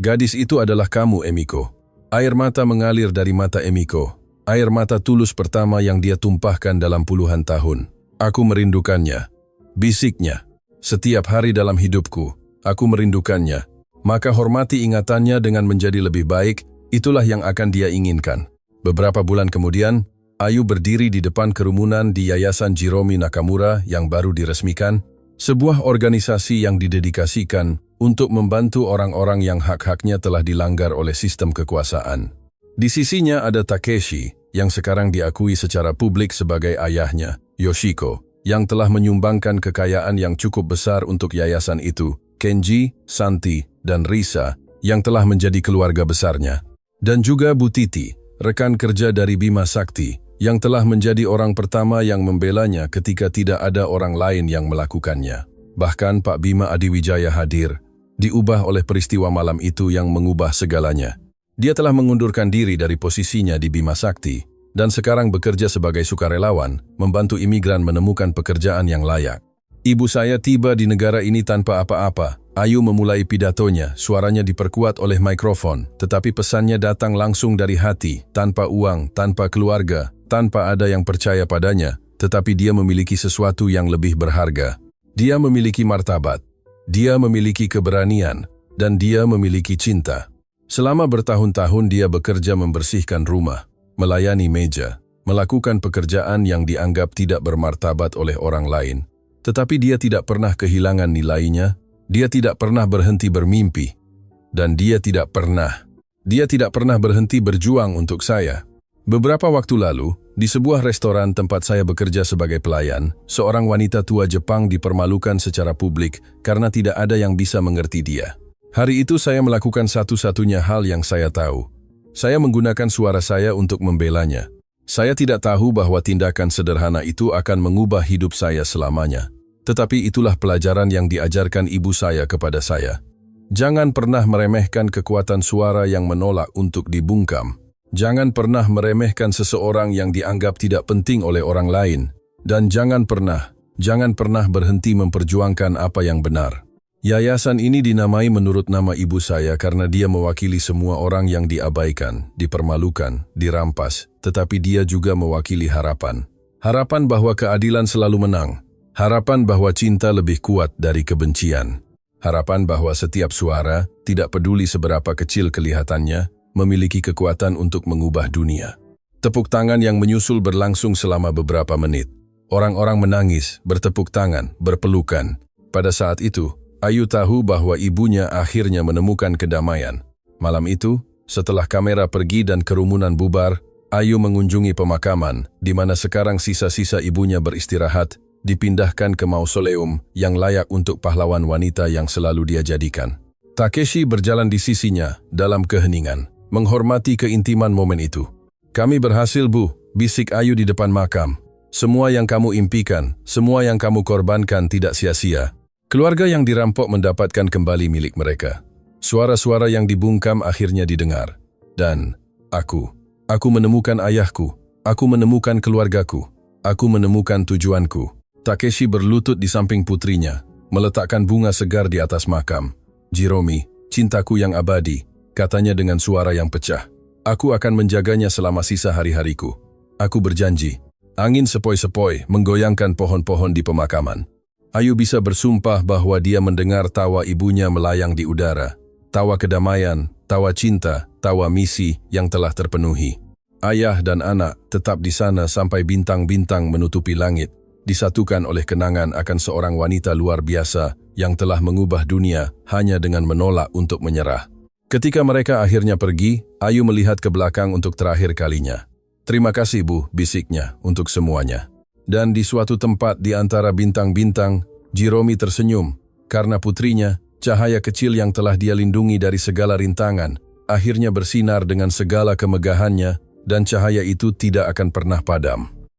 Gadis itu adalah kamu, Emiko. Air mata mengalir dari mata Emiko. Air mata tulus pertama yang dia tumpahkan dalam puluhan tahun. "Aku merindukannya," bisiknya. "Setiap hari dalam hidupku, aku merindukannya." Maka hormati ingatannya dengan menjadi lebih baik, itulah yang akan dia inginkan. Beberapa bulan kemudian, Ayu berdiri di depan kerumunan di Yayasan Jiromi Nakamura yang baru diresmikan, sebuah organisasi yang didedikasikan untuk membantu orang-orang yang hak-haknya telah dilanggar oleh sistem kekuasaan. Di sisinya ada Takeshi, yang sekarang diakui secara publik sebagai ayahnya, Yoshiko, yang telah menyumbangkan kekayaan yang cukup besar untuk yayasan itu, Kenji, Santi, dan Risa, yang telah menjadi keluarga besarnya. Dan juga Bu Titi, rekan kerja dari Bima Sakti, yang telah menjadi orang pertama yang membelanya ketika tidak ada orang lain yang melakukannya. Bahkan Pak Bima Adiwijaya hadir, diubah oleh peristiwa malam itu yang mengubah segalanya. Dia telah mengundurkan diri dari posisinya di Bima Sakti, dan sekarang bekerja sebagai sukarelawan, membantu imigran menemukan pekerjaan yang layak. "Ibu saya tiba di negara ini tanpa apa-apa," Ayu memulai pidatonya, suaranya diperkuat oleh mikrofon, tetapi pesannya datang langsung dari hati, tanpa uang, tanpa keluarga, tanpa ada yang percaya padanya, tetapi dia memiliki sesuatu yang lebih berharga. Dia memiliki martabat, dia memiliki keberanian, dan dia memiliki cinta. Selama bertahun-tahun dia bekerja membersihkan rumah, melayani meja, melakukan pekerjaan yang dianggap tidak bermartabat oleh orang lain. Tetapi dia tidak pernah kehilangan nilainya, dia tidak pernah berhenti bermimpi, dan dia tidak pernah berhenti berjuang untuk saya. Beberapa waktu lalu, di sebuah restoran tempat saya bekerja sebagai pelayan, seorang wanita tua Jepang dipermalukan secara publik karena tidak ada yang bisa mengerti dia. Hari itu saya melakukan satu-satunya hal yang saya tahu. Saya menggunakan suara saya untuk membelanya. Saya tidak tahu bahwa tindakan sederhana itu akan mengubah hidup saya selamanya. Tetapi itulah pelajaran yang diajarkan ibu saya kepada saya. Jangan pernah meremehkan kekuatan suara yang menolak untuk dibungkam. Jangan pernah meremehkan seseorang yang dianggap tidak penting oleh orang lain. Dan jangan pernah berhenti memperjuangkan apa yang benar. Yayasan ini dinamai menurut nama ibu saya karena dia mewakili semua orang yang diabaikan, dipermalukan, dirampas, tetapi dia juga mewakili harapan. Harapan bahwa keadilan selalu menang. Harapan bahwa cinta lebih kuat dari kebencian. Harapan bahwa setiap suara, tidak peduli seberapa kecil kelihatannya, memiliki kekuatan untuk mengubah dunia. Tepuk tangan yang menyusul berlangsung selama beberapa menit. Orang-orang menangis, bertepuk tangan, berpelukan. Pada saat itu, Ayu tahu bahwa ibunya akhirnya menemukan kedamaian. Malam itu, setelah kamera pergi dan kerumunan bubar, Ayu mengunjungi pemakaman, di mana sekarang sisa-sisa ibunya beristirahat, dipindahkan ke mausoleum yang layak untuk pahlawan wanita yang selalu dia jadikan. Takeshi berjalan di sisinya dalam keheningan, menghormati keintiman momen itu. "Kami berhasil, Bu," bisik Ayu di depan makam. "Semua yang kamu impikan, semua yang kamu korbankan tidak sia-sia." Keluarga yang dirampok mendapatkan kembali milik mereka. Suara-suara yang dibungkam akhirnya didengar. Dan aku menemukan ayahku, aku menemukan keluargaku, aku menemukan tujuanku. Takeshi berlutut di samping putrinya, meletakkan bunga segar di atas makam. "Jiromi, cintaku yang abadi," katanya dengan suara yang pecah. "Aku akan menjaganya selama sisa hari-hariku. Aku berjanji." Angin sepoi-sepoi menggoyangkan pohon-pohon di pemakaman. Ayu bisa bersumpah bahwa dia mendengar tawa ibunya melayang di udara. Tawa kedamaian, tawa cinta, tawa misi yang telah terpenuhi. Ayah dan anak tetap di sana sampai bintang-bintang menutupi langit, disatukan oleh kenangan akan seorang wanita luar biasa yang telah mengubah dunia hanya dengan menolak untuk menyerah. Ketika mereka akhirnya pergi, Ayu melihat ke belakang untuk terakhir kalinya. "Terima kasih, Bu," bisiknya, "untuk semuanya." Dan di suatu tempat di antara bintang-bintang, Jiromi tersenyum, karena putrinya, cahaya kecil yang telah dia lindungi dari segala rintangan, akhirnya bersinar dengan segala kemegahannya, dan cahaya itu tidak akan pernah padam.